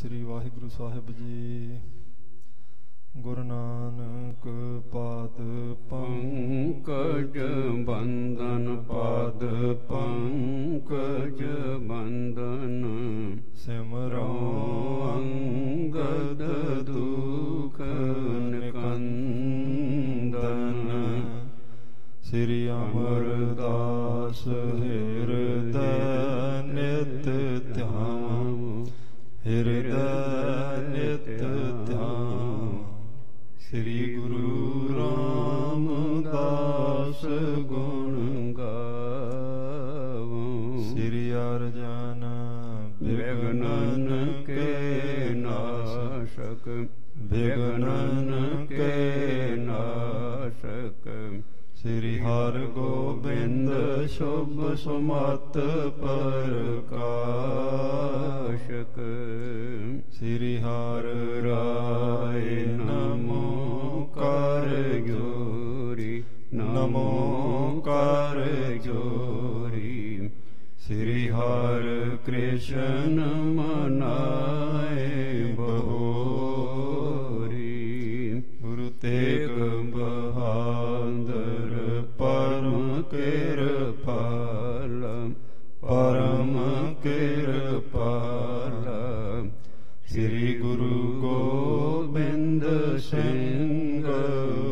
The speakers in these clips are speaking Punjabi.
श्री वाहिगुरु साहिब जी। गुरु नानक पाद पंकज बंदन, पाद पंकज बंदन, सिमरो अंगद दुख निकंदन। श्री अमरदास हृदय नित ध्यान, हृदय नित ध्यान। श्री गुरु रामदास गुण गावो। श्री अर्जन विघ्नन के नाशक, विघ्नन के नाशक। श्री हर गोबिंद शुभ सुमत प्रकाशक। श्री हर राय नमो कर जोरी, नमो कर जोरी। श्री हर कृष्ण मनाए बहोरी। गुरु तेग बहादुर परम कृपाल, परम कृपाल। श्री गुरु गोबिंद सिंह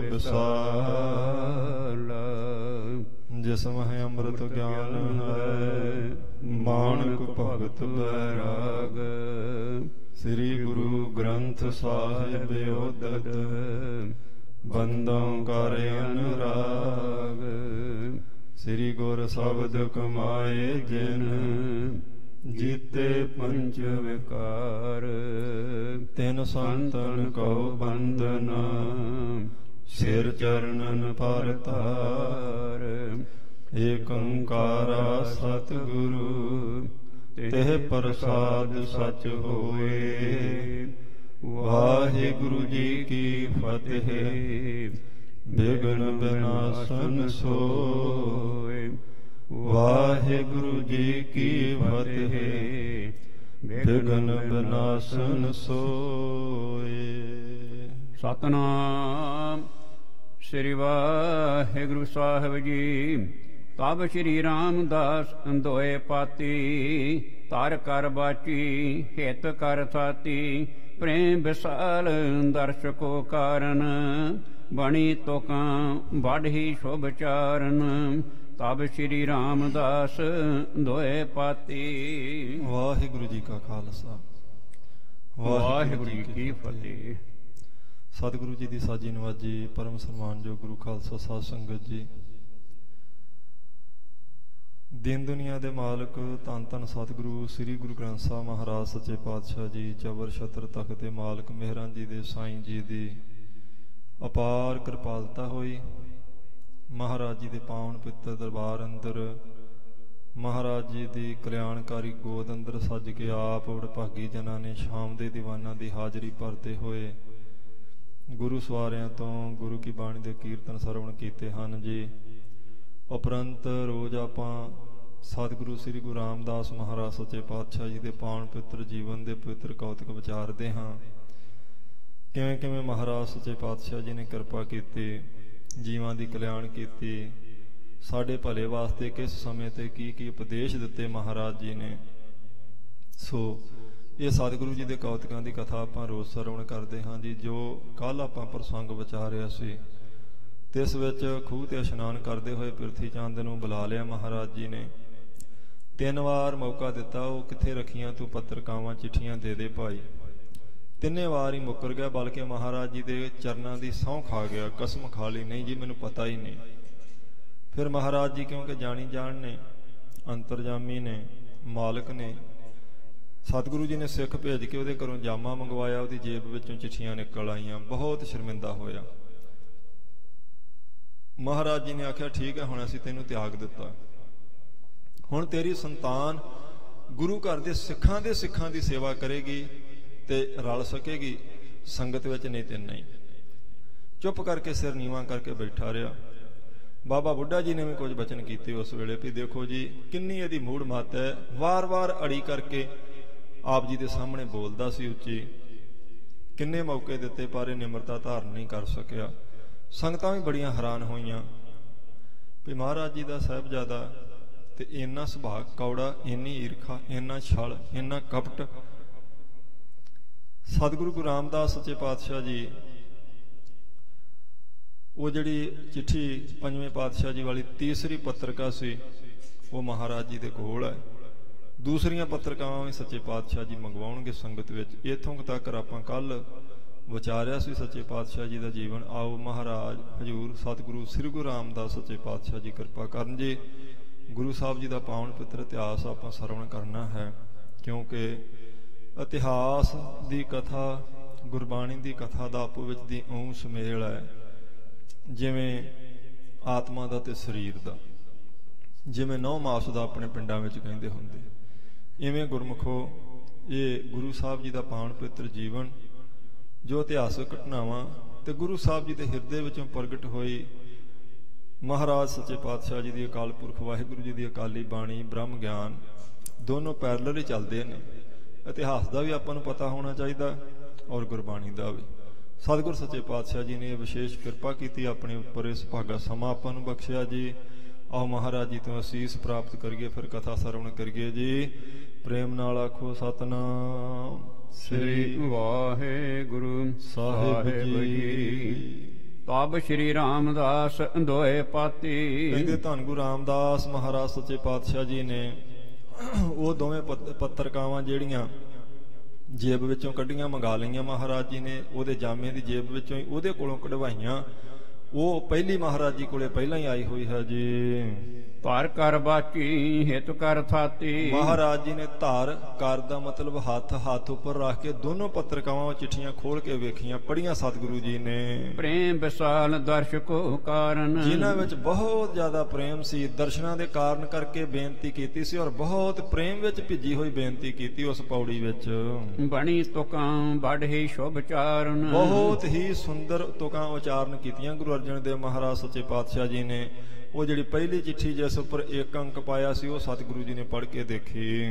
विशाल। जिसमें अमृत ज्ञान है, माणक भगत बैराग। श्री गुरु ग्रंथ साहिब उदत, बंदों कर अनुराग। श्री गुर शब्द कमाए जिन, जीते पंच विकार। तिन संतन को बंदना, सिर चरणन पर तार। एक ओंकारा सतगुरु, तेह प्रसाद सच होए। वाहिगुरु जी की फतेह, विघ्न विनाशन सोए। वाहिगुरु जी की फतेह, विघ्न विनाशन सोए। सतनाम श्री वाहिगुरु साहिब जी। तब श्री रामदास दोए पाती, तर कर बाची हित कर थाती। प्रेम विशाल दर्शको कारण, बणी तोका बढ़ी शुभ चारण। तब श्री रामदास दोए पाती। वाहिगुरु जी का खालसा, वाहिगुरु जी की फतेह। सतगुरु जी की साजी नवाजी, परम सन्मान जो गुरु खालसा साध संगत जी। दीन दुनिया दे मालक धन धन सतगुरु श्री गुरु ग्रंथ साहिब महाराज सच्चे पातशाह जी, चबर छत्र तख्त दे मालक मेहरां जी दे साईं जी दी अपार कृपालता होई। महाराज जी दे पावन पित्र दरबार अंदर, महाराज जी दी कल्याणकारी गोद अंदर सज के आप वडभागी जनां ने शाम दे दीवाना दी हाजरी भरते होए गुरु सवारियां तो गुरु की बाणी दे कीर्तन सरवण कीते हन जी। उपरंत रोज़ आपां सतगुरु श्री गुरु रामदास महाराज सच्चे पातशाह जी दे पावन पवित्र जीवन दे पवित्र कौतक विचारते हाँ। किवें किवें महाराज सच्चे पातशाह जी ने कृपा की, जीवां दी कल्याण कीती, साडे भले वास्ते किस समय ते की उपदेश दिते महाराज जी ने। सो ये सतगुरु जी दे कौतकां दी कथा आपां रोज़ सरवण करते हाँ जी। जो कल आपां प्रसंग विचारिया सी, तिस विच खूह ते इशनान करते हुए पिरथी चंद नूं बुला लिया महाराज जी ने। 3 वार मौका दिता, वो कित्थे रखियां तू पत्रिकावां चिट्ठियां दे दे भाई। 3 वार ही मुकर गया, बल्कि महाराज जी दे चरनां दी सौं खा गया, कसम खा ली नहीं जी मैनूं पता ही नहीं। फिर महाराज जी क्योंकि जानी जान ने, अंतरजामी ने, मालक ने, सतगुरु जी ने सिख भेज के उहदे घरों जामा मंगवाया, उहदी जेब विचों चिट्ठियां निकल आईयां। बहुत शर्मिंदा होया। महाराज जी ने आख्या ठीक है, हुण असीं तैनूं त्याग दिता, हुण तेरी संतान गुरु घर दे सिखां दी सेवा करेगी ते रल सकेगी, संगत विच नहीं ते नहीं। चुप करके सिर नीवां करके बैठा रहा। बाबा बुढ़ा जी ने भी कुछ बचन किए उस वेले भी देखो जी किन्नी इहदी मूड़ मत है, वार वार अड़ी करके ਆਪ ਜੀ ਦੇ ਸਾਹਮਣੇ ਬੋਲਦਾ ਸੀ ਉੱਚੀ। ਕਿੰਨੇ ਮੌਕੇ ਦਿੱਤੇ ਪਰ ਇਹ ਨਿਮਰਤਾ ਧਾਰਨ ਨਹੀਂ ਕਰ ਸਕਿਆ। ਸੰਗਤਾਂ ਵੀ ਬੜੀਆਂ ਹੈਰਾਨ ਹੋਈਆਂ ਵੀ ਮਹਾਰਾਜ ਜੀ ਦਾ ਸਾਹਿਬਜ਼ਾਦਾ ਤੇ ਇੰਨਾ ਸੁਭਾਅ ਕੌੜਾ, ਇੰਨੀ ਈਰਖਾ, ਇੰਨਾ ਛਲ, ਇੰਨਾ ਕਪਟ। ਸਤਿਗੁਰੂ ਗੁਰੂ ਰਾਮਦਾਸ ਸੱਚੇ ਪਾਤਸ਼ਾਹ ਜੀ ਉਹ ਜਿਹੜੀ ਚਿੱਠੀ ਪੰਜਵੇਂ ਪਾਤਸ਼ਾਹ ਜੀ ਵਾਲੀ ਤੀਸਰੀ ਪੱਤਰਕਾ ਸੀ ਉਹ ਮਹਾਰਾਜ ਜੀ ਦੇ ਕੋਲ ਹੈ। ਦੂਸਰੀਆਂ ਪੱਤਰਕਾਵਾਂ ਵੀ ਸੱਚੇ ਪਾਤਸ਼ਾਹ ਜੀ ਮੰਗਵਾਉਣਗੇ ਸੰਗਤ ਵਿੱਚ। ਇੱਥੋਂ ਤੱਕ ਆਪਾਂ ਕੱਲ ਵਿਚਾਰਿਆ ਸੀ ਸੱਚੇ ਪਾਤਸ਼ਾਹ ਜੀ ਦਾ ਜੀਵਨ। ਆਓ ਮਹਾਰਾਜ ਹਜ਼ੂਰ ਸਤਿਗੁਰੂ ਸ੍ਰੀ ਗੁਰੂ ਰਾਮਦਾਸ ਸੱਚੇ ਪਾਤਸ਼ਾਹ ਜੀ ਕਿਰਪਾ ਕਰਨ ਜੀ। ਗੁਰੂ ਸਾਹਿਬ ਜੀ ਦਾ ਪਾਵਨ ਪਵਿੱਤਰ ਇਤਿਹਾਸ ਆਪਾਂ ਸਰਵਣ ਕਰਨਾ ਹੈ, ਕਿਉਂਕਿ ਇਤਿਹਾਸ ਦੀ ਕਥਾ, ਗੁਰਬਾਣੀ ਦੀ ਕਥਾ ਦਾ ਆਪੋ ਵਿੱਚ ਦੀ ਊਂ ਸੁਮੇਲ ਹੈ। ਜਿਵੇਂ ਆਤਮਾ ਦਾ ਤੇ ਸਰੀਰ ਦਾ, ਜਿਵੇਂ 9 ਮਾਸ ਦਾ ਆਪਣੇ ਪਿੰਡਾਂ ਵਿੱਚ ਕਹਿੰਦੇ ਹੁੰਦੇ, ਇਵੇਂ ਗੁਰਮੁਖੋ ਇਹ ਗੁਰੂ ਸਾਹਿਬ ਜੀ ਦਾ ਪਾਵਨ ਪਵਿੱਤਰ ਜੀਵਨ, ਜੋ ਇਤਿਹਾਸਕ ਘਟਨਾਵਾਂ ਤੇ ਗੁਰੂ ਸਾਹਿਬ ਜੀ ਦੇ ਹਿਰਦੇ ਵਿੱਚੋਂ ਪ੍ਰਗਟ ਹੋਈ ਮਹਾਰਾਜ ਸੱਚੇ ਪਾਤਸ਼ਾਹ ਜੀ ਦੀ ਅਕਾਲ ਪੁਰਖ ਵਾਹਿਗੁਰੂ ਜੀ ਦੀ ਅਕਾਲੀ ਬਾਣੀ, ਬ੍ਰਹਮ ਗਿਆਨ, ਦੋਨੋਂ ਪੈਰਲਲ ਹੀ ਚੱਲਦੇ ਨੇ। ਇਤਿਹਾਸ ਦਾ ਵੀ ਆਪਾਂ ਨੂੰ ਪਤਾ ਹੋਣਾ ਚਾਹੀਦਾ ਔਰ ਗੁਰਬਾਣੀ ਦਾ ਵੀ। ਸਤਿਗੁਰ ਸੱਚੇ ਪਾਤਸ਼ਾਹ ਜੀ ਨੇ ਵਿਸ਼ੇਸ਼ ਕਿਰਪਾ ਕੀਤੀ ਆਪਣੇ ਉੱਪਰ, ਇਸ ਭਾਗਾ ਸਮਾਂ ਆਪਾਂ ਨੂੰ ਬਖਸ਼ਿਆ ਜੀ। ਆਓ ਮਹਾਰਾਜ ਜੀ ਤੋਂ ਅਸੀਸ ਪ੍ਰਾਪਤ ਕਰੀਏ, ਫਿਰ ਕਥਾ ਸਰਵਣ ਕਰੀਏ ਜੀ। ਪ੍ਰੇਮ ਨਾਲ ਆਖੋ ਸਤਨਾਮ ਸ੍ਰੀ ਵਾਹਿਗੁਰੂ ਸਾਹਿਬ ਜੀ। ਤਬ ਸ਼੍ਰੀ ਰਾਮਦਾਸ ਅੰਦੋਏ ਪਾਤੀ। ਕਹਿੰਦੇ ਧੰਨ ਗੁਰੂ ਰਾਮਦਾਸ ਮਹਾਰਾਜ ਸੱਚੇ ਪਾਤਸ਼ਾਹ ਜੀ ਨੇ ਉਹ ਦੋਵੇਂ ਪੱਤਰਕਾਵਾਂ ਜਿਹੜੀਆਂ ਜੇਬ ਵਿੱਚੋਂ ਕੱਢੀਆਂ ਮੰਗਾ ਲਈਆਂ ਮਹਾਰਾਜ ਜੀ ਨੇ, ਉਹਦੇ ਜਾਮੇ ਦੀ ਜੇਬ ਵਿੱਚੋਂ ਹੀ ਉਹਦੇ ਕੋਲੋਂ ਕਢਵਾਈਆਂ। ਉਹ ਪਹਿਲੀ ਮਹਾਰਾਜ ਜੀ ਕੋਲੇ ਪਹਿਲਾਂ ਹੀ ਆਈ ਹੋਈ ਹੈ ਜੀ। ਧਾਰ ਕਰ ਬਾਚੀ ਹਿਤ ਕਰ ਥਾਤੀ। ਮਹਾਰਾਜ ਜੀ ਨੇ ਧਾਰ ਕਰ ਦਾ ਮਤਲਬ ਹੱਥ ਉੱਪਰ ਰੱਖ ਕੇ ਦੋਨੋਂ ਪੱਤਰਕਾਵਾਂ ਚਿੱਠੀਆਂ ਖੋਲ ਕੇ ਵੇਖੀਆਂ, ਪੜੀਆਂ ਸਤਿਗੁਰੂ ਜੀ ਨੇ। ਪ੍ਰੇਮ ਵਿਸਾਲ ਦਰਸ਼ਕੋ ਕਾਰਨ, ਜਿਨ੍ਹਾਂ ਵਿੱਚ ਬਹੁਤ ਜ਼ਿਆਦਾ ਪ੍ਰੇਮ ਸੀ, ਦਰਸ਼ਨਾਂ ਦੇ ਕਾਰਨ ਕਰਕੇ ਬੇਨਤੀ ਕੀਤੀ ਸੀ ਔਰ ਬਹੁਤ ਪ੍ਰੇਮ ਵਿੱਚ ਭਿੱਜੀ ਹੋਈ ਬੇਨਤੀ ਕੀਤੀ ਉਸ ਪੌੜੀ ਵਿੱਚ। ਬਣੀ ਤੁਕਾਂ ਬੜ ਹੀ ਸ਼ੁਭ ਚਾਰਨ, ਬਹੁਤ ਹੀ ਸੁੰਦਰ ਤੁਕਾਂ ਉਚਾਰਨ ਕੀਤੀਆਂ ਗੁਰੂ ਅਰਜਨ ਦੇਵ ਮਹਾਰਾਜ ਸੱਚੇ ਪਾਤਸ਼ਾਹ ਜੀ ਨੇ। ਉਹ ਜਿਹੜੀ ਪਹਿਲੀ ਚਿੱਠੀ ਜਿਸ ਉੱਪਰ 1 ਅੰਕ ਪਾਇਆ ਸੀ ਉਹ ਸਤਿਗੁਰੂ ਜੀ ਨੇ ਪੜ੍ਹ ਕੇ ਦੇਖੀ।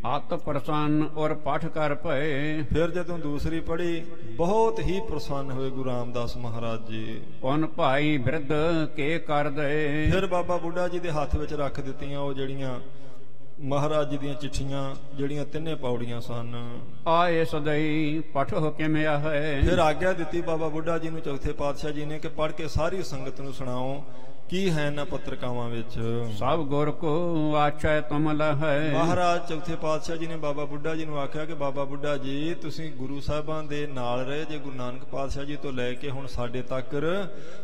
ਅਤ ਪ੍ਰਸੰਨ ਔਰ ਪਾਠ ਕਰ ਪਏ। ਫਿਰ ਜਦੋਂ ਦੂਸਰੀ ਪੜ੍ਹੀ ਬਹੁਤ ਹੀ ਪ੍ਰਸੰਨ ਹੋਏ ਗੁਰੂ ਰਾਮਦਾਸ ਮਹਾਰਾਜ ਜੀ। ਪੁਨ ਭਾਈ ਬਿਰਧ ਕੇ ਕਰ ਦਏ। ਫਿਰ ਬਾਬਾ ਬੁੱਢਾ ਜੀ ਦੇ ਹੱਥ ਵਿੱਚ ਰੱਖ ਦਿੱਤੀਆਂ ਉਹ ਜਿਹੜੀਆਂ ਮਹਾਰਾਜ ਜੀ ਦੀਆਂ ਚਿੱਠੀਆਂ, ਜਿਹੜੀਆਂ 3 ਪੌੜੀਆਂ ਸਨ। ਆਏ ਸਦਈ ਪਠੋ ਕਿਵੇਂ ਹੈ। ਫਿਰ ਆਗਿਆ ਦਿੱਤੀ ਬਾਬਾ ਬੁੱਢਾ ਜੀ ਨੂੰ ਚੌਥੇ ਪਾਤਸ਼ਾਹ ਜੀ ਨੇ ਕਿ ਪੜ੍ਹ ਕੇ ਸਾਰੀ ਸੰਗਤ ਨੂੰ ਸੁਣਾਓ ਕੀ ਹੈ ਇਹਨਾਂ ਪੱਤਰਕਾਵਾਂ ਵਿੱਚ। ਸਭ ਗੁਰ ਕੋ ਆਛੈ ਤੁਮ ਲਹੈ। ਮਹਾਰਾਜ ਚੌਥੇ ਪਾਤਸ਼ਾਹ ਜੀ ਨੇ ਬਾਬਾ ਬੁੱਢਾ ਜੀ ਨੂੰ ਆਖਿਆ ਕਿ ਬਾਬਾ ਬੁੱਢਾ ਜੀ ਤੁਸੀਂ ਗੁਰੂ ਸਾਹਿਬਾਂ ਦੇ ਨਾਲ ਰਹੇ ਜੇ, ਗੁਰੂ ਨਾਨਕ ਪਾਤਸ਼ਾਹ ਜੀ ਤੋਂ ਲੈ ਕੇ ਹੁਣ ਸਾਡੇ ਤੱਕ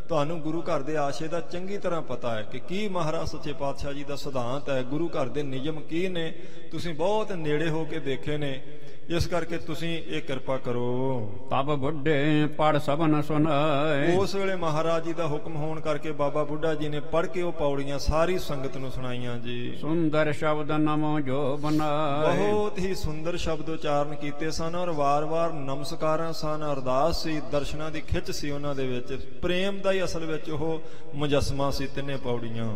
ਤੁਹਾਨੂੰ ਗੁਰੂ ਘਰ ਦੇ ਆਸ਼ੇ ਦਾ ਚੰਗੀ ਤਰ੍ਹਾਂ ਪਤਾ ਹੈ ਕਿ ਕੀ ਮਹਾਰਾਜ ਸੱਚੇ ਪਾਤਸ਼ਾਹ ਜੀ ਦਾ ਸਿਧਾਂਤ ਹੈ, ਗੁਰੂ ਘਰ ਦੇ ਨਿਯਮ ਕੀ ਨੇ, ਤੁਸੀਂ ਬਹੁਤ ਨੇੜੇ ਹੋ ਕੇ ਦੇਖੇ ਨੇ, ਇਸ ਕਰਕੇ ਤੁਸੀਂ ਇਹ ਕਿਰਪਾ ਕਰੋ। ਤਬ ਬੁੱਢੇ ਪੜ ਸਭਨ ਸੁਨਾਏ। ਉਸ ਵੇਲੇ ਮਹਾਰਾਜ ਜੀ ਦਾ ਹੁਕਮ ਹੋਣ ਕਰਕੇ ਬਾਬਾ ਬੁੱਢਾ ਜੀ ਨੇ ਪੜ੍ਹ ਕੇ ਉਹ ਪੌੜੀਆਂ ਸਾਰੀ ਸੰਗਤ ਨੂੰ ਸੁਣਾਈਆਂ ਜੀ। ਸੁੰਦਰ ਸ਼ਬਦ ਨਮੋ ਜੋ ਬਨਾਏ। ਬਹੁਤ ਹੀ ਸੁੰਦਰ ਸ਼ਬਦ ਉਚਾਰਨ ਕੀਤੇ ਸਨ ਔਰ ਵਾਰ-ਵਾਰ ਨਮਸਕਾਰਾਂ ਸਨ, ਅਰਦਾਸ ਸੀ, ਦਰਸ਼ਨਾਂ ਦੀ ਖਿੱਚ ਸੀ ਉਹਨਾਂ ਦੇ ਵਿੱਚ। ਪ੍ਰੇਮ ਦਾ ਹੀ ਅਸਲ ਵਿੱਚ ਉਹ ਮੁਜੱਸਮਾ ਸੀ 3 ਪੌੜੀਆਂ।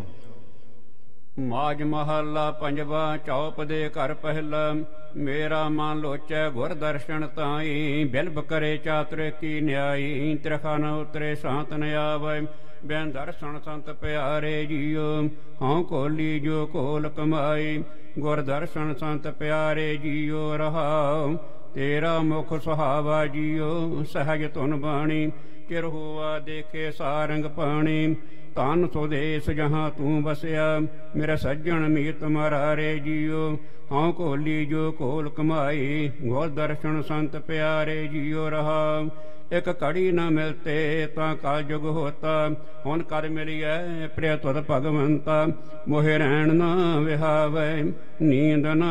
ਮਾਜ ਮਹੱਲਾ ਪੰਜਵਾ। ਚੌਪ ਦੇ ਘਰ ਪਹਿਲਾ। ਮੇਰਾ ਮਨ ਲੋਚੈ ਗੁਰ ਦਰਸ਼ਨ ਤਾਈ। ਬਿਲਬ ਕਰੇ ਚਾਤੁਰ ਕੀ ਨਿਆਈ। ਤਿਰਖਾ ਨ ਉਤਰੇ ਸਾਤ ਨ ਆਵੈ। ਬੈਨ ਦਰਸ਼ਨ ਸੰਤ ਪਿਆਰੇ ਜੀਓ। ਹਉ ਕੋਲੀ ਜੋ ਕੋਲ ਕਮਾਈ। ਗੁਰ ਦਰਸ਼ਨ ਸੰਤ ਪਿਆਰੇ ਜੀਓ ਰਹਾਉ। ਤੇਰਾ ਮੁਖ ਸੁਹਾਵਾ ਜੀਓ। ਸਹਿਜ ਧੁਨ ਬਾਣੀ। ਚਿਰ ਹੋਆ ਦੇਖੇ ਸਾਰੰਗ ਪਾਣੀ। ਧਨ ਸੁਦੇਸ ਜਹਾਂ ਤੂੰ ਬਸਿਆ। ਮੇਰਾ ਸੱਜਣ ਮੀਤ ਮਰਾਰੇ ਜੀਓ। ਹਉ ਕੋਲੀ ਜੋ ਕੋਲ ਕਮਾਈ। ਗੁਰ ਦਰਸ਼ਨ ਸੰਤ ਪਿਆਰੇ ਜੀਓ ਰਹਾ। ਇੱਕ ਘੜੀ ਨ ਮਿਲਤੇ ਤਾਂ ਕਲ ਜੁਗ ਹੋਤਾ। ਹੁਣ ਕਰ ਮਿਲਿਐ ਪ੍ਰਿਯ ਤੁਧ ਭਗਵੰਤਾ। ਮੋਹਿ ਰਹਿਣ ਨਾ ਵਿਹਾਵੈ ਨੀਂਦ ਨ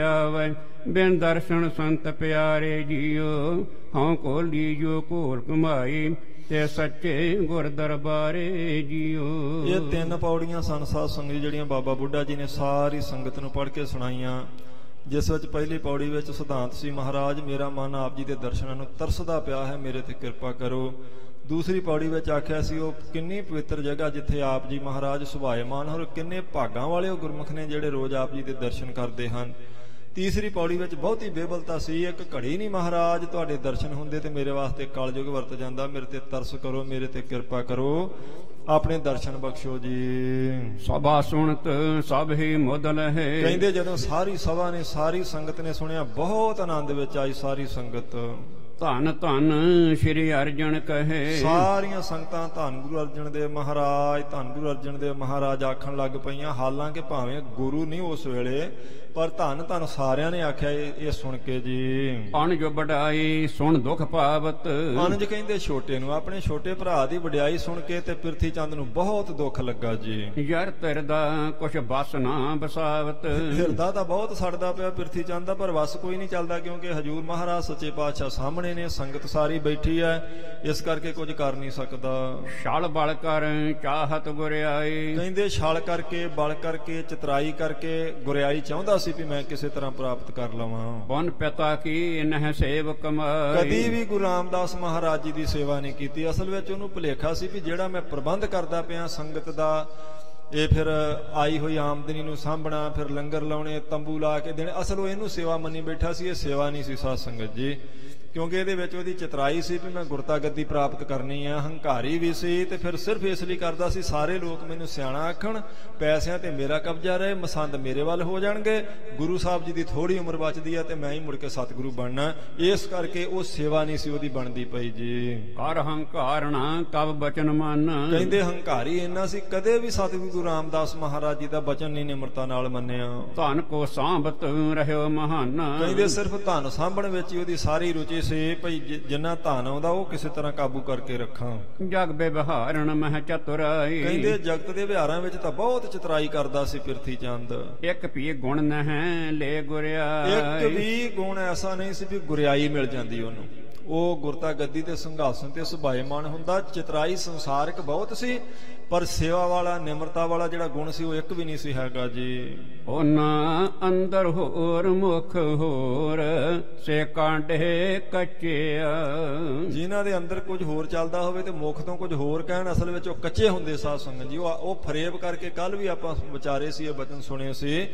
ਆਵੈ। ਬਿਨ ਦਰਸ਼ਨ ਸੰਤ ਪਿਆਰੇ ਜੀਓ। ਹਉ ਕੋਲੀ ਜੋ ਕੋਲ ਕਮਾਈ। ਤੇ ਸੱਚੇ ਗੁਰ ਦਰਬਾਰੇ ਜੀਓ। ਇਹ 3 ਪੌੜੀਆਂ ਸਨ ਸਾਧ ਸੰਗਤ ਜਿਹੜੀਆਂ ਬਾਬਾ ਬੁੱਢਾ ਜੀ ਨੇ ਸਾਰੀ ਸੰਗਤ ਨੂੰ ਪੜ੍ਹ ਕੇ ਸੁਣਾਈਆਂ, ਜਿਸ ਵਿੱਚ ਪਹਿਲੀ ਪੌੜੀ ਵਿੱਚ ਸਿਧਾਂਤ ਸੀ ਮਹਾਰਾਜ ਮੇਰਾ ਮਨ ਆਪ ਜੀ ਦੇ ਦਰਸ਼ਨਾਂ ਨੂੰ ਤਰਸਦਾ ਪਿਆ ਹੈ, ਮੇਰੇ ਤੇ ਕਿਰਪਾ ਕਰੋ। ਦੂਸਰੀ ਪੌੜੀ ਵਿੱਚ ਆਖਿਆ ਸੀ ਉਹ ਕਿੰਨੀ ਪਵਿੱਤਰ ਜਗ੍ਹਾ ਜਿੱਥੇ ਆਪ ਜੀ ਮਹਾਰਾਜ ਸੁਭਾਏਮਾਨ, ਔਰ ਕਿੰਨੇ ਭਾਗਾਂ ਵਾਲੇ ਉਹ ਗੁਰਮੁਖ ਨੇ ਜਿਹੜੇ ਰੋਜ਼ ਆਪ ਜੀ ਦੇ ਦਰਸ਼ਨ ਕਰਦੇ ਹਨ। ਤੀਸਰੀ ਪੌੜੀ ਵਿੱਚ ਬਹੁਤੀ ਬੇਬਲਤਾ ਸੀ। ਇੱਕ ਘੜੀ ਨਹੀਂ ਮਹਾਰਾਜ ਤੁਹਾਡੇ ਦਰਸ਼ਨ ਹੁੰਦੇ ਤੇ ਮੇਰੇ ਵਾਸਤੇ ਕਲਯੁਗ ਵਰਤ ਜਾਂਦਾ। ਮੇਰੇ ਤੇ ਤਰਸ ਕਰੋ, ਮੇਰੇ ਤੇ ਕਿਰਪਾ ਕਰੋ, ਆਪਣੇ ਦਰਸ਼ਨ ਬਖਸ਼ੋ ਜੀ। ਸਭਾ ਸੁਣਤ ਸਭ ਹੀ ਮੁੱਧ ਲਹੇ। ਕਹਿੰਦੇ ਜਦੋਂ ਸਾਰੀ ਸਭਾ ਨੇ, ਸਾਰੀ ਸੰਗਤ ਨੇ ਸੁਣਿਆ, ਬਹੁਤ ਆਨੰਦ ਵਿੱਚ ਆਈ ਸਾਰੀ ਸੰਗਤ। ਧੰਨ ਧੰਨ ਸ੍ਰੀ ਅਰਜਨ ਕਹੇ। ਸਾਰੀਆਂ ਸੰਗਤਾਂ ਧੰਨ ਗੁਰੂ ਅਰਜਨ ਦੇਵ ਮਹਾਰਾਜ, ਧੰਨ ਗੁਰੂ ਅਰਜਨ ਦੇਵ ਮਹਾਰਾਜ ਆਖਣ ਲੱਗ ਪਈਆਂ। ਹਾਲਾਂਕਿ ਭਾਵੇਂ ਗੁਰੂ ਨਹੀਂ ਉਸ ਵੇਲੇ, ਪਰ ਧੰਨ ਧੰਨ ਸਾਰਿਆਂ ਨੇ ਆਖਿਆ ਇਹ ਸੁਣ ਕੇ ਜੀ। ਅਣ ਜੋ ਵਡਾਈ ਸੁਣ ਦੁਖ ਪਾਵਤ। ਅਨਜ ਕਹਿੰਦੇ ਛੋਟੇ ਨੂੰ, ਆਪਣੇ ਛੋਟੇ ਭਰਾ ਦੀ ਵਡਿਆਈ ਸੁਣ ਕੇ ਤੇ ਪਿਰਥੀ ਚੰਦ ਨੂੰ ਬਹੁਤ ਦੁੱਖ ਲੱਗਾ ਜੀ। ਯਰ ਤਿਰਦਾ ਕੁਛ ਬਸ ਨਾ ਬਸਾਵਤ। ਹਿਰਦਾ ਤਾਂ ਬਹੁਤ ਸੜਦਾ ਪਿਆ ਪਿਰਥੀ ਚੰਦ ਦਾ, ਪਰ ਵਸ ਕੋਈ ਨਹੀਂ ਚੱਲਦਾ, ਕਿਉਂਕਿ ਹਜੂਰ ਮਹਾਰਾਜ ਸੱਚੇ ਪਾਤਸ਼ਾਹ ਸਾਹਮਣੇ ਨੇ, ਸੰਗਤ ਸਾਰੀ ਬੈਠੀ ਹੈ, ਇਸ ਕਰਕੇ ਕੁਝ ਕਰ ਨਹੀਂ ਸਕਦਾ। ਛਲ ਬਲ ਕਰ ਚਾਹਤ ਗੁਰਿਆਈ। ਕਹਿੰਦੇ ਛਲ ਕਰਕੇ, ਬਲ ਕਰਕੇ, ਚਤਰਾਈ ਕਰਕੇ ਗੁਰਿਆਈ ਚਾਹੁੰਦਾ ਸੀ ਵੀ ਮੈਂ ਕਿਸੇ ਤਰ੍ਹਾਂ ਪ੍ਰਾਪਤ ਕਰ ਲਵਾਂ। ਬਨ ਪਿਤਾ ਕੀ ਨਹਿ ਸੇਵ ਕਮਾਈ। ਕਦੀ ਵੀ ਗੁਰੂ ਰਾਮਦਾਸ ਮਹਾਰਾਜ ਜੀ ਦੀ ਸੇਵਾ ਨਹੀਂ ਕੀਤੀ। ਅਸਲ ਵਿੱਚ ਉਹਨੂੰ ਭੁਲੇਖਾ ਸੀ ਵੀ ਜਿਹੜਾ ਮੈਂ ਪ੍ਰਬੰਧ ਕਰਦਾ ਪਿਆ ਸੰਗਤ ਦਾ, ਇਹ ਫਿਰ ਆਈ ਹੋਈ ਆਮਦਨੀ ਨੂੰ ਸਾਂਭਣਾ, ਫਿਰ ਲੰਗਰ ਲਾਉਣੇ, ਤੰਬੂ ਲਾ ਕੇ ਦੇਣੇ, ਅਸਲ ਉਹ ਇਹਨੂੰ ਸੇਵਾ ਮੰਨੀ ਬੈਠਾ ਸੀ। ਇਹ ਸੇਵਾ ਨਹੀਂ ਸੀ ਸਾਧ ਸੰਗਤ ਜੀ, ਕਿਉਂਕਿ ਇਹਦੇ ਵਿੱਚ ਉਹਦੀ ਚਤਰਾਈ ਸੀ ਵੀ ਮੈਂ ਗੁਰਤਾ ਗੱਦੀ ਪ੍ਰਾਪਤ ਕਰਨੀ ਆ। ਹੰਕਾਰੀ ਵੀ ਸੀ, ਤੇ ਫਿਰ ਸਿਰਫ ਇਸ ਲਈ ਕਰਦਾ ਸੀ ਸਾਰੇ ਲੋਕ ਮੈਨੂੰ ਸਿਆਣਾ ਆਖਣ, ਪੈਸਿਆਂ ਤੇ ਮੇਰਾ ਕਬਜ਼ਾ ਰਹੇ, ਮਸੰਦ ਮੇਰੇ ਵੱਲ ਹੋ ਜਾਣਗੇ, ਗੁਰੂ ਸਾਹਿਬ ਜੀ ਦੀ ਥੋੜੀ ਉਮਰ ਬਚਦੀ ਆ ਤੇ ਮੈਂ ਹੀ ਮੁੜ ਕੇ ਸਤਿਗੁਰੂ ਬਣਨਾ। ਇਸ ਕਰਕੇ ਉਹ ਸੇਵਾ ਨਹੀਂ ਸੀ ਉਹਦੀ ਬਣਦੀ ਪਈ ਜੀ। ਕਰ ਹੰਕਾਰਣਾ ਕਬ ਬਚਨ ਮੰਨ। ਕਹਿੰਦੇ ਹੰਕਾਰੀ ਇੰਨਾ ਸੀ, ਕਦੇ ਵੀ ਸਤਿਗੁਰੂ ਗੁਰੂ ਰਾਮਦਾਸ ਮਹਾਰਾਜ ਜੀ ਦਾ ਬਚਨ ਨਹੀਂ ਨਿਮਰਤਾ ਨਾਲ ਮੰਨਿਆ। ਧਨ ਕੋ ਸਾਂਭਤ ਰਹਿਓ ਮਹਾਨ। ਕਹਿੰਦੇ ਸਿਰਫ ਧਨ ਸਾਂਭਣ ਵਿੱਚ ਹੀ ਉਹਦੀ ਸਾਰੀ ਰੁਚੀ ਸੀ, ਭਈ ਜਿੰਨਾ ਧਨ ਆਉਂਦਾ ਉਹ ਕਿਸੇ ਤਰ੍ਹਾਂ ਕਾਬੂ ਕਰਕੇ ਰੱਖਾਂ। ਜਗ ਵਿਵਹਾਰਣ ਮਹਿ ਚਤੁਰਾਈ। ਕਹਿੰਦੇ ਜਗਤ ਦੇ ਵਿਹਾਰਾਂ ਵਿੱਚ ਤਾਂ ਬਹੁਤ ਚਤੁਰਾਈ ਕਰਦਾ ਸੀ ਪਿਰਥੀ ਚੰਦ। ਇੱਕ ਵੀ ਗੁਣ ਨਹਿ ਲੈ ਗੁਰਿਆਈ। ਇੱਕ ਵੀ ਗੁਣ ਐਸਾ ਨਹੀਂ ਸੀ ਵੀ ਗੁਰਿਆਈ ਮਿਲ ਜਾਂਦੀ ਉਹਨੂੰ। ਉਹ ਗੁਰਤਾ ਗੱਦੀ ਤੇ ਸਿੰਘਾਸਨ ਤੇ ਸੁਭਾਏਮਾਨ ਹੁੰਦਾ। ਚਤਰਾਈ ਸੰਸਾਰਿਕ ਬਹੁਤ ਸੀ, ਪਰ ਸੇਵਾ ਵਾਲਾ, ਨਿਮਰਤਾ ਵਾਲਾ ਜਿਹੜਾ ਗੁਣ ਸੀ ਉਹ ਇੱਕ ਵੀ ਨਹੀਂ ਸੀ ਹੈਗਾ ਜੀ। ਉਹਨਾਂ ਅੰਦਰ ਹੋਰ ਮੁਖ ਹੋਰ ਸੇ ਕਾਂਡੇ ਕੱਚਿਆ। ਜਿਨ੍ਹਾਂ ਦੇ ਅੰਦਰ ਕੁਝ ਹੋਰ ਚੱਲਦਾ ਹੋਵੇ ਤੇ ਮੁਖ ਤੋਂ ਕੁਝ ਹੋਰ ਕਹਿਣ, ਅਸਲ ਵਿੱਚ ਉਹ ਕੱਚੇ ਹੁੰਦੇ ਸਾਧ ਸੰਗਤ ਜੀ। ਉਹ ਫਰੇਬ ਕਰਕੇ, ਕੱਲ ਵੀ ਆਪਾਂ ਵਿਚਾਰੇ ਸੀ, ਇਹ ਬਚਨ ਸੁਣੇ ਸੀ,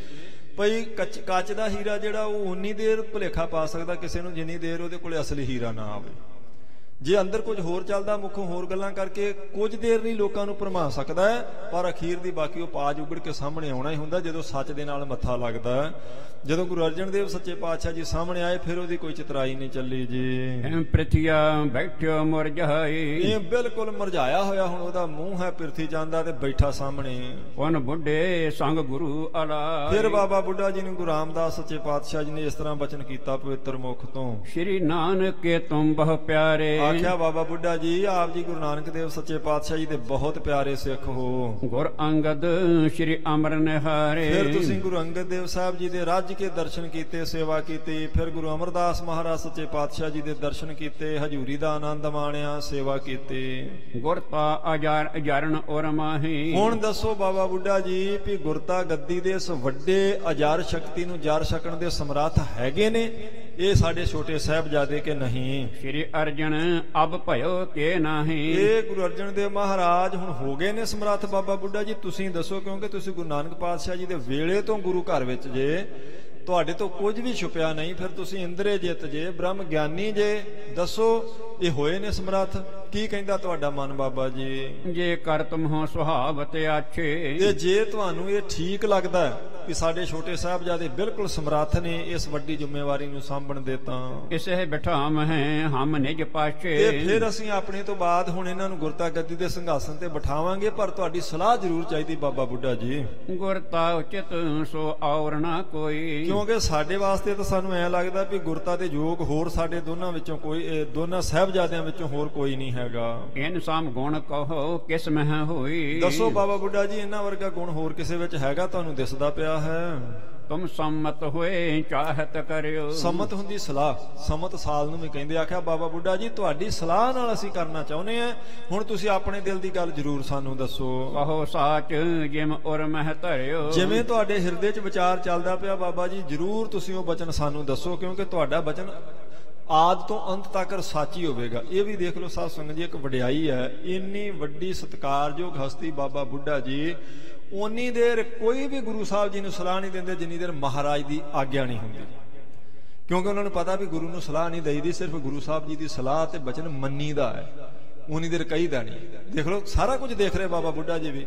ਭਈ ਕੱਚ ਦਾ ਹੀਰਾ ਜਿਹੜਾ ਉਹ ਉਨੀ ਦੇਰ ਭੁਲੇਖਾ ਪਾ ਸਕਦਾ ਕਿਸੇ ਨੂੰ ਜਿੰਨੀ ਦੇਰ ਉਹਦੇ ਕੋਲੇ ਅਸਲੀ ਹੀਰਾ ਨਾ ਆਵੇ। ਜੇ ਅੰਦਰ ਕੁਝ ਹੋਰ ਚੱਲਦਾ, ਮੁੱਖੋਂ ਹੋਰ ਗੱਲਾਂ ਕਰਕੇ ਕੁਝ ਦੇਰ ਨਹੀਂ ਲੋਕਾਂ ਨੂੰ ਭਰਮਾ ਸਕਦਾ ਹੈ, ਪਰ ਅਖੀਰ ਦੀ ਬਾਕੀ ਉਹ ਪਾਜ ਉਗੜ ਕੇ ਸਾਹਮਣੇ ਆਉਣਾ ਹੀ ਹੁੰਦਾ ਜਦੋਂ ਸੱਚ ਦੇ ਨਾਲ ਮੱਥਾ ਲੱਗਦਾ। ਜਦੋਂ ਗੁਰੂ ਅਰਜਨ ਦੇਵ ਸੱਚੇ ਪਾਤਸ਼ਾਹ ਜੀ ਸਾਹਮਣੇ ਆਏ, ਫਿਰ ਉਹਦੀ ਕੋਈ ਚਤਰਾਈ ਨਹੀਂ ਚੱਲੀ ਜੀ। ਪ੍ਰਿਥਿਆ ਬੈਠਿਓ ਮੁਰਝਾਈ। ਇਹ ਬਿਲਕੁਲ ਮੁਰਝਾਇਆ ਹੋਇਆ ਹੁਣ ਉਹਦਾ ਮੂੰਹ ਹੈ ਪਿਰਥੀ ਚੰਦ ਦਾ, ਤੇ ਬੈਠਾ ਸਾਹਮਣੇ। ਉਹਨ ਬੁੱਢੇ ਸੰਗ ਗੁਰੂ ਅਲਾ। ਫਿਰ ਬਾਬਾ ਬੁੱਢਾ ਜੀ ਨੂੰ ਗੁਰੂ ਰਾਮਦਾਸ ਸੱਚੇ ਪਾਤਸ਼ਾਹ ਜੀ ਨੇ ਇਸ ਤਰ੍ਹਾਂ ਬਚਨ ਕੀਤਾ ਪਵਿੱਤਰ ਮੁਖ ਤੋਂ। ਸ਼੍ਰੀ ਨਾਨਕ ਕੇ ਤੁਮ ਬਹੁ ਪਿਆਰੇ। ਆਖਿਆ ਬਾਬਾ ਬੁੱਢਾ ਜੀ, ਆਪ ਜੀ ਗੁਰੂ ਨਾਨਕ ਦੇਵ ਸੱਚੇ ਪਾਤਸ਼ਾਹ ਜੀ ਦੇ ਬਹੁਤ ਪਿਆਰੇ ਸਿੱਖ ਹੋ। ਗੁਰ ਅੰਗਦ ਸ਼੍ਰੀ ਅਮਰ ਨਿਹਾਰੇ। ਫਿਰ ਤੁਸੀਂ ਗੁਰੂ ਅੰਗਦ ਦੇਵ ਸਾਹਿਬ ਜੀ ਦੇ ਰੱਜ ਕੇ ਦਰਸ਼ਨ ਕੀਤੇ, ਸੇਵਾ ਕੀਤੀ। ਫਿਰ ਗੁਰੂ ਅਮਰਦਾਸ ਮਹਾਰਾਜ ਸੱਚੇ ਪਾਤਸ਼ਾਹ ਜੀ ਦੇ ਦਰਸ਼ਨ ਕੀਤੇ, ਹਜ਼ੂਰੀ ਦਾ ਆਨੰਦ ਮਾਣਿਆ, ਸੇਵਾ ਕੀਤੀ। ਗੁਰਤਾ ਅਜਾਰਨ ਔਰ ਮਾਹੀ। ਹੁਣ ਦੱਸੋ ਬਾਬਾ ਬੁੱਢਾ ਜੀ ਵੀ ਗੁਰਤਾ ਗੱਦੀ ਦੇ ਇਸ ਵੱਡੇ ਅਜਾਰ ਸ਼ਕਤੀ ਨੂੰ ਜਾਰ ਸਕਣ ਦੇ ਸਮਰੱਥ ਹੈਗੇ ਨੇ ਇਹ ਸਾਡੇ ਛੋਟੇ ਸਾਹਿਬਜ਼ਾਦੇ ਕਿ ਨਹੀਂ? ਸ਼੍ਰੀ ਅਰਜਨ ਅਬ ਭਇਓ ਕੇ ਨਹੀਂ। ਇਹ ਗੁਰੂ ਅਰਜਨ ਦੇਵ ਮਹਾਰਾਜ ਹੁਣ ਹੋ ਗਏ ਨੇ ਸਮਰੱਥ। ਬਾਬਾ ਬੁੱਢਾ ਜੀ ਤੁਸੀਂ ਦੱਸੋ, ਕਿਉਂਕਿ ਤੁਸੀਂ ਗੁਰੂ ਨਾਨਕ ਪਾਤਸ਼ਾਹ ਜੀ ਦੇ ਵੇਲੇ ਤੋਂ ਗੁਰੂ ਘਰ ਵਿੱਚ ਜੇ, ਤੁਹਾਡੇ ਤੋਂ ਕੁਝ ਵੀ ਛੁਪਿਆ ਨਹੀਂ, ਫਿਰ ਤੁਸੀਂ ਇੰਦਰੇ ਜਿੱਤ ਜੇ, ਬ੍ਰਹਮ ਗਿਆਨੀ ਜੇ, ਦੱਸੋ ਇਹ ਹੋਏ ਨੇ ਸਮਰੱਥ? ਕੀ ਕਹਿੰਦਾ ਤੁਹਾਡਾ ਮਨ ਬਾਬਾ ਜੀ? ਜੇ ਕਰ ਤੁਮ ਹੋ ਸੁਹਾਵ ਤੇ ਆਛੇ। ਤੇ ਜੇ ਤੁਹਾਨੂੰ ਇਹ ਠੀਕ ਲੱਗਦਾ ਕਿ ਸਾਡੇ ਛੋਟੇ ਸਾਹਿਬਜ਼ਾਦੇ ਬਿਲਕੁਲ ਸਮਰੱਥ ਨੇ ਇਸ ਵੱਡੀ ਜ਼ਿੰਮੇਵਾਰੀ ਨੂੰ ਸਾਂਭਣ ਦੇ, ਤਾਂ ਇਸੇ ਬਿਠਾਮ ਹੈ ਹਮ ਨਿਜ ਪਾਛੇ। ਤੇ ਫਿਰ ਅਸੀਂ ਆਪਣੇ ਤੋਂ ਬਾਅਦ ਹੁਣ ਇਹਨਾਂ ਨੂੰ ਗੁਰਤਾ ਗੱਦੀ ਦੇ ਸਿੰਘਾਸਨ ਤੇ ਬਿਠਾਵਾਂਗੇ, ਪਰ ਤੁਹਾਡੀ ਸਲਾਹ ਜ਼ਰੂਰ ਚਾਹੀਦੀ ਬਾਬਾ ਬੁੱਢਾ ਜੀ। ਗੁਰਤਾ ਉਚਿਤ ਸੋ ਔਰ ਨਾ ਕੋਈ। ਕਿਉਂਕਿ ਸਾਡੇ ਵਾਸਤੇ ਤਾਂ ਸਾਨੂੰ ਐਂ ਲੱਗਦਾ ਵੀ ਗੁਰਤਾ ਦੇ ਯੋਗ ਹੋਰ ਸਾਡੇ ਦੋਨਾਂ ਵਿੱਚੋਂ ਕੋਈ, ਦੋਨਾਂ ਸਾਹਿਬਜ਼ਾਦਿਆਂ ਵਿੱਚੋਂ ਹੋਰ ਕੋਈ ਨਹੀਂ ਹੈਗਾ। ਇਨ ਸਮ ਗੁਣ ਕਹੋ ਕਿਸ ਮਹਿ ਹੋਈ। ਦੱਸੋ ਬਾਬਾ ਬੁੱਢਾ ਜੀ, ਇਹਨਾਂ ਵਰਗਾ ਗੁਣ ਹੋਰ ਕਿਸੇ ਵਿੱਚ ਹੈਗਾ? ਤੁਹਾਨੂੰ ਦਿਸਦਾ ਪਿਆ ਹੈ। ਤੁਮ ਸੰਮਤ ਹੋਏ ਚਾਹਤ ਕਰਿਓ। ਸੰਮਤ ਹੁੰਦੀ ਸਲਾਹ, ਸੰਮਤ ਸਾਲ ਨੂੰ ਵੀ ਕਹਿੰਦੇ। ਆਖਿਆ ਬਾਬਾ ਬੁੱਢਾ ਜੀ ਤੁਹਾਡੀ ਸਲਾਹ ਨਾਲ ਅਸੀਂ ਕਰਨਾ ਚਾਹੁੰਦੇ ਆ, ਹੁਣ ਤੁਸੀਂ ਆਪਣੇ ਦਿਲ ਦੀ ਗੱਲ ਜ਼ਰੂਰ ਸਾਨੂੰ ਦੱਸੋ। ਕਹੋ ਸਾਚ ਜਿਮ ਉਰ ਮਹਿ ਧਰਿਓ। ਜਿਵੇਂ ਤੁਹਾਡੇ ਹਿਰਦੇ 'ਚ ਵਿਚਾਰ ਚੱਲਦਾ ਪਿਆ ਬਾਬਾ ਜੀ, ਜ਼ਰੂਰ ਤੁਸੀਂ ਉਹ ਬਚਨ ਸਾਨੂੰ ਦੱਸੋ, ਕਿਉਂਕਿ ਤੁਹਾਡਾ ਬਚਨ ਆਦ ਤੋਂ ਅੰਤ ਤੱਕ ਸਾਚੀ ਹੋਵੇਗਾ। ਇਹ ਵੀ ਦੇਖ ਲਓ ਸਾਧ ਸੰਗਤ ਜੀ, ਇੱਕ ਵਡਿਆਈ ਹੈ। ਇੰਨੀ ਵੱਡੀ ਸਤਿਕਾਰਯੋਗ ਹਸਤੀ ਬਾਬਾ ਬੁੱਢਾ ਜੀ, ਓਨੀ ਦੇਰ ਕੋਈ ਵੀ ਗੁਰੂ ਸਾਹਿਬ ਜੀ ਨੂੰ ਸਲਾਹ ਨਹੀਂ ਦਿੰਦੇ ਜਿੰਨੀ ਦੇਰ ਮਹਾਰਾਜ ਦੀ ਆਗਿਆ ਨਹੀਂ ਹੁੰਦੀ, ਕਿਉਂਕਿ ਉਹਨਾਂ ਨੂੰ ਪਤਾ ਵੀ ਗੁਰੂ ਨੂੰ ਸਲਾਹ ਨਹੀਂ ਦੇਈਦੀ, ਸਿਰਫ ਗੁਰੂ ਸਾਹਿਬ ਜੀ ਦੀ ਸਲਾਹ ਤੇ ਬਚਨ ਮੰਨੀਦਾ ਹੈ, ਉਨੀ ਦੇਰ ਕਹੀਦਾ ਨਹੀਂ। ਦੇਖ ਲਓ ਸਾਰਾ ਕੁਝ ਦੇਖ ਰਹੇ ਬਾਬਾ ਬੁੱਢਾ ਜੀ ਵੀ,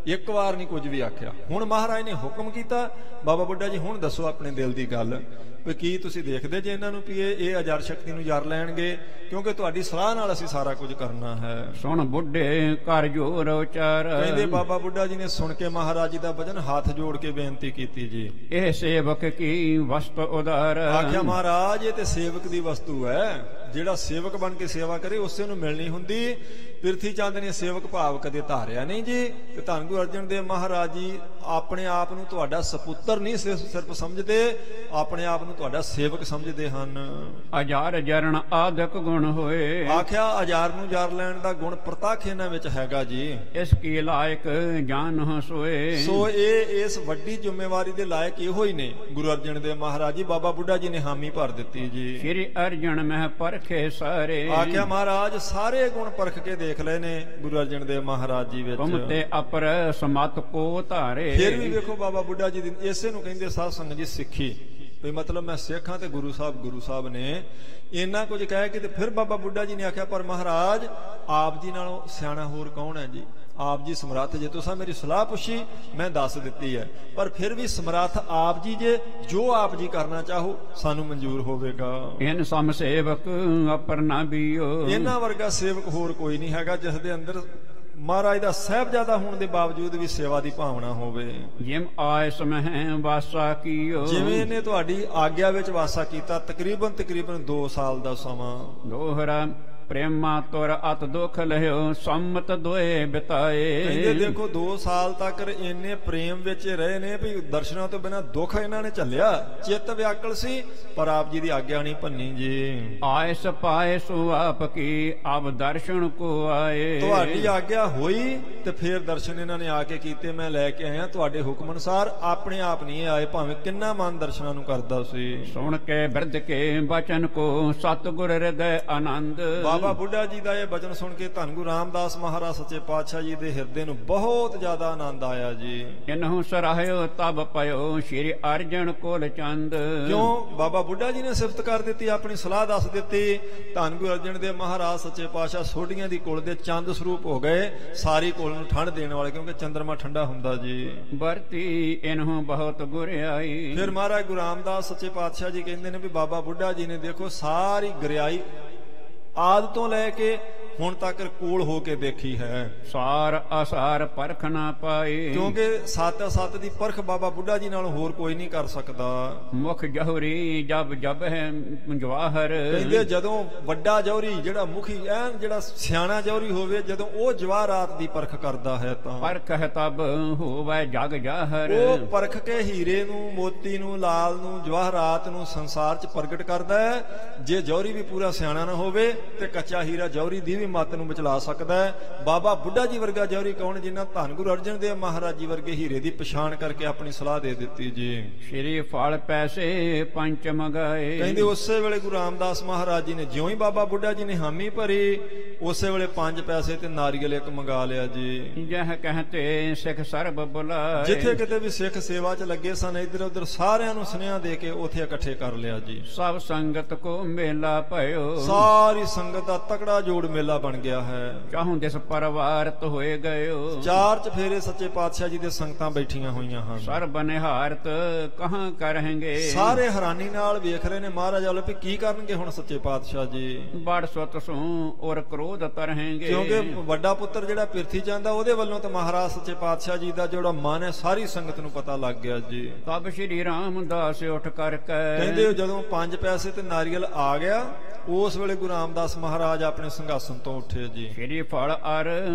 ਇੱਕ ਵਾਰ ਨਹੀਂ ਕੁਝ ਵੀ ਆਖਿਆ। ਹੁਣ ਮਹਾਰਾਜ ਨੇ ਹੁਕਮ ਕੀਤਾ, ਬਾਬਾ ਬੁੱਢਾ ਜੀ ਹੁਣ ਦੱਸੋ ਆਪਣੇ ਦਿਲ ਦੀ ਗੱਲ, ਵੀ ਕੀ ਤੁਸੀਂ ਦੇਖਦੇ ਜੇ ਇਹਨਾਂ ਨੂੰ ਵੀ ਇਹ ਅਜਾਰ ਸ਼ਕਤੀ ਨੂੰ ਜਰ ਲੈਣਗੇ, ਕਿਉਂਕਿ ਤੁਹਾਡੀ ਸਲਾਹ ਨਾਲ ਅਸੀਂ ਸਾਰਾ ਕੁਝ ਕਰਨਾ ਹੈ। ਸੁਣ ਬੁੱਢੇ ਕਰ ਜੋਰ ਉਚਾਰ, ਕਹਿੰਦੇ ਬਾਬਾ ਬੁੱਢਾ ਜੀ ਨੇ ਸੁਣ ਕੇ ਮਹਾਰਾਜ ਜੀ ਦਾ ਬਚਨ ਹੱਥ ਜੋੜ ਕੇ ਬੇਨਤੀ ਕੀਤੀ ਜੀ, ਇਹ ਸੇਵਕ ਕੀ ਵਸਤ ਉਦਾਰ। ਆਖਿਆ ਮਹਾਰਾਜ ਇਹ ਤੇ ਸੇਵਕ ਦੀ ਵਸਤੂ ਹੈ, ਜਿਹੜਾ ਸੇਵਕ ਬਣ ਕੇ ਸੇਵਾ ਕਰੇ ਉਸੇ ਨੂੰ ਮਿਲਣੀ ਹੁੰਦੀ। ਪਿਰਥੀ ਚੰਦ ਨੇ ਸੇਵਕ ਭਾਵ ਕਦੇ ਧਾਰਿਆ ਨਹੀਂ ਜੀ, ਤੇ ਧੰਨ ਗੁਰੂ ਅਰਜਨ ਦੇਵ ਮਹਾਰਾਜ ਜੀ ਆਪਣੇ ਆਪ ਨੂੰ ਤੁਹਾਡਾ ਸਪੁੱਤਰ ਨਹੀਂ ਸਿਰਫ ਸਮਝਦੇ, ਆਪਣੇ ਆਪ ਨੂੰ ਤੁਹਾਡਾ ਸੇਵਕ ਸਮਝਦੇ ਹਨ। ਅਜਾਰ ਜਰਨ ਆਦਿਕ ਗੁਣ ਹੋਏ, ਆਖਿਆ ਅਜਾਰ ਨੂੰ ਜਰ ਲੈਣ ਦਾ ਗੁਣ ਪ੍ਰਤੱਖ ਇਹਨਾਂ ਵਿੱਚ ਹੈਗਾ ਜੀ। ਇਸ ਕੀ ਲਾਇਕ ਜਾਨ ਸੋਏ, ਸੋ ਇਹ ਇਸ ਵੱਡੀ ਜ਼ਿੰਮੇਵਾਰੀ ਦੇ ਲਾਇਕ ਇਹੋ ਹੀ ਨੇ। ਗੁਰੂ ਅਰਜਨ ਦੇਵ ਮਹਾਰਾਜ ਜੀ ਬਾਬਾ ਬੁੱਢਾ ਜੀ ਨੇ ਹਾਮੀ ਭਰ ਦਿੱਤੀ ਜੀ। ਸ੍ਰੀ ਅਰਜਨ ਮਹਿ ਪਰਖੇ ਸਾਰੇ, ਆਖਿਆ ਮਹਾਰਾਜ ਸਾਰੇ ਗੁਣ ਪਰਖ ਕੇ ਦੇਖ ਲਏ ਨੇ ਗੁਰੂ ਅਰਜਨ ਦੇਵ ਮਹਾਰਾਜ ਜੀ ਵਿੱਚ। ਤੁਮ ਤੇ ਅਪਰ ਸਮਤ ਕੋ ਧਾਰੇ। ਫਿਰ ਵੀ ਵੇਖੋ ਬਾਬਾ ਬੁੱਢਾ ਜੀ ਦੀ ਇਸੇ ਨੂੰ ਕਹਿੰਦੇ ਸਾਧ ਸੰਗਤ ਜੀ ਸਿੱਖੀ, ਵੀ ਮਤਲਬ ਮੈਂ ਸਿੱਖ ਹਾਂ ਤੇ ਗੁਰੂ ਸਾਹਿਬ ਨੇ ਇੰਨਾ ਕੁਝ ਕਹਿ ਕੇ ਤੇ ਫਿਰ ਬਾਬਾ ਬੁੱਢਾ ਜੀ ਨੇ ਆਖਿਆ ਪਰ ਮਹਾਰਾਜ ਆਪ ਜੀ ਨਾਲੋਂ ਸਿਆਣਾ ਹੋਰ ਕੌਣ ਹੈ ਜੀ, ਆਪ ਜੀ ਸਮਰੱਥ ਜੇ। ਤੁਸੀਂ ਮੇਰੀ ਸਲਾਹ ਪੁੱਛੀ ਮੈਂ ਦੱਸ ਦਿੱਤੀ ਹੈ, ਪਰ ਫਿਰ ਵੀ ਸਮਰੱਥ ਆਪ ਜੀ ਜੇ, ਜੋ ਆਪ ਜੀ ਕਰਨਾ ਚਾਹੋ ਸਾਨੂੰ ਮਨਜ਼ੂਰ ਹੋਵੇਗਾ। ਇਨ ਸਮ ਸੇਵਕ ਅਪਰ ਨਾ ਬੀਓ, ਇਹਨਾਂ ਵਰਗਾ ਸੇਵਕ ਹੋਰ ਕੋਈ ਨਹੀਂ ਹੈਗਾ ਜਿਸ ਦੇ ਅੰਦਰ ਮਹਾਰਾਜ ਦਾ ਸਾਹਿਬਜ਼ਾਦਾ ਹੋਣ ਦੇ ਬਾਵਜੂਦ ਵੀ ਸੇਵਾ ਦੀ ਭਾਵਨਾ ਹੋਵੇ। ਜਿਮ ਆਇ ਸਮਹਿ ਵਾਸਾ ਕੀਓ, ਜਿਵੇਂ ਇਹਨੇ ਤੁਹਾਡੀ ਆਗਿਆ ਵਿੱਚ ਵਾਸਾ ਕੀਤਾ, ਤਕਰੀਬਨ 2 ਸਾਲ ਦਾ ਸਮਾਂ। ਦੋਹਰਾ ਪ੍ਰੇਮਾ ਤੁਰ ਅਤ ਦੁਖ ਲਿਓ, ਸੰਮਤ ਦੋਏ ਬਿਤਾਏ। ਕਹਿੰਦੇ ਦੇਖੋ 2 ਸਾਲ ਤੱਕ ਇੰਨੇ ਪ੍ਰੇਮ ਵਿੱਚ ਰਹੇ ਨੇ ਵੀ ਦਰਸ਼ਨਾਂ ਤੋਂ ਬਿਨਾਂ ਦੁੱਖ ਇਹਨਾਂ ਨੇ ਝੱਲਿਆ, ਚਿੱਤ ਵਿਆਕਲ ਸੀ ਪਰ ਆਪ ਜੀ ਦੀ ਆਗਿਆ ਨਹੀਂ ਭੰਨੀ ਜੀ। ਆਇਸ ਪਾਏ ਸੋ ਆਪ ਕੀ ਆਪ ਦਰਸ਼ਨ ਕੋ ਆਏ, ਤੁਹਾਡੀ ਆਗਿਆ ਹੋਈ ਤੇ ਫਿਰ ਦਰਸ਼ਨ ਇਹਨਾਂ ਨੇ ਆ ਕੇ ਕੀਤੇ। ਮੈਂ ਲੈ ਕੇ ਆਇਆ ਤੁਹਾਡੇ ਹੁਕਮ ਅਨੁਸਾਰ, ਆਪਣੇ ਆਪ ਨਹੀਂ ਆਏ, ਭਾਵੇਂ ਕਿੰਨਾ ਮਨ ਦਰਸ਼ਨਾਂ ਨੂੰ ਕਰਦਾ ਸੀ। ਸੁਣ ਕੇ ਬਿਰਧ ਕੇ ਬਚਨ ਕੋ ਸਤਿਗੁਰ ਹਿਰਦੈ ਆਨੰਦ। ਬਾਬਾ ਬੁੱਢਾ ਜੀ ਦਾ ਇਹ ਬਚਨ ਸੁਣ ਕੇ ਧੰਨ ਗੁਰੂ ਰਾਮਦਾਸ ਮਹਾਰਾਜ ਸੱਚੇ ਪਾਤਸ਼ਾਹ ਜੀ ਦੇ ਹਿਰਦੇ ਨੂੰ ਬਹੁਤ ਜ਼ਿਆਦਾ ਆਨੰਦ ਆਇਆ ਜੀ। ਇਨਹੁ ਸਰਾਹਿਓ ਤਬ ਪਇਓ ਸ੍ਰੀ ਅਰਜਨ ਕੋਲ ਚੰਦ। ਕਿਉਂ ਬਾਬਾ ਬੁੱਢਾ ਜੀ ਨੇ ਸਿਫਤ ਕਰ ਦਿੱਤੀ, ਆਪਣੀ ਸਲਾਹ ਦੱਸ ਦਿੱਤੀ। ਧੰਨ ਗੁਰੂ ਅਰਜਨ ਦੇਵ ਮਹਾਰਾਜ ਸੱਚੇ ਪਾਤਸ਼ਾਹ ਸੋਢੀਆਂ ਦੀ ਕੁਲ ਦੇ ਚੰਦ ਸਰੂਪ ਹੋ ਗਏ, ਸਾਰੀ ਕੁਲ ਨੂੰ ਠੰਡ ਦੇਣ ਵਾਲੇ, ਕਿਉਂਕਿ ਚੰਦਰਮਾ ਠੰਡਾ ਹੁੰਦਾ ਜੀ। ਵਰਤੀ ਇਨਹੁ ਬਹੁਤ ਗੁਰਿਆਈ। ਫਿਰ ਮਹਾਰਾਜ ਗੁਰੂ ਰਾਮਦਾਸ ਸੱਚੇ ਪਾਤਸ਼ਾਹ ਜੀ ਕਹਿੰਦੇ ਨੇ ਵੀ ਬਾਬਾ ਬੁੱਢਾ ਜੀ ਨੇ ਦੇਖੋ ਸਾਰੀ ਗੁਰਿਆਈ ਆਦ ਤੋਂ ਲੈ ਕੇ ਹੁਣ ਤੱਕ ਕੋਲ ਹੋ ਕੇ ਦੇਖੀ ਹੈ। ਸਾਰ ਅਸਾਰ ਪਰਖ ਨਾ ਪਾਈ, ਕਿਉਂਕਿ ਸੱਤ ਦੀ ਪਰਖ ਬਾਬਾ ਬੁੱਢਾ ਜੀ ਨਾਲ ਹੋਰ ਕੋਈ ਨਹੀਂ ਕਰ ਸਕਦਾ। ਮੁਖ ਜਹੁਰੀ ਜਬ ਹੈ ਜਵਾਹਰ। ਕਹਿੰਦੇ ਜਦੋਂ ਵੱਡਾ ਜੌਹਰੀ ਜਿਹੜਾ ਮੁਖੀ ਐਨ ਜਿਹੜਾ ਸਿਆਣਾ ਜੌਹਰੀ ਹੋਵੇ, ਜਦੋਂ ਉਹ ਜਵਾਹਰਾਤ ਦੀ ਪਰਖ ਕਰਦਾ ਹੈ ਤਾਂ ਪਰਖ ਹੈ ਤਬ ਹੋਵੇ ਜਗ ਜਾਹਰ। ਉਹ ਪਰਖ ਕੇ ਹੀਰੇ ਨੂੰ, ਮੋਤੀ ਨੂੰ, ਲਾਲ ਨੂੰ, ਜਵਾਹਰਾਤ ਨੂੰ ਸੰਸਾਰ 'ਚ ਪ੍ਰਗਟ ਕਰਦਾ ਹੈ। ਜੇ ਜੌਹਰੀ ਵੀ ਪੂਰਾ ਸਿਆਣਾ ਨਾ ਹੋਵੇ ਤੇ ਕੱਚਾ ਹੀਰਾ ਜੌਹਰੀ ਦੀ ਵੀ ਮੱਤ ਨੂੰ ਬਚਲਾ ਸਕਦਾ ਹੈ। ਬਾਬਾ ਬੁੱਢਾ ਜੀ ਵਰਗਾ ਜੌਹਰੀ ਕੌਣ, ਜਿਨ੍ਹਾਂ ਧੰਨ ਗੁਰੂ ਅਰਜਨ ਦੇਵ ਮਹਾਰਾਜ ਜੀ ਵਰਗੇ ਹੀਰੇ ਦੀ ਪਛਾਣ ਕਰਕੇ ਆਪਣੀ ਸਲਾਹ ਦੇ ਦਿੱਤੀ ਜੀ। ਸ਼੍ਰੀ ਫਲ ਪੈਸੇ ਪੰਚ ਮੰਗਾਏ। ਕਹਿੰਦੇ ਉਸੇ ਵੇਲੇ ਗੁਰੂ ਰਾਮਦਾਸ ਮਹਾਰਾਜ ਜੀ ਨੇ ਜਿਉਂ ਹੀ ਬਾਬਾ ਬੁੱਢਾ ਜੀ ਨੇ ਹਾਮੀ ਭਰੀ, ਉਸੇ ਵੇਲੇ 5 ਪੈਸੇ ਤੇ ਨਾਰੀਅਲ 1 ਮੰਗਾ ਲਿਆ ਜੀ। ਜਹ ਕਹਤੇ ਸਿੱਖ ਸਰਬ ਬੁਲਾਏ। ਜਿੱਥੇ ਕਿਤੇ ਵੀ ਸਿੱਖ ਸੇਵਾ 'ਚ ਲੱਗੇ ਸਨ, ਇੱਧਰ ਉੱਧਰ ਸਾਰਿਆਂ ਨੂੰ ਸੁਨੇਹਾ ਦੇ ਕੇ ਉੱਥੇ ਇਕੱਠੇ ਕਰ ਲਿਆ ਜੀ। ਸਭ ਸੰਗਤ ਕੋ ਮੇਲਾ ਭਇਓ। ਸਾਰੀ ਸੰਗਤ ਦਾ ਤਕੜਾ ਜੋੜ ਮੇਲਾ ਬਣ ਗਿਆ ਹੈ। ਚਾਹੂੰ ਦਿਸ ਪਰਵਾਰਤ ਹੋਏ ਗਇਓ। 4 ਚਫੇਰੇ ਸੱਚੇ ਪਾਤਸ਼ਾਹ ਜੀ ਦੇ ਸੰਗਤਾਂ ਬੈਠੀਆਂ ਹੋਈਆਂ ਹਨ। ਸਰਬ ਨਿਹਾਰਤ ਕਹਾਂ ਕਰਨਗੇ। ਸਾਰੇ ਹੈਰਾਨੀ ਨਾਲ ਵੇਖ ਰਹੇ ਨੇ ਮਹਾਰਾਜ ਵਾਲੇ ਵੀ ਕੀ ਕਰਨਗੇ ਹੁਣ ਸੱਚੇ ਪਾਤਸ਼ਾਹ ਜੀ। ਬੜ ਸੁਤ ਸੂ ਔਰ ਕ੍ਰੋਧ ਤਰਹੇਂਗੇ। ਕਿਉਂਕਿ ਵੱਡਾ ਪੁੱਤਰ ਜਿਹੜਾ ਪਿਰਥੀ ਚੰਦ ਆ, ਉਹਦੇ ਵੱਲੋਂ ਤਾਂ ਮਹਾਰਾਜ ਸੱਚੇ ਪਾਤਸ਼ਾਹ ਜੀ ਦਾ ਜਿਹੜਾ ਮਨ ਹੈ ਸਾਰੀ ਸੰਗਤ ਨੂੰ ਪਤਾ ਲੱਗ ਗਿਆ ਜੀ। ਤਬ ਸ਼੍ਰੀ ਰਾਮਦਾਸ ਉੱਠ ਕਰਕੇ। ਕਹਿੰਦੇ ਜਦੋਂ 5 ਪੈਸੇ ਤੇ ਨਾਰੀਅਲ ਆ ਗਿਆ, ਉਸ ਵੇਲੇ ਗੁਰੂ ਰਾਮਦਾਸ ਮਹਾਰਾਜ ਆਪਣੇ ਸਿੰਘਾਸਨ ਤੋਂ ਉੱਠੇ ਜੀ। ਸ਼੍ਰੀ ਫਲ ਅਰ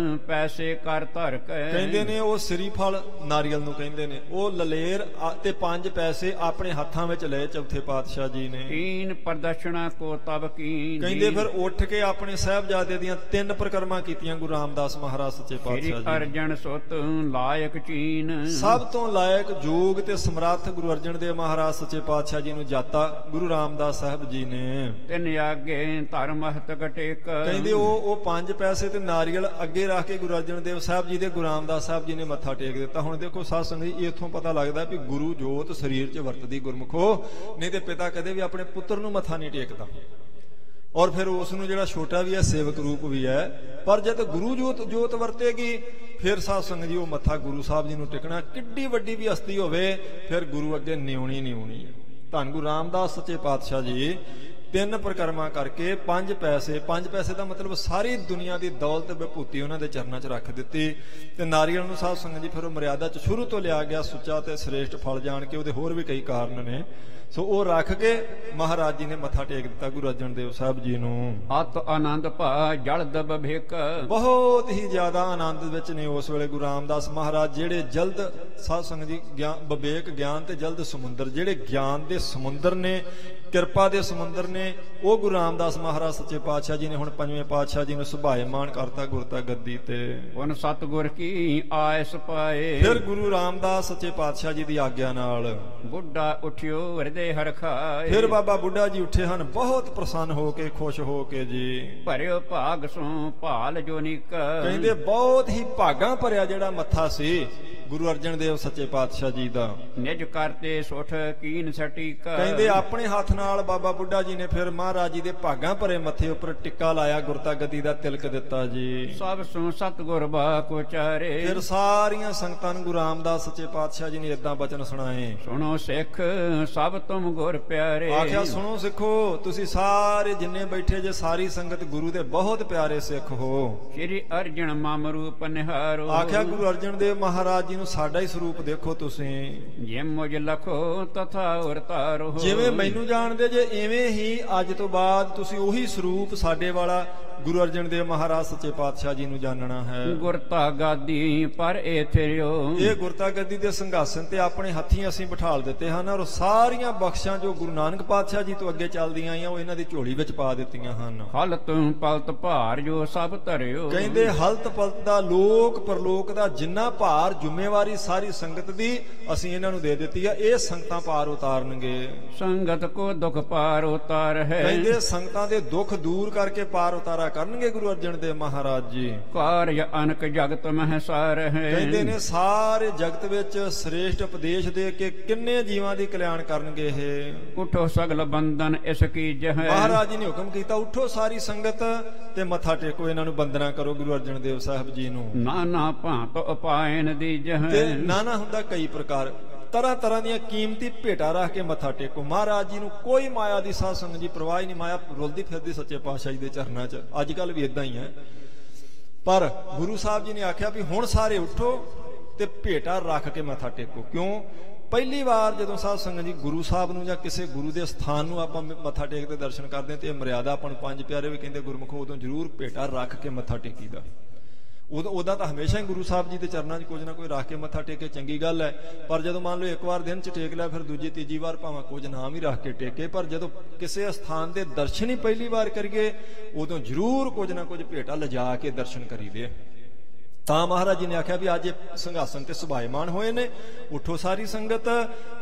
ਪੈਸੇ ਕਰ ਧਰ ਕੇ। ਕਹਿੰਦੇ ਨੇ ਉਹ ਸ੍ਰੀ ਫਲ ਨਾਰੀਅਲ ਨੂੰ ਕਹਿੰਦੇ ਨੇ, ਉਹ ਲਲੇਰ ਤੇ 5 ਪੈਸੇ ਆਪਣੇ ਹੱਥਾਂ ਵਿੱਚ ਲਏ ਚੌਥੇ ਪਾਤਸ਼ਾਹ ਜੀ ਨੇ। ਤੀਨ ਪ੍ਰਦਰਸ਼ਨਾ ਕੋ ਤਬ ਕੀ। ਕਹਿੰਦੇ ਫਿਰ ਉੱਠ ਕੇ ਆਪਣੇ ਸਾਹਿਬਜ਼ਾਦੇ ਦੀਆਂ 3 ਪ੍ਰਕਰਮਾਂ ਕੀਤੀਆਂ ਗੁਰੂ ਰਾਮਦਾਸ ਮਹਾਰਾਜ ਸੱਚੇ ਪਾਤਸ਼ਾਹ ਜੀ। ਸ਼੍ਰੀ ਅਰਜਨ ਸੁਤ ਲਾਇਕ ਚੀਨ। ਸਭ ਤੋਂ ਲਾਇਕ, ਜੋਗ ਤੇ ਸਮਰੱਥ ਗੁਰੂ ਅਰਜਨ ਦੇਵ ਮਹਾਰਾਜ ਸੱਚੇ ਪਾਤਸ਼ਾਹ ਜੀ ਨੂੰ ਜਾਤਾ ਗੁਰੂ ਰਾਮਦਾਸ ਸਾਹਿਬ ਜੀ ਨੇ। 3 ਲਾਗੇ ਧਰ ਮਸਤਕ ਟੇਕ। ਕਹਿੰਦੇ ਉਹ 5 ਪੈਸੇ ਤੇ ਨਾਰੀਅਲ ਅੱਗੇ ਰੱਖ ਕੇ ਗੁਰੂ ਅਰਜਨ ਦੇਵ ਸਾਹਿਬ ਜੀ ਦੇ ਗੁਰੂ ਰਾਮਦਾਸ ਸਾਹਿਬ ਜੀ ਨੇ ਮੱਥਾ ਟੇਕ ਦਿੱਤਾ। ਹੁਣ ਦੇਖੋ ਸਾਧ ਸੰਗਤ ਜੀ, ਇੱਥੋਂ ਪਤਾ ਲੱਗਦਾ ਵੀ ਗੁਰੂ ਜੋਤ ਸਰੀਰ 'ਚ ਵਰਤਦੀ ਗੁਰਮੁਖੋ, ਨਹੀਂ ਤੇ ਪਿਤਾ ਕਦੇ ਵੀ ਆਪਣੇ ਪੁੱਤਰ ਨੂੰ ਮੱਥਾ ਨਹੀਂ ਟੇਕਦਾ, ਔਰ ਫਿਰ ਉਸ ਨੂੰ ਜਿਹੜਾ ਛੋਟਾ ਵੀ ਹੈ ਸੇਵਕ ਰੂਪ ਵੀ ਹੈ। ਪਰ ਜਦ ਗੁਰੂ ਜੋਤ ਵਰਤੇਗੀ ਫਿਰ ਸਾਧ ਸੰਗਤ ਜੀ ਉਹ ਮੱਥਾ ਗੁਰੂ ਸਾਹਿਬ ਜੀ ਨੂੰ ਟਿਕਣਾ। ਕਿੱਡੀ ਵੱਡੀ ਵੀ ਹਸਤੀ ਹੋਵੇ ਫਿਰ ਗੁਰੂ ਅੱਗੇ ਨਿਉਣੀ ਹੈ। ਧੰਨ ਗੁਰੂ ਰਾਮਦਾਸ ਸੱਚੇ ਪਾਤਸ਼ਾਹ ਜੀ 3 ਪ੍ਰਕਰਮਾਂ ਕਰਕੇ 5 ਪੈਸੇ ਦਾ ਮਤਲਬ ਸਾਰੀ ਦੁਨੀਆ ਦੀ ਦੌਲਤ ਵਿਭੂਤੀ ਉਹਨਾਂ ਦੇ ਚਰਨਾਂ 'ਚ ਰੱਖ ਦਿੱਤੀ। ਤੇ ਨਾਰੀਅਲ ਨੂੰ ਸਾਧ ਸੰਗਤ ਜੀ ਫਿਰ ਉਹ ਮਰਿਆਦਾ 'ਚ ਸ਼ੁਰੂ ਤੋਂ ਲਿਆ ਗਿਆ, ਸੁੱਚਾ ਤੇ ਸ੍ਰੇਸ਼ਟ ਫਲ ਜਾਣ ਕੇ। ਉਹਦੇ ਹੋਰ ਵੀ ਕਈ ਕਾਰਨ ਨੇ, ਸੋ ਉਹ ਰੱਖ ਕੇ ਮਹਾਰਾਜ ਜੀ ਨੇ ਮੱਥਾ ਟੇਕ ਦਿੱਤਾ ਗੁਰੂ ਅਰਜਨ ਦੇਵ ਸਾਹਿਬ ਜੀ ਨੂੰ। ਅਤ ਆਨੰਦ ਭਾ ਜਲ ਦਬ ਭੇਕ। ਬਹੁਤ ਹੀ ਜ਼ਿਆਦਾ ਆਨੰਦ ਵਿੱਚ ਨੇ ਉਸ ਵੇਲੇ ਗੁਰੂ ਰਾਮਦਾਸ ਮਹਾਰਾਜ, ਜਿਹੜੇ ਜਲਦ ਸਾਧ ਸੰਗਤ ਜੀ ਵਿਵੇਕ ਗਿਆਨ ਤੇ ਜਲਦ ਸਮੁੰਦਰ, ਜਿਹੜੇ ਗਿਆਨ ਦੇ ਸਮੁੰਦਰ ਨੇ, ਕਿਰਪਾ ਦੇ ਸਮੁੰਦਰ ਨੇ, ਉਹ ਗੁਰੂ ਰਾਮਦਾਸ ਮਹਾਰਾਜ ਸੱਚੇ ਪਾਤਸ਼ਾਹ ਜੀ ਨੇ ਹੁਣ 5ਵੇਂ ਪਾਤਸ਼ਾਹ ਜੀ ਨੂੰ ਸੁਭਾਏਮਾਨ ਕਰਤਾ ਗੁਰਤਾ ਗੱਦੀ ਤੇ। ਹੁਣ ਸਤਿਗੁਰ ਕੀ ਆਇਸ ਪਾਏ। ਫਿਰ ਗੁਰੂ ਰਾਮਦਾਸ ਸੱਚੇ ਪਾਤਸ਼ਾਹ ਜੀ ਦੀ ਆਗਿਆ ਨਾਲ ਬੁੱਢਾ ਉਠਿਓ ਹਿਰਦੇ ਹਰਖਾਏ। ਫਿਰ ਬਾਬਾ ਬੁੱਢਾ ਜੀ ਉੱਠੇ ਹਨ ਬਹੁਤ ਪ੍ਰਸੰਨ ਹੋ ਕੇ, ਖੁਸ਼ ਹੋ ਕੇ ਜੀ। ਭਰਿਓ ਭਾਗ ਸੋ ਭਾਲ ਜੋ ਨਿਕ। ਕਹਿੰਦੇ ਬਹੁਤ ਹੀ ਭਾਗਾਂ ਭਰਿਆ ਜਿਹੜਾ ਮੱਥਾ ਸੀ ਗੁਰੂ ਅਰਜਨ ਦੇਵ ਸੱਚੇ ਪਾਤਸ਼ਾਹ ਜੀ ਦਾ। ਨਿਜ ਕਰਤੇ ਸੁਠ ਕੀਨ ਸਟੀਕ। ਕਹਿੰਦੇ ਆਪਣੇ ਹੱਥ ਨਾਲ ਬਾਬਾ ਬੁੱਢਾ ਜੀ ਨੇ ਫਿਰ ਮਹਾਰਾਜ ਜੀ ਦੇ ਭਾਗਾਂ ਭਰੇ ਮੱਥੇ ਉੱਪਰ ਟਿੱਕਾ ਲਾਇਆ, ਗੁਰਤਾ ਗੱਦੀ ਦਾ ਤਿਲਕ ਦਿੱਤਾ ਜੀ। ਸਭ ਸੋ ਸਤਿਗੁਰ ਬਾਕ ਉਚਾਰੇ। ਫਿਰ ਸਾਰੀਆਂ ਸੰਗਤਾਂ ਨੂੰ ਗੁਰੂ ਰਾਮਦਾਸ ਸੱਚੇ ਪਾਤਸ਼ਾਹ ਜੀ ਨੇ ਏਦਾਂ ਬਚਨ ਸੁਣਾਏ। ਸੁਣੋ ਸਿੱਖ ਸਭ ਤੁਮ ਗੁਰ ਪਿਆਰੇ। ਆਖਿਆ ਸੁਣੋ ਸਿੱਖੋ, ਤੁਸੀਂ ਸਾਰੇ ਜਿੰਨੇ ਬੈਠੇ ਜੇ ਸਾਰੀ ਸੰਗਤ ਗੁਰੂ ਦੇ ਬਹੁਤ ਪਿਆਰੇ ਸਿੱਖ ਹੋ। ਸ਼੍ਰੀ ਅਰਜਨ ਮਮ ਰੂਪ ਨਿਹਾਰੋ। ਆਖਿਆ ਗੁਰੂ ਅਰਜਨ ਦੇਵ ਮਹਾਰਾਜ ਜੀ ਨੂੰ ਸਾਡਾ ਹੀ ਸਰੂਪ ਦੇਖੋ ਤੁਸੀਂ। ਜਿਵੇਂ ਮੁਝ ਲਖੋ ਤਥਾ ਉਰਤਾਰੋ। ਜਿਵੇਂ ਮੈਨੂੰ ਜਾਣਦੇ ਜੇ ਇਵੇਂ ਹੀ ਅੱਜ ਤੋਂ ਬਾਅਦ ਤੁਸੀਂ ਉਹੀ ਸਰੂਪ ਸਾਡੇ ਵਾਲਾ ਗੁਰੂ ਅਰਜਨ ਦੇਵ ਮਹਾਰਾਜ ਸੱਚੇ ਪਾਤਸ਼ਾਹ ਜੀ ਨੂੰ ਜਾਣਨਾ ਹੈ। ਗੁਰਤਾ ਗਾਦੀ ਪਰ ਏਥਿਓ। ਇਹ ਗੁਰਤਾ ਗੱਦੀ ਦੇ ਸਿੰਘਾਸਨ ਤੇ ਆਪਣੇ ਹੱਥੀਂ ਅਸੀਂ ਬਿਠਾਲ ਦਿੱਤੇ ਹਨ, ਔਰ ਸਾਰੀਆਂ ਬਖਸ਼ਾਂ ਜੋ ਗੁਰੂ ਨਾਨਕ ਪਾਤਸ਼ਾਹ ਜੀ ਤੋਂ ਅੱਗੇ ਚੱਲਦੀਆਂ ਆਈਆਂ ਉਹ ਇਹਨਾਂ ਦੀ ਝੋਲੀ ਵਿੱਚ ਪਾ ਦਿੱਤੀਆਂ ਹਨ। ਹਲਤ ਪਲਤ ਭਾਰ ਜੋ ਸਭ ਧਰਿਓ। ਕਹਿੰਦੇ ਹਲਤ ਪਲਤ ਦਾ, ਲੋਕ ਪਰਲੋਕ ਦਾ ਜਿੰਨਾ ਭਾਰ, ਜ਼ਿੰਮੇਵਾਰੀ ਸਾਰੀ ਸੰਗਤ ਦੀ ਅਸੀਂ ਇਹਨਾਂ ਨੂੰ ਦੇ ਦਿੱਤੀ ਆ। ਇਹ ਸੰਗਤਾਂ ਪਾਰ ਉਤਾਰਨਗੇ। ਸੰਗਤ ਕੋ ਦੁਖ ਪਾਰ ਉਤਾਰ ਹੈ। ਕਹਿੰਦੇ ਸੰਗਤਾਂ ਦੇ ਦੁੱਖ ਦੂਰ ਕਰਕੇ ਪਾਰ ਉਤਾਰਾ ਕਰਨਗੇ ਗੁਰੂ ਅਰਜਨ ਦੇਵ ਮਹਾਰਾਜ ਜੀ। ਕਾਰਜ ਅਨਕ ਜਗਤ ਮਹਿ ਸਾਰ ਹੈ। ਕਹਿੰਦੇ ਨੇ ਸਾਰੇ ਜਗਤ ਵਿੱਚ ਸ੍ਰੇਸ਼ਟ ਉਪਦੇਸ਼ ਦੇ ਕੇ ਕਿੰਨੇ ਜੀਵਾਂ ਦੀ ਕਲਿਆਣ ਕਰਨਗੇ ਇਹ। ਉਠੋ ਸਗਲ ਬੰਧਨ ਇਸ ਕੀ ਜਹ। ਮਹਾਰਾਜ ਜੀ ਨੇ ਹੁਕਮ ਕੀਤਾ, ਉਠੋ ਸਾਰੀ ਸੰਗਤ ਤੇ ਮੱਥਾ ਟੇਕੋ, ਇਹਨਾਂ ਨੂੰ ਬੰਦਨਾ ਕਰੋ ਗੁਰੂ ਅਰਜਨ ਦੇਵ ਸਾਹਿਬ ਜੀ ਨੂੰ। ਨਾਨਾ ਭਾਂਤ ਉਪਾਇਨ ਦੀ ਜਹ। ਤੇ ਨਾਨਾ ਹੁੰਦਾ ਕਈ ਪ੍ਰਕਾਰ, ਤਰ੍ਹਾਂ ਦੀਆਂ ਕੀਮਤੀ ਭੇਟਾ ਰੱਖ ਕੇ ਮੱਥਾ ਟੇਕੋ। ਮਹਾਰਾਜ ਜੀ ਨੂੰ ਕੋਈ ਮਾਇਆ ਦੀ ਸਾਧ ਸੰਗਤ ਜੀ ਪਰਵਾਹ ਹੀ ਨਹੀਂ। ਮਾਇਆ ਰੁਲਦੀ ਫਿਰਦੀ ਸੱਚੇ ਪਾਤਸ਼ਾਹ ਜੀ ਦੇ ਚਰਨਾਂ 'ਚ ਅੱਜ ਕੱਲ ਵੀ ਇਦਾਂ ਹੀ ਹੈ। ਪਰ ਗੁਰੂ ਸਾਹਿਬ ਜੀ ਨੇ ਆਖਿਆ ਵੀ ਹੁਣ ਸਾਰੇ ਉੱਠੋ ਤੇ ਭੇਟਾ ਰੱਖ ਕੇ ਮੱਥਾ ਟੇਕੋ। ਕਿਉਂ? ਪਹਿਲੀ ਵਾਰ ਜਦੋਂ ਸਾਧ ਸੰਗਤ ਜੀ ਗੁਰੂ ਸਾਹਿਬ ਨੂੰ ਜਾਂ ਕਿਸੇ ਗੁਰੂ ਦੇ ਸਥਾਨ ਨੂੰ ਆਪਾਂ ਮੱਥਾ ਟੇਕਦੇ ਦਰਸ਼ਨ ਕਰਦੇ ਹਾਂ ਤੇ ਇਹ ਮਰਿਆਦਾ ਆਪਾਂ ਨੂੰ 5 ਪਿਆਰੇ ਵੀ ਕਹਿੰਦੇ ਗੁਰਮੁਖੋ, ਉਦੋਂ ਜ਼ਰੂਰ ਭੇਟਾ ਰੱਖ ਕੇ ਮੱਥਾ ਟੇਕੀਦਾ। ਉਹਦਾ ਤਾਂ ਹਮੇਸ਼ਾ ਹੀ ਗੁਰੂ ਸਾਹਿਬ ਜੀ ਦੇ ਚਰਨਾਂ 'ਚ ਕੁਝ ਨਾ ਕੋਈ ਰੱਖ ਕੇ ਮੱਥਾ ਟੇਕੇ ਚੰਗੀ ਗੱਲ ਹੈ। ਪਰ ਜਦੋਂ ਮੰਨ ਲਓ ਇੱਕ ਵਾਰ ਦਿਨ 'ਚ ਟੇਕ ਲਿਆ, ਫਿਰ ਦੂਜੀ ਤੀਜੀ ਵਾਰ ਭਾਵੇਂ ਕੁਝ ਨਾਮ ਹੀ ਰੱਖ ਕੇ ਟੇਕੇ, ਪਰ ਜਦੋਂ ਕਿਸੇ ਸਥਾਨ ਦੇ ਦਰਸ਼ਨ ਹੀ ਪਹਿਲੀ ਵਾਰ ਕਰੀਏ ਉਦੋਂ ਜ਼ਰੂਰ ਕੁਝ ਨਾ ਕੁਝ ਭੇਟਾ ਲਿਜਾ ਕੇ ਦਰਸ਼ਨ ਕਰੀਦੇ। ਤਾਂ ਮਹਾਰਾਜ ਜੀ ਨੇ ਆਖਿਆ ਵੀ ਅੱਜ ਇਹ ਸਿੰਘਾਸਨ ਤੇ ਸੁਭਾਏਮਾਨ ਹੋਏ ਨੇ, ਉਠੋ ਸਾਰੀ ਸੰਗਤ,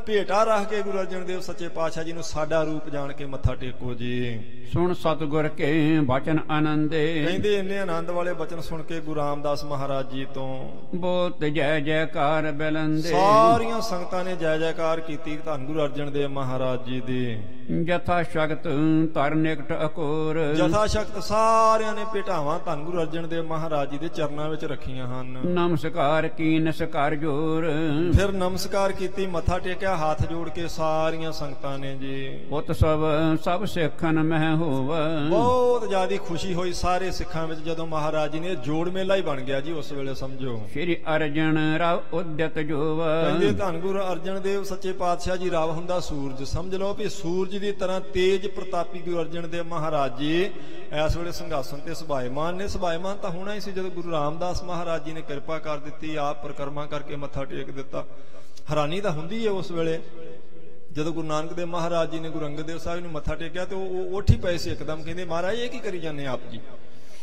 ਭੇਟਾ ਰੱਖ ਕੇ ਗੁਰੂ ਅਰਜਨ ਦੇਵ ਸੱਚੇ ਪਾਤਸ਼ਾਹ ਜੀ ਨੂੰ ਸਾਡਾ ਰੂਪ ਜਾਣ ਕੇ ਮੱਥਾ ਟੇਕੋ ਜੀ। ਸੁਣ ਸਤਿਗੁਰ ਕੇ ਬਚਨ ਆਨੰਦੇ। ਕਹਿੰਦੇ ਇੰਨੇ ਆਨੰਦ ਵਾਲੇ ਬਚਨ ਸੁਣ ਕੇ ਗੁਰੂ ਰਾਮਦਾਸ ਮਹਾਰਾਜ ਜੀ ਤੋਂ ਬੋਤ ਜੈ ਜੈਕਾਰ ਬਲੰਦੇ। ਸਾਰੀਆਂ ਸੰਗਤਾਂ ਨੇ ਜੈ ਜੈਕਾਰ ਕੀਤੀ ਧੰਨ ਗੁਰੂ ਅਰਜਨ ਦੇਵ ਮਹਾਰਾਜ ਜੀ ਦੀ। ਜਥਾ ਸ਼ਕਤ ਤਰ ਨਿਕਟ ਅਕੋਰ। ਜਥਾ ਸ਼ਕਤ ਸਾਰਿਆਂ ਨੇ ਭੇਟਾਵਾਂ ਧੰਨ ਗੁਰੂ ਅਰਜਨ ਦੇਵ ਮਹਾਰਾਜ ਜੀ ਦੇ ਚਰਨਾਂ ਵਿੱਚ ਰੱਖੀਆਂ ਹਨ। ਨਮਸਕਾਰ ਕੀਨਸਕਾਰ ਜੋਰ। ਫਿਰ ਨਮਸਕਾਰ ਕੀਤੀ, ਮੱਥਾ ਟੇਕਿਆ ਹੱਥ ਜੋੜ ਕੇ ਸਾਰੀਆਂ ਸੰਗਤਾਂ ਨੇ ਜੀ। ਉਤਸਵ ਸਭ ਸਿੱਖਨ ਮਹਿ ਹੋਵ। ਬਹੁਤ ਜ਼ਿਆਦਾ ਖੁਸ਼ੀ ਹੋਈ ਸਾਰੇ ਸਿੱਖਾਂ ਵਿੱਚ ਜਦੋਂ ਮਹਾਰਾਜ ਜੀ ਨੇ ਜੋੜ ਮੇਲਾ ਹੀ ਬਣ ਗਿਆ ਜੀ ਉਸ ਵੇਲੇ ਸਮਝੋ। ਸ਼੍ਰੀ ਅਰਜਨ ਰਵ ਉਦਿਤ ਜੋਵ। ਕਹਿੰਦੇ ਧੰਨ ਗੁਰੂ ਅਰਜਨ ਦੇਵ ਸੱਚੇ ਪਾਤਸ਼ਾਹ ਜੀ ਰਵ ਹੁੰਦਾ ਸੂਰਜ, ਸਮਝ ਲਓ ਵੀ ਸੂਰਜ ਦੀ ਤਰ੍ਹਾਂ ਤੇਜ ਪ੍ਰਤਾਪੀ ਗੁਰੂ ਅਰਜਨ ਦੇਵ ਮਹਾਰਾਜ ਜੀ ਇਸ ਵੇਲੇ ਸਿੰਘਾਸਨ ਤੇ ਸੁਭਾਏਮਾਨ ਨੇ। ਸੁਭਾਏਮਾਨ ਤਾਂ ਹੋਣਾ ਹੀ ਸੀ ਜਦੋਂ ਗੁਰੂ ਰਾਮਦਾਸ ਮਹਾਰਾਜ ਜੀ ਨੇ ਕਿਰਪਾ ਕਰ ਦਿੱਤੀ, ਆਪ ਪਰਿਕਰਮਾ ਕਰਕੇ ਮੱਥਾ ਟੇਕ ਦਿੱਤਾ। ਹੈਰਾਨੀ ਤਾਂ ਹੁੰਦੀ ਹੈ ਉਸ ਵੇਲੇ ਜਦੋਂ ਗੁਰੂ ਨਾਨਕ ਦੇਵ ਮਹਾਰਾਜ ਜੀ ਨੇ ਗੁਰੂ ਅੰਗਦ ਦੇਵ ਸਾਹਿਬ ਨੂੰ ਮੱਥਾ ਟੇਕਿਆ ਤੇ ਉਹ ਉੱਠ ਹੀ ਪਏ ਸੀ ਇੱਕਦਮ। ਕਹਿੰਦੇ ਮਹਾਰਾਜ ਇਹ ਕੀ ਕਰੀ ਜਾਂਦੇ ਆਪ ਜੀ?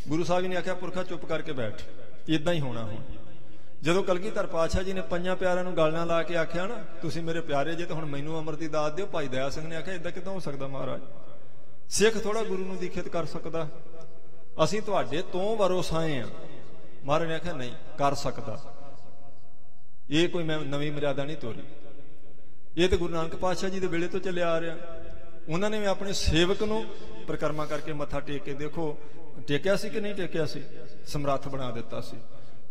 ਗੁਰੂ ਸਾਹਿਬ ਜੀ ਨੇ ਆਖਿਆ ਪੁਰਖਾ ਚੁੱਪ ਕਰਕੇ ਬੈਠ, ਇਦਾਂ ਹੀ ਹੋਣਾ ਹੁਣ। ਜਦੋਂ ਕਲਗੀਧਰ ਪਾਤਸ਼ਾਹ ਜੀ ਨੇ 5 ਪਿਆਰਿਆਂ ਨੂੰ ਗਲ ਨਾਲ ਲਾ ਕੇ ਆਖਿਆ ਨਾ ਤੁਸੀਂ ਮੇਰੇ ਪਿਆਰੇ ਜੇ, ਤੇ ਹੁਣ ਮੈਨੂੰ ਅਮਰ ਦੀ ਦਾਤ ਦਿਓ। ਭਾਈ ਦਇਆ ਸਿੰਘ ਨੇ ਆਖਿਆ ਇਦਾਂ ਕਿੱਦਾਂ ਹੋ ਸਕਦਾ ਮਹਾਰਾਜ? ਸਿੱਖ ਥੋੜਾ ਗੁਰੂ ਨੂੰ ਦੀਖਿਤ ਕਰ ਸਕਦਾ, ਅਸੀਂ ਤੁਹਾਡੇ ਤੋਂ ਵਰੋਸਾਏ ਆ। ਮਹਾਰਾਜ ਨੇ ਆਖਿਆ ਨਹੀਂ ਕਰ ਸਕਦਾ, ਇਹ ਕੋਈ ਮੈਂ ਨਵੀਂ ਮਰਿਆਦਾ ਨਹੀਂ ਤੋਰੀ, ਇਹ ਤੇ ਗੁਰੂ ਨਾਨਕ ਪਾਤਸ਼ਾਹ ਜੀ ਦੇ ਵੇਲੇ ਤੋਂ ਚੱਲਿਆ ਆ ਰਿਹਾ। ਉਹਨਾਂ ਨੇ ਵੀ ਆਪਣੇ ਸੇਵਕ ਨੂੰ ਪਰਿਕਰਮਾ ਕਰਕੇ ਮੱਥਾ ਟੇਕ ਕੇ ਦੇਖੋ ਟੇਕਿਆ ਸੀ ਕਿ ਨਹੀਂ ਟੇਕਿਆ ਸੀ, ਸਮਰੱਥ ਬਣਾ ਦਿੱਤਾ ਸੀ।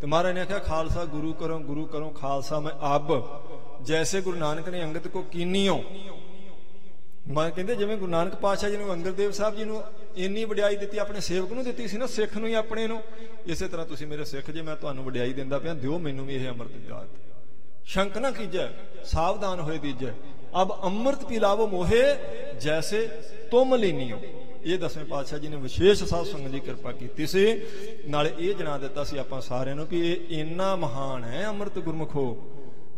ਤੇ ਮਹਾਰਾਜ ਨੇ ਆਖਿਆ ਖਾਲਸਾ ਗੁਰੂ ਕਰੋ ਖਾਲਸਾ ਮੈਂ ਅਬ, ਜੈਸੇ ਗੁਰੂ ਨਾਨਕ ਨੇ ਅੰਗਦ ਕੋ ਕੀਨੀਓ। ਮੈਂ ਕਹਿੰਦੇ ਜਿਵੇਂ ਗੁਰੂ ਨਾਨਕ ਪਾਤਸ਼ਾਹ ਜੀ ਨੂੰ ਅੰਗਦ ਦੇਵ ਸਾਹਿਬ ਜੀ ਨੂੰ ਇੰਨੀ ਵਡਿਆਈ ਦਿੱਤੀ, ਆਪਣੇ ਸੇਵਕ ਨੂੰ ਦਿੱਤੀ ਸੀ ਨਾ, ਸਿੱਖ ਨੂੰ ਹੀ ਆਪਣੇ ਨੂੰ, ਇਸੇ ਤਰ੍ਹਾਂ ਤੁਸੀਂ ਮੇਰੇ ਸਿੱਖ ਜੇ ਮੈਂ ਤੁਹਾਨੂੰ ਵਡਿਆਈ ਦਿੰਦਾ ਪਿਆ, ਦਿਓ ਮੈਨੂੰ ਵੀ ਇਹ ਅੰਮ੍ਰਿਤ ਦਾਤ। ਸ਼ੰਕ ਨਾ ਕੀਜੈ ਸਾਵਧਾਨ ਹੋਏ ਦੀਜੈ, ਅਬ ਅੰਮ੍ਰਿਤ ਪਿਲਾਵੋ ਮੋਹੇ ਜੈਸੇ ਤੁਮ ਲੀਨੀਓ। ਇਹ 10ਵੇਂ ਪਾਤਸ਼ਾਹ ਜੀ ਨੇ ਵਿਸ਼ੇਸ਼ ਸਾਧ ਸੰਗਤ ਦੀ ਕਿਰਪਾ ਕੀਤੀ ਸੀ। ਨਾਲੇ ਇਹ ਜਣਾ ਦਿੱਤਾ ਸੀ ਆਪਾਂ ਸਾਰਿਆਂ ਨੂੰ ਕਿ ਇਹ ਇੰਨਾ ਮਹਾਨ ਹੈ ਅੰਮ੍ਰਿਤ ਗੁਰਮੁਖੋ।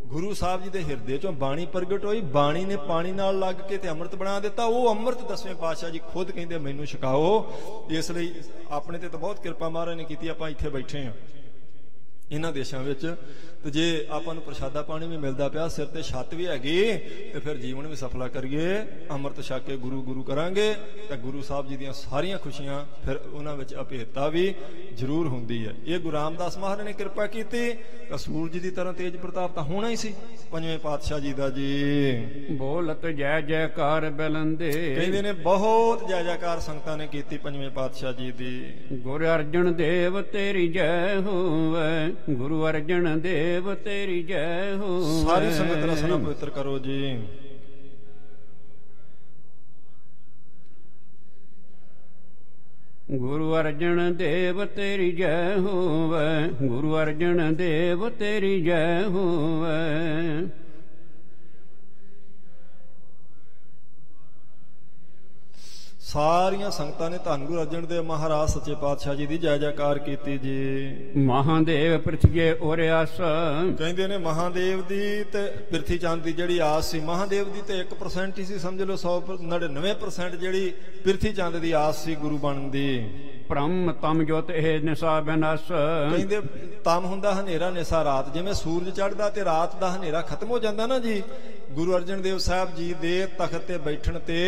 ਗੁਰੂ ਸਾਹਿਬ ਜੀ ਦੇ ਹਿਰਦੇ ਚੋਂ ਬਾਣੀ ਪ੍ਰਗਟ ਹੋਈ, ਬਾਣੀ ਨੇ ਪਾਣੀ ਨਾਲ ਲੱਗ ਕੇ ਤੇ ਅੰਮ੍ਰਿਤ ਬਣਾ ਦਿੱਤਾ। ਉਹ ਅੰਮ੍ਰਿਤ 10ਵੇਂ ਪਾਤਸ਼ਾਹ ਜੀ ਖੁਦ ਕਹਿੰਦੇ ਮੈਨੂੰ ਛਕਾਓ। ਇਸ ਲਈ ਆਪਣੇ ਤੇ ਤਾਂ ਬਹੁਤ ਕਿਰਪਾ ਮਹਾਰਾਜ ਨੇ ਕੀਤੀ, ਆਪਾਂ ਇੱਥੇ ਬੈਠੇ ਹਾਂ ਇਹਨਾਂ ਦੇਸ਼ਾਂ ਵਿੱਚ, ਤੇ ਜੇ ਆਪਾਂ ਨੂੰ ਪ੍ਰਸ਼ਾਦਾ ਪਾਣੀ ਵੀ ਮਿਲਦਾ ਪਿਆ, ਸਿਰ ਤੇ ਛੱਤ ਵੀ ਹੈਗੀ, ਤੇ ਫਿਰ ਜੀਵਨ ਵੀ ਸਫਲਾ ਕਰੀਏ, ਅੰਮ੍ਰਿਤ ਛਕ ਕੇ ਗੁਰੂ ਕਰਾਂਗੇ ਤਾਂ ਗੁਰੂ ਸਾਹਿਬ ਜੀ ਦੀਆਂ ਸਾਰੀਆਂ ਖੁਸ਼ੀਆਂ ਫਿਰ ਉਹਨਾਂ ਵਿੱਚ ਅਭੇਦਤਾ ਵੀ ਜ਼ਰੂਰ ਹੁੰਦੀ ਹੈ। ਇਹ ਗੁਰੂ ਰਾਮਦਾਸ ਮਹਾਰਾਜ ਨੇ ਕਿਰਪਾ ਕੀਤੀ ਤਾਂ ਸੂਰਜ ਦੀ ਤਰ੍ਹਾਂ ਤੇਜ ਪ੍ਰਤਾਪ ਤਾਂ ਹੋਣਾ ਹੀ ਸੀ 5ਵੇਂ ਪਾਤਸ਼ਾਹ ਜੀ ਦਾ। ਜੀ ਬੋਲਤ ਜੈ ਜੈਕਾਰ ਬਲੰਦੇ, ਕਹਿੰਦੇ ਨੇ ਬਹੁਤ ਜੈ ਜੈਕਾਰ ਸੰਗਤਾਂ ਨੇ ਕੀਤੀ 5ਵੇਂ ਪਾਤਸ਼ਾਹ ਜੀ ਦੀ। ਗੁਰੂ ਅਰਜਨ ਦੇਵ ਤੇਰੀ ਜੈ ਹੋਵੇ, ਗੁਰੂ ਅਰਜਨ ਦੇਵ ਤੇਰੀ ਜੈ ਹੋਵੇ। ਸਾਰੀ ਸੰਗਤ ਰਸਨਾ ਪਵਿੱਤਰ ਕਰੋ ਜੀ। ਗੁਰੂ ਅਰਜਨ ਦੇਵ ਤੇਰੀ ਜੈ ਹੋਵੇ, ਗੁਰੂ ਅਰਜਨ ਦੇਵ ਤੇਰੀ ਜੈ ਹੋਵੇ। ਸਾਰੀਆਂ ਸੰਗਤਾਂ ਨੇ ਧੰਨ ਗੁਰੂ ਅਰਜਨ ਦੇਵ ਮਹਾਰਾਜ ਸੱਚੇ ਪਾਤਸ਼ਾਹ ਜੀ ਦੀ ਜੈ ਜੈਕਾਰ ਕੀਤੀ ਜੀ। ਮਹਾਦੇਵ ਪ੍ਰਿਥਵੀ ਔਰ ਆਸ, ਕਹਿੰਦੇ ਨੇ ਮਹਾਦੇਵ ਦੀ ਤੇ ਪ੍ਰਿਥੀ ਚੰਦ ਦੀ ਜਿਹੜੀ ਆਸ ਸੀ, ਮਹਾਦੇਵ ਦੀ ਤੇ 1% ਹੀ ਸੀ, ਸਮਝ ਲਓ 99% ਜਿਹੜੀ ਪ੍ਰਿਥੀ ਚੰਦ ਦੀ ਆਸ ਸੀ ਗੁਰੂ ਬਣਨ ਦੀ। ਬ੍ਰਹਮ ਤਮ ਜੋਤ ਇਹ ਨਿਸਾ ਬਿਨਾਸ, ਕਹਿੰਦੇ ਤਮ ਹੁੰਦਾ ਹਨੇਰਾ, ਨਿਸਾ ਰਾਤ। ਜਿਵੇਂ ਸੂਰਜ ਚੜ੍ਹਦਾ ਤੇ ਰਾਤ ਦਾ ਹਨੇਰਾ ਖਤਮ ਹੋ ਜਾਂਦਾ ਨਾ ਜੀ, ਗੁਰੂ ਅਰਜਨ ਦੇਵ ਸਾਹਿਬ ਜੀ ਦੇ ਤਖਤ ਤੇ ਬੈਠਣ ਤੇ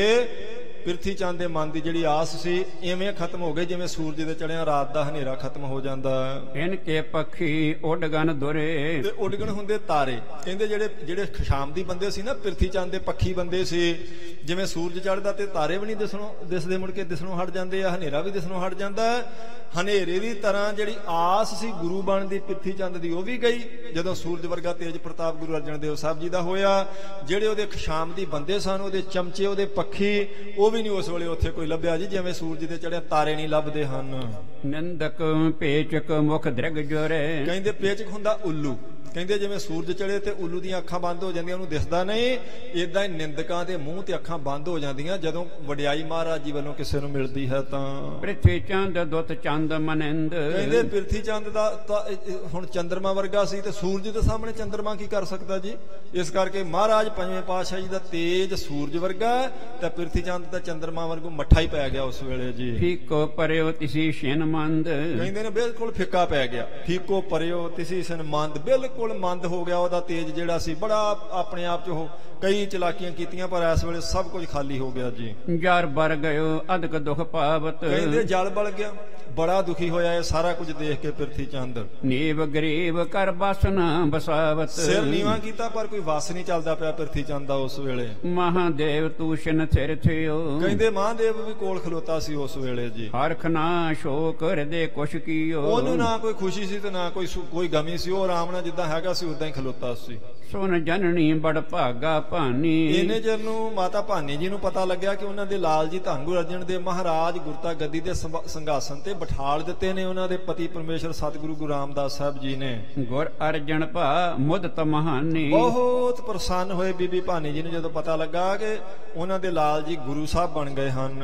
ਪ੍ਰਿਥੀ ਚੰਦ ਦੇ ਮਨ ਦੀ ਜਿਹੜੀ ਆਸ ਸੀ ਇਵੇਂ ਖਤਮ ਹੋ ਗਈ, ਜਿਵੇਂ ਸੂਰਜ ਦੇ ਚੜ੍ਹਿਆ ਰਾਤ ਦਾ ਹਨੇਰਾ ਖਤਮ ਹੋ ਜਾਂਦਾ। ਇਨ ਕੇ ਪੱਖੀ ਉੱਡਗਨ ਦੁਰੇ, ਤੇ ਉੱਡਗਣ ਹੁੰਦੇ ਤਾਰੇ। ਕਹਿੰਦੇ ਜਿਹੜੇ ਸ਼ਾਮ ਦੀ ਬੰਦੇ ਸੀ ਨਾ, ਪ੍ਰਿਥੀ ਚੰਦ ਦੇ ਪੱਖੀ ਬੰਦੇ ਸੀ, ਜਿਵੇਂ ਸੂਰਜ ਚੜ੍ਹਦਾ ਤੇ ਤਾਰੇ ਵੀ ਨਹੀਂ ਦਿਸਦੇ, ਮੁੜ ਕੇ ਦਿਸਣੋਂ ਹਟ ਜਾਂਦੇ ਆ, ਹਨੇਰਾ ਵੀ ਦਿਸਣੋਂ ਹਟ ਜਾਂਦਾ। ਹਨੇਰੇ ਦੀ ਤਰ੍ਹਾਂ ਜਿਹੜੀ ਆਸ ਸੀ ਗੁਰੂ ਬਣਨ ਦੀ ਪ੍ਰਿਥੀ ਚੰਦ ਦੀ, ਉਹ ਵੀ ਗਈ ਜਦੋਂ ਸੂਰਜ ਵਰਗਾ ਤੇਜ ਪ੍ਰਤਾਪ ਗੁਰੂ ਅਰਜਨ ਦੇਵ ਸਾਹਿਬ ਜੀ ਦਾ ਹੋਇਆ। ਜਿਹੜੇ ਉਹਦੇ ਸ਼ਾਮ ਦੀ ਬੰਦੇ ਸਨ, ਉਹਦੇ ਚਮਚੇ, ਉਹਦੇ ਪੱਖੀ, ਉਹ ਵੀ ਨਹੀਂ ਉਸ ਵੇਲੇ ਉੱਥੇ ਕੋਈ ਲੱਭਿਆ ਜੀ, ਜਿਵੇਂ ਸੂਰਜ ਦੇ ਚੜ੍ਹਿਆ ਤਾਰੇ ਨਹੀਂ ਲੱਭਦੇ ਹਨ। ਨਿੰਦਕ ਪੇਚਕ ਮੁਖ ਦ੍ਰਿਗ ਜੋਰੇ, ਕਹਿੰਦੇ ਪੇਚਕ ਹੁੰਦਾ ਉੱਲੂ। ਕਹਿੰਦੇ ਜਿਵੇਂ ਸੂਰਜ ਚੜੇ ਤੇ ਉੱਲੂ ਦੀਆਂ ਅੱਖਾਂ ਬੰਦ ਹੋ ਜਾਂਦੀਆਂ, ਉਹਨੂੰ ਦਿਸਦਾ ਨਹੀਂ। ਏਦਾਂ ਹੀ ਨਿੰਦਕਾਂ ਦੇ ਮੂੰਹ ਤੇ ਅੱਖਾਂ ਬੰਦ ਹੋ ਜਾਂਦੀਆਂ ਜਦੋਂ ਵਡਿਆਈ ਮਹਾਰਾਜ ਜੀ ਵੱਲੋਂ ਕਿਸੇ ਨੂੰ ਮਿਲਦੀ ਹੈ ਤਾਂ। ਪ੍ਰਿਥਵੀ ਚੰਦ ਦੁੱਤ ਚੰਦ ਮਨਿੰਦ, ਕਹਿੰਦੇ ਪ੍ਰਿਥਵੀ ਚੰਦ ਦਾ ਤਾਂ ਹੁਣ ਚੰਦਰਮਾ ਵਰਗਾ ਸੀ, ਤੇ ਸੂਰਜ ਦੇ ਸਾਹਮਣੇ ਚੰਦਰਮਾ ਕੀ ਕਰ ਸਕਦਾ ਜੀ। ਇਸ ਕਰਕੇ ਮਹਾਰਾਜ 5ਵੇਂ ਪਾਤਸ਼ਾਹ ਜੀ ਦਾ ਤੇਜ ਸੂਰਜ ਵਰਗਾ, ਤੇ ਪ੍ਰਿਥਵੀ ਚੰਦ ਦਾ ਚੰਦਰਮਾ ਵਰਗੂ ਮੱਠਾ ਹੀ ਪੈ ਗਿਆ ਉਸ ਵੇਲੇ ਜੀ। ਫੀਕੋ ਪਰਿਓ ਤਿਸੀ ਸ਼ਿਨ ਮੰਦ, ਕਹਿੰਦੇ ਨੇ ਬਿਲਕੁਲ ਫਿੱਕਾ ਪੈ ਗਿਆ। ਫੀਕੋ ਪਰਿਓ ਤਿਸੀ ਸ਼ਿਨ ਮੰਦ, ਬਿਲਕੁਲ ਮੰਦ ਹੋ ਗਿਆ ਉਹਦਾ ਤੇਜ ਜਿਹੜਾ ਸੀ। ਬੜਾ ਆਪਣੇ ਆਪ ਚ ਉਹ ਕਈ ਚਲਾਕੀਆਂ ਕੀਤੀਆਂ, ਪਰ ਇਸ ਵੇਲੇ ਸਭ ਕੁਝ ਖਾਲੀ ਹੋ ਗਿਆ ਜੀ। ਜਰ ਬਰ ਗਇਓ ਅਧਿਕ ਦੁਖ ਪਾਵਤ, ਕਹਿੰਦੇ ਜਲ ਬਲ ਗਿਆ, ਬੜਾ ਦੁਖੀ ਹੋਇਆ ਇਹ ਸਾਰਾ ਕੁਝ ਦੇਖ ਕੇ ਪ੍ਰਿਥੀ ਚੰਦ। ਨੀਵ ਗਰੀਬ ਕਰ ਬਸ ਨਾ ਬਸਾਵਤ, ਸਿਰ ਨੀਵਾਂ ਕੀਤਾ ਪਰ ਕੋਈ ਵਸ ਨਹੀਂ ਚੱਲਦਾ ਪਿਆ ਪ੍ਰਿਥੀ ਚੰਦ ਦਾ ਉਸ ਵੇਲੇ। ਮਹਾਦੇਵ ਤੂਸ਼ਨ ਸਿਰ ਥਿਓ, ਕਹਿੰਦੇ ਮਹਾਦੇਵ ਵੀ ਕੋਲ ਖਲੋਤਾ ਸੀ ਉਸ ਵੇਲੇ ਜੀ। ਹਰਖ ਨਾ ਸ਼ੋਕ ਹਿਰਦੇ ਕੁਛ ਕੀਓ, ਉਹਨੂੰ ਨਾ ਕੋਈ ਖੁਸ਼ੀ ਸੀ ਤੇ ਨਾ ਕੋਈ ਗਮੀ ਸੀ, ਉਹ ਆਰਾਮ ਨਾਲ ਜਿੱਦਾਂ ਹੈਗਾ ਸੀ ਉਦਾਂ ਹੀ ਖਲੋਤਾ ਸੀ। ਸੁਨ ਜਨਨੀ ਬੜ ਭਾਗਾ ਭਾਨੀ, ਇਹਨੇ ਚਿਰ ਨੂੰ ਮਾਤਾ ਭਾਨੀ ਜੀ ਨੂੰ ਪਤਾ ਲੱਗਿਆ ਕਿ ਉਹਨਾਂ ਦੇ ਲਾਲ ਜੀ ਧੰਨ ਗੁਰੂ ਅਰਜਨ ਦੇਵ ਮਹਾਰਾਜ ਗੁਰਤਾ ਗੱਦੀ ਦੇ ਸਿੰਘਾਸਨ ਤੇ ਬਿਠਾਲ ਦਿੱਤੇ ਨੇ ਉਹਨਾਂ ਦੇ ਪਤੀ ਪਰਮੇਸ਼ਰ ਸਤਿਗੁਰੂ ਗੁਰੂ ਰਾਮਦਾਸ ਸਾਹਿਬ ਜੀ ਨੇ। ਗੁਰ ਅਰਜਨ ਭਾ ਮੁਦਤ ਮਹਾਨੀ, ਬਹੁਤ ਪ੍ਰਸੰਨ ਹੋਏ ਬੀਬੀ ਭਾਨੀ ਜੀ ਨੂੰ ਜਦੋਂ ਪਤਾ ਲੱਗਾ ਕਿ ਉਹਨਾਂ ਦੇ ਲਾਲ ਜੀ ਗੁਰੂ ਸਾਹਿਬ ਬਣ ਗਏ ਹਨ।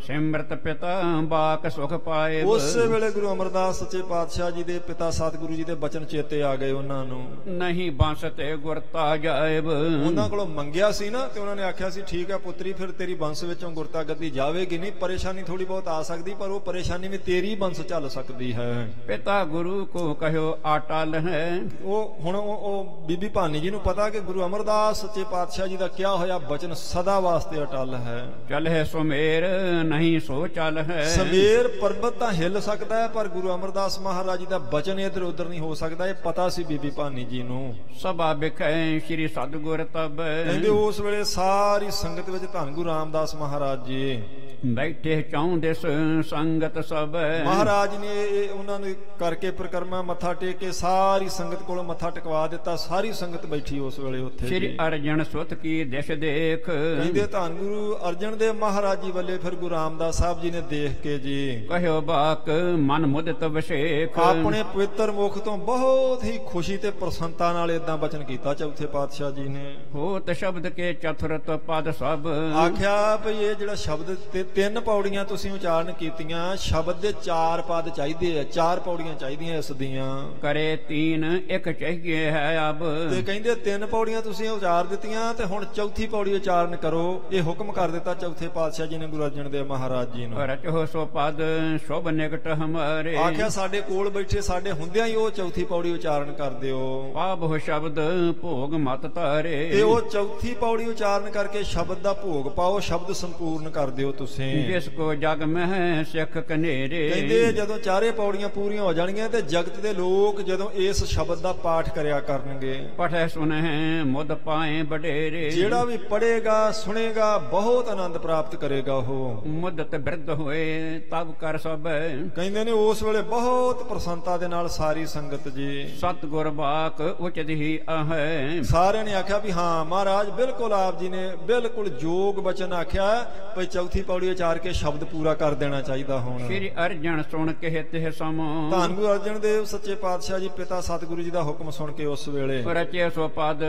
ਸਿਮਰਤ ਪਿਤਾ ਬਾਕ ਸੁਖ ਪਾਏ, ਉਸ ਵੇਲੇ ਗੁਰੂ ਅਮਰਦਾਸ ਸੱਚੇ ਪਾਤਸ਼ਾਹ ਜੀ ਦੇ ਪਿਤਾ ਸਤਿਗੁਰੂ ਜੀ ਦੇ ਬਚਨ ਚੇਤੇ ਆ ਗਏ ਉਹਨਾਂ ਨੂੰ। ਨਹੀਂ ਬੰਸ ਤੇ ਗੁਰਤਾ ਜਾਇਬ। ਉਹਨਾਂ ਕੋਲੋਂ ਮੰਗਿਆ ਸੀ ਨਾ ਤੇ ਉਹਨਾਂ ਨੇ ਆਖਿਆ ਸੀ ਠੀਕ ਹੈ ਪੁੱਤਰੀ, ਫਿਰ ਤੇਰੀ ਬੰਸ ਵਿੱਚੋਂ ਗੁਰਤਾ ਗੱਦੀ ਜਾਵੇਗੀ ਨਹੀਂ, ਪਰੇਸ਼ਾਨੀ ਥੋੜੀ ਬਹੁਤ ਆ ਸਕਦੀ, ਪਰ ਉਹ ਪਰੇਸ਼ਾਨੀ ਵੀ ਤੇਰੀ ਬੰਸ ਚੱਲ ਸਕਦੀ ਹੈ। ਪਿਤਾ ਗੁਰੂ ਕੋ ਕਹਿਓ ਅਟਲ ਹੈ। ਉਹ ਹੁਣ ਉਹ ਬੀਬੀ ਭਾਨੀ ਜੀ ਨੂੰ ਪਤਾ ਕਿ ਗੁਰੂ ਅਮਰਦਾਸ ਸੱਚੇ ਪਾਤਸ਼ਾਹ ਜੀ ਦਾ ਕਿਹਾ ਹੋਇਆ ਬਚਨ ਸਦਾ ਵਾਸਤੇ ਅਟਲ ਹੈ। ਚੱਲ ਹੈ ਸੁਮੇਰ ਨਹੀਂ ਸੋ ਚੱਲ ਹੈ। ਸਮੇਰ ਪਰਬਤ ਤਾਂ ਹਿੱਲ ਸਕਦਾ ਹੈ, ਪਰ ਗੁਰੂ ਅਮਰਦਾਸ ਮਹਾਰਾਜ ਜੀ ਦਾ ਬਚਨ ਇੱਧਰ ਉੱਧਰ ਨਹੀਂ ਹੋ ਸਕਦਾ। ਇਹ ਪਤਾ ਸੀ ਬੀਬੀ ਭਾਨੀ ਜੀ ਨੂੰ। ਸਭਾ ਵਿਖੇ ਸ੍ਰੀ ਸਤਿਗੁਰ ਤਬ। ਕਹਿੰਦੇ ਉਸ ਵੇਲੇ ਸਾਰੀ ਸੰਗਤ ਵਿੱਚ ਧੰਨ ਗੁਰੂ ਰਾਮਦਾਸ ਮਹਾਰਾਜ ਜੀ ਬੈਠੇ ਚਾਹੁੰਦੇ ਸੰਗਤ ਸਭ। ਮਹਾਰਾਜ ਨੇ ਉਹਨਾਂ ਨੂੰ ਕਰਕੇ ਪਰਿਕਰਮਾ ਮੱਥਾ ਟੇਕ ਕੇ ਸਾਰੀ ਸੰਗਤ ਕੋਲੋਂ ਮੱਥਾ ਟਿਕਵਾ ਦਿੱਤਾ। ਸਾਰੀ ਸੰਗਤ ਬੈਠੀ ਉਸ ਵੇਲੇ ਉੱਥੇ। ਸ੍ਰੀ ਅਰਜਨ ਸੁਤ ਕੀ ਦਿਸ਼ ਦੇਖ। ਕਹਿੰਦੇ ਧੰਨ ਗੁਰੂ ਅਰਜਨ ਦੇਵ ਮਹਾਰਾਜ ਜੀ ਵੱਲੇ ਫਿਰ ਗੁਰੂ ਰਾਮਦਾਸ ਸਾਹਿਬ ਜੀ ਨੇ ਦੇਖ ਕੇ ਜੀ ਕਹਿਓ ਬਾਕ ਮਨ ਮੁਦਿਤ ਵਿਸ਼ੇਖ। ਆਪਣੇ ਪਵਿੱਤਰ ਮੁਖ ਤੋਂ ਬਹੁਤ ਹੀ ਖੁਸ਼ੀ ਤੇ ਪ੍ਰਸੰਨਤਾ ਨਾਲ ਏਦਾਂ ਬਚਨ ਕੀਤਾ ਚੌਥੇ ਪਾਤਸ਼ਾਹ ਜੀ ਨੇ। ਹੋਤ ਸ਼ਬਦ ਕੇ ਚਤੁਰਤ ਪਦ ਸਭ। ਆਖਿਆ ਭਈ ਇਹ ਜਿਹੜਾ ਸ਼ਬਦ ਤੇ 3 ਪੌੜੀਆਂ ਤੁਸੀਂ ਉਚਾਰਨ ਕੀਤੀਆਂ, ਸ਼ਬਦ ਦੇ 4 ਪਦ ਚਾਹੀਦੇ ਆ, 4 ਪੌੜੀਆਂ ਚਾਹੀਦੀਆਂ ਇਸ ਦੀਆਂ। ਕਰੇ 3 ਇੱਕ ਚਾਹੀਏ ਹੈ ਅਬ। ਤੇ ਕਹਿੰਦੇ 3 ਪੌੜੀਆਂ ਤੁਸੀਂ ਉਚਾਰ ਦਿੱਤੀਆਂ ਤੇ ਹੁਣ ਚੌਥੀ ਪੌੜੀ ਉਚਾਰਨ ਕਰੋ। ਇਹ ਹੁਕਮ ਕਰ ਦਿੱਤਾ ਚੌਥੇ ਪਾਤਸ਼ਾਹ ਜੀ ਨੇ ਗੁਰੂ ਅਰਜਨ ਦੇਵ ਮਹਾਰਾਜ ਜੀ ਨੂੰ। ਰਚੋ ਸੋ ਪਦ ਸ਼ੁਭ ਨਿਕਟ ਹਮਾਰੇ। ਆਖਿਆ ਸਾਡੇ ਕੋਲ ਬੈਠੇ ਸਾਡੇ ਹੁੰਦਿਆਂ ਹੀ ਉਹ ਚੌਥੀ ਪੌੜੀ ਉਚਾਰਨ ਕਰ ਦਿਓ। ਪਾਵ ਸ਼ਬਦ ਭੋਗ ਮਤ ਧਾਰੇ। ਤੇ ਉਹ ਚੌਥੀ ਪੌੜੀ ਉਚਾਰਨ ਕਰਕੇ ਸ਼ਬਦ ਦਾ ਭੋਗ ਪਾਓ, ਸ਼ਬਦ ਸੰਪੂਰਨ ਕਰ ਦਿਓ ਤੁਸੀਂ। ਜਿਸ ਕੋ ਜਗ ਮਹਿ ਸਿੱਖ ਕਨੇਰੇ। ਕਹਿੰਦੇ ਜਦੋਂ 4 ਪੌੜੀਆਂ ਪੂਰੀਆਂ ਹੋ ਜਾਣਗੀਆਂ ਤੇ ਜਗਤ ਦੇ ਲੋਕ ਜਦੋਂ ਇਸ ਸ਼ਬਦ ਦਾ ਪਾਠ ਕਰਿਆ ਕਰਨਗੇ। ਪਠੈ ਸੁਨਹਿ ਮੁਦ ਪਾਏ ਬਡੇਰੇ। ਜਿਹੜਾ ਵੀ ਪੜ੍ਹੇਗਾ ਸੁਣੇਗਾ ਬਹੁਤ ਆਨੰਦ ਪ੍ਰਾਪਤ ਕਰੇਗਾ। ਉਹ ਮੁਦਤ ਬਿਰਧ ਹੋਏ ਤਬ ਕਰ ਸਭ। ਕਹਿੰਦੇ ਨੇ ਉਸ ਵੇਲੇ ਬਹੁਤ ਪ੍ਰਸੰਨਤਾ ਦੇ ਨਾਲ ਸਾਰੀ ਸੰਗਤ ਜੀ ਸਤਿਗੁਰ ਬਾਕ ਉਚਿਤ ਹੀ ਹੈ। ਸਾਰਿਆਂ ਨੇ ਆਖਿਆ ਵੀ ਹਾਂ ਮਹਾਰਾਜ ਬਿਲਕੁਲ ਆਪ ਜੀ ਨੇ ਬਿਲਕੁਲ ਯੋਗ ਬਚਨ ਆਖਿਆ ਭਈ ਚੌਥੀ ਪੌੜੀ ਉਚਾਰ ਕੇ ਸ਼ਬਦ ਪੂਰਾ ਕਰ ਦੇਣਾ ਚਾਹੀਦਾ। ਹੁਣ ਸ੍ਰੀ ਅਰਜਨ ਸੁਣ ਕੇ ਤਿਹ ਸਮ। ਧੰਨ ਗੁਰੂ ਅਰਜਨ ਦੇਵ ਸੱਚੇ ਪਾਤਸ਼ਾਹ ਜੀ ਪਿਤਾ ਸਤਿਗੁਰੂ ਜੀ ਦਾ ਹੁਕਮ ਸੁਣ ਕੇ ਉਸ ਵੇਲੇ ਰਚੇ ਸੋ ਪਦ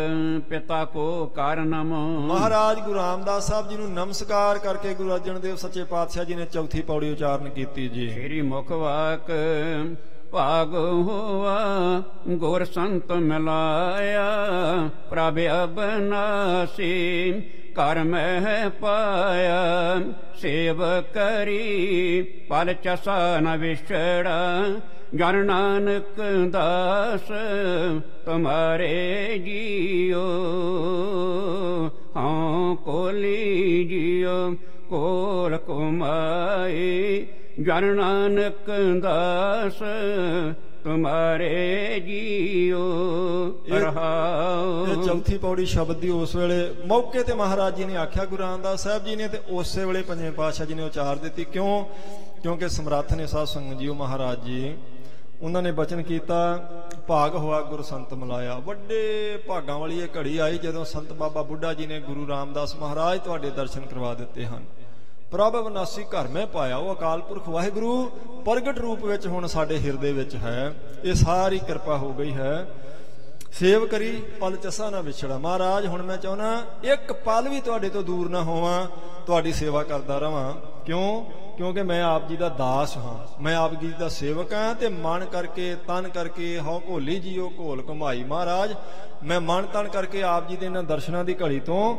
ਪਿਤਾ ਕੋ ਕਾਰਨਮ। ਮਹਾਰਾਜ ਗੁਰੂ ਰਾਮਦਾਸ ਸਾਹਿਬ ਜੀ ਨੂੰ ਨਮਸਕਾਰ ਕਰਕੇ ਗੁਰੂ ਅਰਜਨ ਦੇਵ ਸੱਚੇ ਪਾਤਸ਼ਾਹ ਜੀ ਨੇ ਚੌਥੀ ਪੌੜੀ ਉਚਾਰਨ ਕੀਤੀ ਜੀ। ਸ੍ਰੀ ਮੁਖ ਵਾਕ ਭਾਗ ਹੋਆ ਗੁਰ ਸੰਤ ਮਿਲਾਇਆ। ਪ੍ਰਭ ਅਬਨਾਸੀ ਕਰ ਮਹਿ ਪਾਇਆ। ਸੇਵ ਕਰੀ ਪਲ ਚਸਾ ਨ ਵਿਛੜਾ। ਜਨ ਨਾਨਕ ਦਾਸ ਤੁਮਾਰੇ ਜੀਓ। ਹਾਂ ਕੋਲੀ ਜੀਓ ਕੋਲ ਕੁਮਾਈ। ਜਨ ਨਾਨਕ ਦਾਸ ਤੁਮਾਰੇ ਜੀਓ। ਇਹ ਚੌਥੀ ਪੌੜੀ ਸ਼ਬਦ ਦੀ ਉਸ ਵੇਲੇ ਮੌਕੇ ਤੇ ਮਹਾਰਾਜ ਜੀ ਨੇ ਆਖਿਆ ਗੁਰੂ ਰਾਮਦਾਸ ਸਾਹਿਬ ਜੀ ਨੇ, ਤੇ ਉਸੇ ਵੇਲੇ ਪੰਜਵੇਂ ਪਾਤਸ਼ਾਹ ਜੀ ਨੇ ਉਚਾਰ ਦਿੱਤੀ। ਕਿਉਂਕਿ ਸਮਰੱਥ ਨੇ ਸਾਧ ਸੰਗਤ ਜੀਓ ਮਹਾਰਾਜ ਜੀ ਉਹਨਾਂ ਨੇ ਬਚਨ ਕੀਤਾ ਭਾਗ ਹੋਆ ਗੁਰ ਸੰਤ ਮਿਲਾਇਆ। ਵੱਡੇ ਭਾਗਾਂ ਵਾਲੀ ਇਹ ਘੜੀ ਆਈ ਜਦੋਂ ਸੰਤ ਬਾਬਾ ਬੁੱਢਾ ਜੀ ਨੇ ਗੁਰੂ ਰਾਮਦਾਸ ਮਹਾਰਾਜ ਤੁਹਾਡੇ ਦਰਸ਼ਨ ਕਰਵਾ ਦਿੱਤੇ ਹਨ। ਪ੍ਰਭ ਅਬਨਾਸੀ ਘਰ ਮੈਂ ਪਾਇਆ। ਉਹ ਅਕਾਲ ਪੁਰਖ ਵਾਹਿਗੁਰੂ ਪ੍ਰਗਟ ਰੂਪ ਵਿੱਚ ਹੁਣ ਸਾਡੇ ਹਿਰਦੇ ਵਿੱਚ ਹੈ। ਇਹ ਸਾਰੀ ਕਿਰਪਾ ਹੋ ਗਈ ਹੈ। ਸੇਵ ਕਰੀ ਪਲ ਚਸਾ ਨਾ ਵਿਛੜਾ। ਮਹਾਰਾਜ ਹੁਣ ਮੈਂ ਚਾਹੁੰਦਾ ਇੱਕ ਪਲ ਵੀ ਤੁਹਾਡੇ ਤੋਂ ਦੂਰ ਨਾ ਹੋਵਾਂ, ਤੁਹਾਡੀ ਸੇਵਾ ਕਰਦਾ ਰਵਾਂ। ਕਿਉਂਕਿ ਮੈਂ ਆਪ ਜੀ ਦਾ ਦਾਸ ਹਾਂ, ਮੈਂ ਆਪ ਜੀ ਦਾ ਸੇਵਕ ਹਾਂ। ਤੇ ਮਨ ਕਰਕੇ ਤਨ ਕਰਕੇ ਹਉ ਘੋਲੀ ਜੀਓ ਘੋਲ ਘੁਮਾਈ। ਮਹਾਰਾਜ ਮੈਂ ਮਨ ਤਨ ਕਰਕੇ ਆਪ ਜੀ ਦੇ ਇਹਨਾਂ ਦਰਸ਼ਨਾਂ ਦੀ ਘੜੀ ਤੋਂ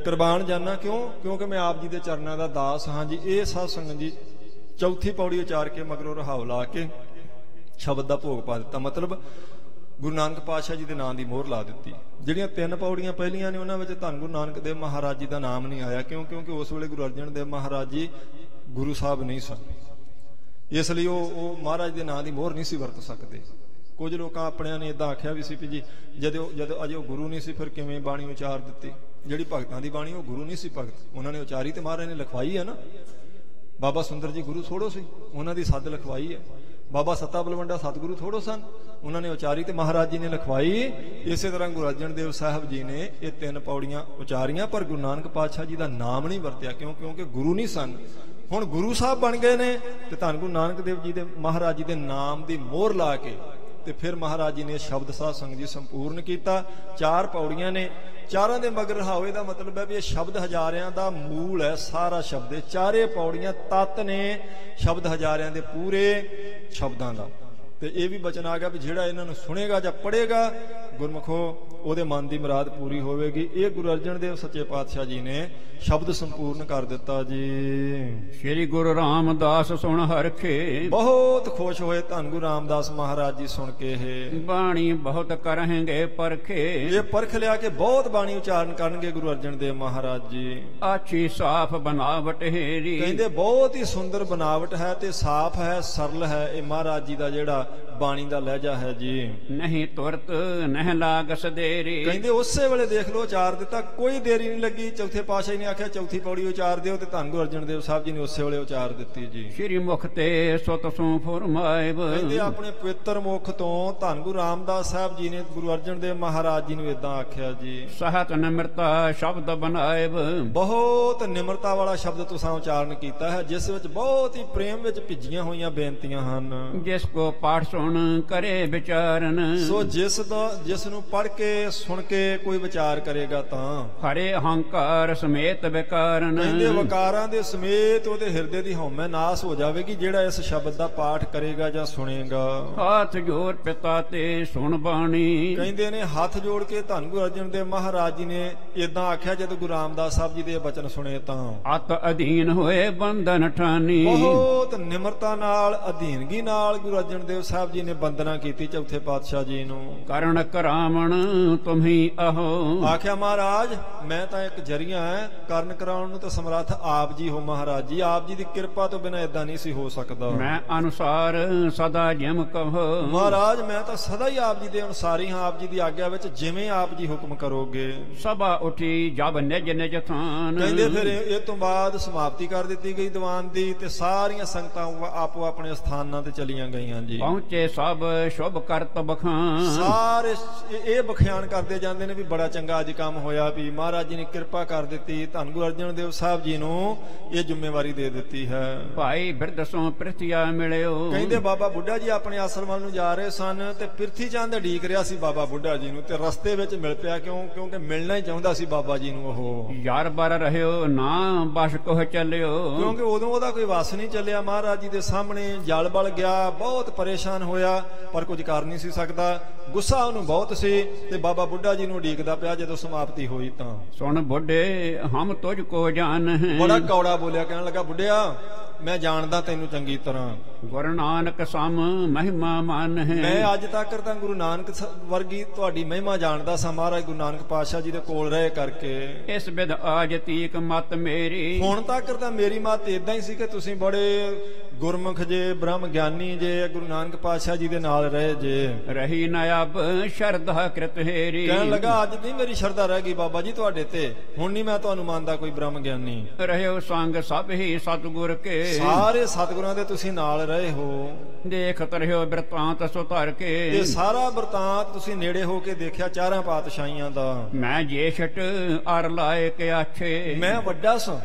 ਕੁਰਬਾਨ ਜਾਨਾ। ਕਿਉਂਕਿ ਮੈਂ ਆਪ ਜੀ ਦੇ ਚਰਨਾਂ ਦਾ ਦਾਸ ਹਾਂ ਜੀ। ਇਹ ਸਾਧ ਸੰਗਤ ਜੀ ਚੌਥੀ ਪੌੜੀ ਉਚਾਰ ਕੇ ਮਗਰੋਂ ਰਹਾਉ ਲਾ ਕੇ ਸ਼ਬਦ ਦਾ ਭੋਗ ਪਾ ਦਿੱਤਾ। ਮਤਲਬ ਗੁਰੂ ਨਾਨਕ ਪਾਤਸ਼ਾਹ ਜੀ ਦੇ ਨਾਂ ਦੀ ਮੋਹਰ ਲਾ ਦਿੱਤੀ। ਜਿਹੜੀਆਂ 3 ਪੌੜੀਆਂ ਪਹਿਲੀਆਂ ਨੇ ਉਹਨਾਂ ਵਿੱਚ ਧੰਨ ਗੁਰੂ ਨਾਨਕ ਦੇਵ ਮਹਾਰਾਜ ਜੀ ਦਾ ਨਾਮ ਨਹੀਂ ਆਇਆ। ਕਿਉਂਕਿ ਉਸ ਵੇਲੇ ਗੁਰੂ ਅਰਜਨ ਦੇਵ ਮਹਾਰਾਜ ਜੀ ਗੁਰੂ ਸਾਹਿਬ ਨਹੀਂ ਸਨ। ਇਸ ਲਈ ਉਹ ਮਹਾਰਾਜ ਦੇ ਨਾਂ ਦੀ ਮੋਹਰ ਨਹੀਂ ਸੀ ਵਰਤ ਸਕਦੇ। ਕੁਝ ਲੋਕਾਂ ਆਪਣਿਆਂ ਨੇ ਇਦਾਂ ਆਖਿਆ ਵੀ ਸੀ ਵੀ ਜੀ ਜਦੋਂ ਅਜੇ ਉਹ ਗੁਰੂ ਨਹੀਂ ਸੀ ਫਿਰ ਕਿਵੇਂ ਬਾਣੀ ਉਚਾਰ ਦਿੱਤੀ। ਜਿਹੜੀ ਭਗਤਾਂ ਦੀ ਬਾਣੀ ਉਹ ਗੁਰੂ ਨਹੀਂ ਸੀ ਭਗਤ, ਉਹਨਾਂ ਨੇ ਉਚਾਰੀ ਤੇ ਮਹਾਰਾਜ ਨੇ ਲਿਖਵਾਈ ਹੈ ਨਾ। ਬਾਬਾ ਸੁੰਦਰ ਜੀ ਗੁਰੂ ਥੋੜੋ ਸੀ, ਉਹਨਾਂ ਦੀ ਸੱਦ ਲਿਖਵਾਈ ਹੈ। ਬਾਬਾ ਸੱਤਾ ਬਲਵੰਡਾ ਸਤਿਗੁਰੂ ਥੋੜੋ ਸਨ, ਉਹਨਾਂ ਨੇ ਉਚਾਰੀ ਤੇ ਮਹਾਰਾਜ ਜੀ ਨੇ ਲਿਖਵਾਈ। ਇਸੇ ਤਰ੍ਹਾਂ ਗੁਰੂ ਅਰਜਨ ਦੇਵ ਸਾਹਿਬ ਜੀ ਨੇ ਇਹ 3 ਪੌੜੀਆਂ ਉਚਾਰੀਆਂ, ਪਰ ਗੁਰੂ ਨਾਨਕ ਪਾਤਸ਼ਾਹ ਜੀ ਦਾ ਨਾਮ ਨਹੀਂ ਵਰਤਿਆ। ਕਿਉਂਕਿ ਗੁਰੂ ਨਹੀਂ ਸਨ। ਹੁਣ ਗੁਰੂ ਸਾਹਿਬ ਬਣ ਗਏ ਨੇ ਤੇ ਧੰਨ ਗੁਰੂ ਨਾਨਕ ਦੇਵ ਜੀ ਦੇ ਮਹਾਰਾਜ ਜੀ ਦੇ ਨਾਮ ਦੀ ਮੋਹਰ ਲਾ ਕੇ ਤੇ ਫਿਰ ਮਹਾਰਾਜ ਜੀ ਨੇ ਸ਼ਬਦ ਸਾਧ ਸੰਗਤ ਜੀ ਸੰਪੂਰਨ ਕੀਤਾ। 4 ਪੌੜੀਆਂ ਨੇ, ਚਾਰਾਂ ਦੇ ਮਗਰ ਰਹਾਵੇ ਦਾ ਮਤਲਬ ਹੈ ਵੀ ਇਹ ਸ਼ਬਦ ਹਜ਼ਾਰਿਆਂ ਦਾ ਮੂਲ ਹੈ। ਸਾਰਾ ਸ਼ਬਦ ਇਹ 4 ਪੌੜੀਆਂ ਤੱਤ ਨੇ ਸ਼ਬਦ ਹਜ਼ਾਰਿਆਂ ਦੇ ਪੂਰੇ ਸ਼ਬਦਾਂ ਦਾ। ਤੇ ਇਹ ਵੀ ਬਚਨ ਆ ਗਿਆ ਵੀ ਜਿਹੜਾ ਇਹਨਾਂ ਨੂੰ ਸੁਣੇਗਾ ਜਾਂ ਪੜ੍ਹੇਗਾ ਗੁਰਮੁਖੋ ਉਹਦੇ ਮਨ ਦੀ ਮੁਰਾਦ ਪੂਰੀ ਹੋਵੇਗੀ। ਇਹ ਗੁਰੂ ਅਰਜਨ ਦੇਵ ਸੱਚੇ ਪਾਤਸ਼ਾਹ ਜੀ ਨੇ ਸ਼ਬਦ ਸੰਪੂਰਨ ਕਰ ਦਿੱਤਾ ਜੀ। ਸ੍ਰੀ ਗੁਰੂ ਰਾਮਦਾਸ ਸੁਣ ਹਰਖੇ, ਬਹੁਤ ਖੁਸ਼ ਹੋਏ ਧੰਨ ਗੁਰੂ ਰਾਮਦਾਸ ਮਹਾਰਾਜ ਜੀ ਸੁਣ ਕੇ ਇਹ ਬਾਣੀ ਬਹੁਤ ਕਰਹਿੰਗੇ ਪਰਖੇ। ਇਹ ਪਰਖ ਲਿਆ ਕੇ ਬਹੁਤ ਬਾਣੀ ਉਚਾਰਨ ਕਰਨਗੇ ਗੁਰੂ ਅਰਜਨ ਦੇਵ ਮਹਾਰਾਜ ਜੀ। ਆਛੀ ਸਾਫ ਬਨਾਵਟ ਹੇਰੀ, ਕਹਿੰਦੇ ਬਹੁਤ ਹੀ ਸੁੰਦਰ ਬਨਾਵਟ ਹੈ ਤੇ ਸਾਫ਼ ਹੈ, ਸਰਲ ਹੈ ਇਹ ਮਹਾਰਾਜ ਜੀ ਦਾ ਜਿਹੜਾ ਬਾਣੀ ਦਾ ਲਹਿਜਾ ਹੈ ਜੀ। ਨਹੀਂ ਤੁਰਤ ਨਹਿ ਲਾਗਸ ਦੇਰੀ, ਕਹਿੰਦੇ ਉਸੇ ਵੇਲੇ ਦੇਖ ਲਓ ਉਚਾਰ ਦਿੱਤਾ, ਕੋਈ ਦੇਰੀ ਨਹੀਂ ਲੱਗੀ। ਚੌਥੇ ਪਾਤਸ਼ਾਹ ਨੇ ਆਖਿਆ ਚੌਥੀ ਪੌੜੀ ਉਚਾਰ ਦਿਓ ਤੇ ਧੰਨ ਗੁਰੂ ਅਰਜਨ ਦੇਵ ਸਾਹਿਬ ਜੀ ਨੇ ਉਸੇ ਵੇਲੇ ਉਚਾਰ ਦਿੱਤੀ ਜੀ। ਸ੍ਰੀ ਮੁਖ ਤੇ ਸੁਤ ਸੂ ਫੁਰਮਾਇਬ, ਕਹਿੰਦੇ ਆਪਣੇ ਪਵਿੱਤਰ ਮੁਖ ਤੋਂ ਧੰਨ ਗੁਰੂ ਰਾਮਦਾਸ ਸਾਹਿਬ ਜੀ ਨੇ ਗੁਰੂ ਅਰਜਨ ਦੇਵ ਮਹਾਰਾਜ ਜੀ ਨੂੰ ਏਦਾਂ ਆਖਿਆ ਜੀ। ਸਹਤ ਨਿਮਰਤਾ ਸ਼ਬਦ ਬਨਾਇਬ, ਬਹੁਤ ਨਿਮਰਤਾ ਵਾਲਾ ਸ਼ਬਦ ਤੁਸੀਂ ਉਚਾਰਨ ਕੀਤਾ ਹੈ ਜਿਸ ਵਿੱਚ ਬਹੁਤ ਹੀ ਪ੍ਰੇਮ ਵਿੱਚ ਭਿੱਜੀਆਂ ਹੋਈਆਂ ਬੇਨਤੀਆਂ ਹਨ। ਜਿਸ ਕੋ ਪਾਠ ਸੁਣ ਕਰੇ ਵਿਚਾਰਨ, ਸੋ ਜਿਸ ਨੂੰ ਪੜ੍ਹ ਕੇ ਸੁਣ ਕੇ ਕੋਈ ਵਿਚਾਰ ਕਰੇਗਾ ਤਾਂ ਹਰੇ ਅਹੰਕਾਰ ਸਮੇਤ ਵਿਕਾਰਨ, ਕਹਿੰਦੇ ਵਿਕਾਰਾਂ ਦੇ ਸਮੇਤ ਉਹਦੇ ਹਿਰਦੇ ਦੀ ਹਉਮੈ ਨਾਸ ਹੋ ਜਾਵੇਗੀ ਜਿਹੜਾ ਇਸ ਸ਼ਬਦ ਦਾ ਪਾਠ ਕਰੇਗਾ ਜਾਂ ਸੁਣੇਗਾ। ਹੱਥ ਜੋੜ ਪਿਤਾ ਤੇ ਸੁਣ ਬਾਣੀ, ਕਹਿੰਦੇ ਨੇ ਹੱਥ ਜੋੜ ਕੇ ਧੰਨ ਗੁਰੂ ਅਰਜਨ ਦੇਵ ਮਹਾਰਾਜ ਜੀ ਨੇ ਏਦਾਂ ਆਖਿਆ ਜਦੋਂ ਗੁਰੂ ਰਾਮਦਾਸ ਸਾਹਿਬ ਜੀ ਦੇ ਬਚਨ ਸੁਣੇ ਤਾਂ ਅਤ ਅਧੀਨ ਹੋਏ ਬੰਧਨ ਠਾਨੀ। ਬਹੁਤ ਨਿਮਰਤਾ ਨਾਲ ਅਧੀਨਗੀ ਨਾਲ ਗੁਰੂ ਅਰਜਨ ਦੇਵ ਸਾਹਿਬ ਜੀ ਨੇ ਬੰਦਨਾ ਕੀਤੀ ਚੌਥੇ ਪਾਤਸ਼ਾਹ ਜੀ ਨੂੰ। ਕਰਨ ਕਰਾਵਣ ਤੁਮਹੀ ਅਹੋ, ਆਖਿਆ ਮਹਾਰਾਜ ਮੈਂ ਤਾਂ ਇੱਕ ਜਰੀਆ ਹੈ, ਕਰਨ ਕਰਾਉਣ ਨੂੰ ਤਾਂ ਸਮਰੱਥ ਆਪ ਜੀ ਹੋ ਮਹਾਰਾਜ ਜੀ। ਆਪ ਜੀ ਦੀ ਕਿਰਪਾ ਤੋਂ ਬਿਨਾਂ ਏਦਾਂ ਨਹੀਂ ਸੀ ਹੋ ਸਕਦਾ। ਮੈਂ ਅਨੁਸਾਰ ਸਦਾ ਜਿਮ ਕਹੋ, ਮਹਾਰਾਜ ਮੈਂ ਤਾਂ ਸਦਾ ਹੀ ਆਪ ਜੀ ਦੇ ਅਨੁਸਾਰ ਹੀ ਹਾਂ, ਆਪ ਜੀ ਦੀ ਆਗਿਆ ਵਿੱਚ ਜਿਵੇਂ ਆਪ ਜੀ ਹੁਕਮ ਕਰੋਗੇ। ਸਭਾ ਉਠੀ ਜਬ ਨਿਜ ਨਿਜ ਥਾਨ, ਕਹਿੰਦੇ ਫਿਰ ਇਹ ਤੋਂ ਬਾਅਦ ਸਮਾਪਤੀ ਕਰ ਦਿੱਤੀ ਗਈ ਦੀਵਾਨ ਦੀ ਤੇ ਸਾਰੀਆਂ ਸੰਗਤਾਂ ਆਪੋ ਆਪਣੇ ਸਥਾਨਾਂ ਤੇ ਚਲੀਆਂ ਗਈਆਂ ਜੀ। ਪਹੁੰਚੇ ਸਭ ਸ਼ੁਭ ਕਰਤ ਬਖਾਨ, ਸਾਰੇ ਇਹ ਬਖਿਆਨ ਕਰਦੇ ਜਾਂਦੇ ਨੇ ਵੀ ਬੜਾ ਚੰਗਾ ਅੱਜ ਕੰਮ ਹੋਇਆ ਵੀ ਮਹਾਰਾਜ ਜੀ ਨੇ ਕਿਰਪਾ ਕਰ ਦਿੱਤੀ, ਧੰਨ ਗੁਰੂ ਅਰਜਨ ਦੇਵ ਸਾਹਿਬ ਜੀ ਨੂੰ ਇਹ ਜ਼ਿੰਮੇਵਾਰੀ ਦੇ ਦਿੱਤੀ ਹੈ। ਭਾਈ ਬਿਰਧ ਸੋ ਪ੍ਰਿਥਿਆ ਮਿਲਿਓ, ਕਹਿੰਦੇ ਬਾਬਾ ਬੁੱਢਾ ਜੀ ਆਪਣੇ ਆਸਣ ਵੱਲ ਨੂੰ ਜਾ ਰਹੇ ਸਨ ਤੇ ਪ੍ਰਿਥੀ ਚੰਦ ਉਡੀਕ ਰਿਹਾ ਸੀ ਬਾਬਾ ਬੁੱਢਾ ਜੀ ਨੂੰ ਤੇ ਰਸਤੇ ਵਿੱਚ ਮਿਲ ਪਿਆ। ਕਿਉਂਕਿ ਮਿਲਣਾ ਹੀ ਚਾਹੁੰਦਾ ਸੀ ਬਾਬਾ ਜੀ ਨੂੰ ਉਹ। ਯਾਰ ਬਰ ਰਹਿਓ ਨਾ ਬਸ ਕੋਹ ਚੱਲਿਓ, ਕਿਉਂਕਿ ਉਦੋਂ ਉਹਦਾ ਕੋਈ ਵਸ ਨਹੀਂ ਚੱਲਿਆ। ਮਹਾਰਾਜ ਜੀ ਦੇ ਸਾਹਮਣੇ ਜਲ ਬਲ ਗਿਆ, ਬਹੁਤ ਪਰੇਸ਼ਾਨ ਹੋਇਆ ਪਰ ਕੁਝ ਕਰ ਨਹੀਂ ਸੀ ਸਕਦਾ। ਗੁੱਸਾ ਉਹਨੂੰ ਬਹੁਤ ਸੀ ਤੇ ਬਾਬਾ ਬੁੱਢਾ ਜੀ ਨੂੰ ਉਡੀਕਦਾ ਪਿਆ। ਜਦੋਂ ਸਮਾਪਤੀ ਹੋਈ ਤਾਂ ਸੁਣ ਬੁੱਢੇ ਹਮ ਤੁਝ ਕੋ ਜਾਣ ਹੈ, ਬੜਾ ਕੌੜਾ ਬੋਲਿਆ, ਕਹਿਣ ਲੱਗਾ ਬੁੱਢਿਆ ਮੈਂ ਜਾਣਦਾ ਤੈਨੂੰ ਚੰਗੀ ਤਰ੍ਹਾਂ। ਗੁਰੂ ਨਾਨਕ ਸਮ ਮਹਿਮਾ ਮਨ ਹੈ, ਮੈਂ ਅੱਜ ਤੱਕ ਤਾਂ ਗੁਰੂ ਨਾਨਕ ਵਰਗੀ ਤੁਹਾਡੀ ਮਹਿਮਾ ਜਾਣਦਾ ਸਾਂ ਮਹਾਰਾਜ ਗੁਰੂ ਨਾਨਕ ਪਾਤਸ਼ਾਹ ਜੀ ਦੇ ਕੋਲ ਰਹੇ ਕਰਕੇ। ਇਸ ਵਿਦ ਆਜ ਤੀਕ ਮਤ ਮੇਰੀ, ਹੁਣ ਤੱਕ ਤਾਂ ਮੇਰੀ ਮਤ ਇਦਾਂ ਹੀ ਸੀ ਕਿ ਤੁਸੀਂ ਬੜੇ ਗੁਰਮੁਖ ਜੇ, ਬ੍ਰਹਮ ਗਿਆਨੀ ਜੇ, ਗੁਰੂ ਨਾਨਕ ਪਾਤਸ਼ਾਹ ਜੀ ਦੇ ਨਾਲ ਰਹੇ ਜੇ। ਰਹੀ ਨ ਅਬ ਸ਼ਰਧਾ ਕ੍ਰਿਤ ਹੇਰੀ, ਕਹਿਣ ਲੱਗਾ ਅੱਜ ਨਹੀਂ ਮੇਰੀ ਸ਼ਰਧਾ ਰਹਿ ਗਈ ਬਾਬਾ ਜੀ ਤੁਹਾਡੇ ਤੇ, ਹੁਣ ਨਹੀਂ ਮੈਂ ਤੁਹਾਨੂੰ ਮੰਨਦਾ ਕੋਈ ਬ੍ਰਹਮ ਗਿਆਨੀ। ਰਹਿਓ ਸੰਗ ਸਭ ਹੀ ਸਤਿਗੁਰ ਕੇ, ਸਾਰੇ ਸਤਿਗੁਰਾਂ ਦੇ ਤੁਸੀਂ ਨਾਲ ਰਹੇ ਹੋ। ਦੇਖਤ ਰਹਿਓ ਬਿਰਤਾਂਤ ਸੋ ਧਰ ਕੇ, ਇਹ ਸਾਰਾ ਬਿਰਤਾਂਤ ਤੁਸੀਂ ਨੇੜੇ ਹੋ ਕੇ ਦੇਖਿਆ ਚਾਰਾਂ ਪਾਤਸ਼ਾਹੀਆਂ ਦਾ। ਮੈਂ ਜੇਸ਼ਟ ਅਰ ਲਾਇਕ ਆਛੇ, ਮੈਂ ਵੱਡਾ ਸਾਂ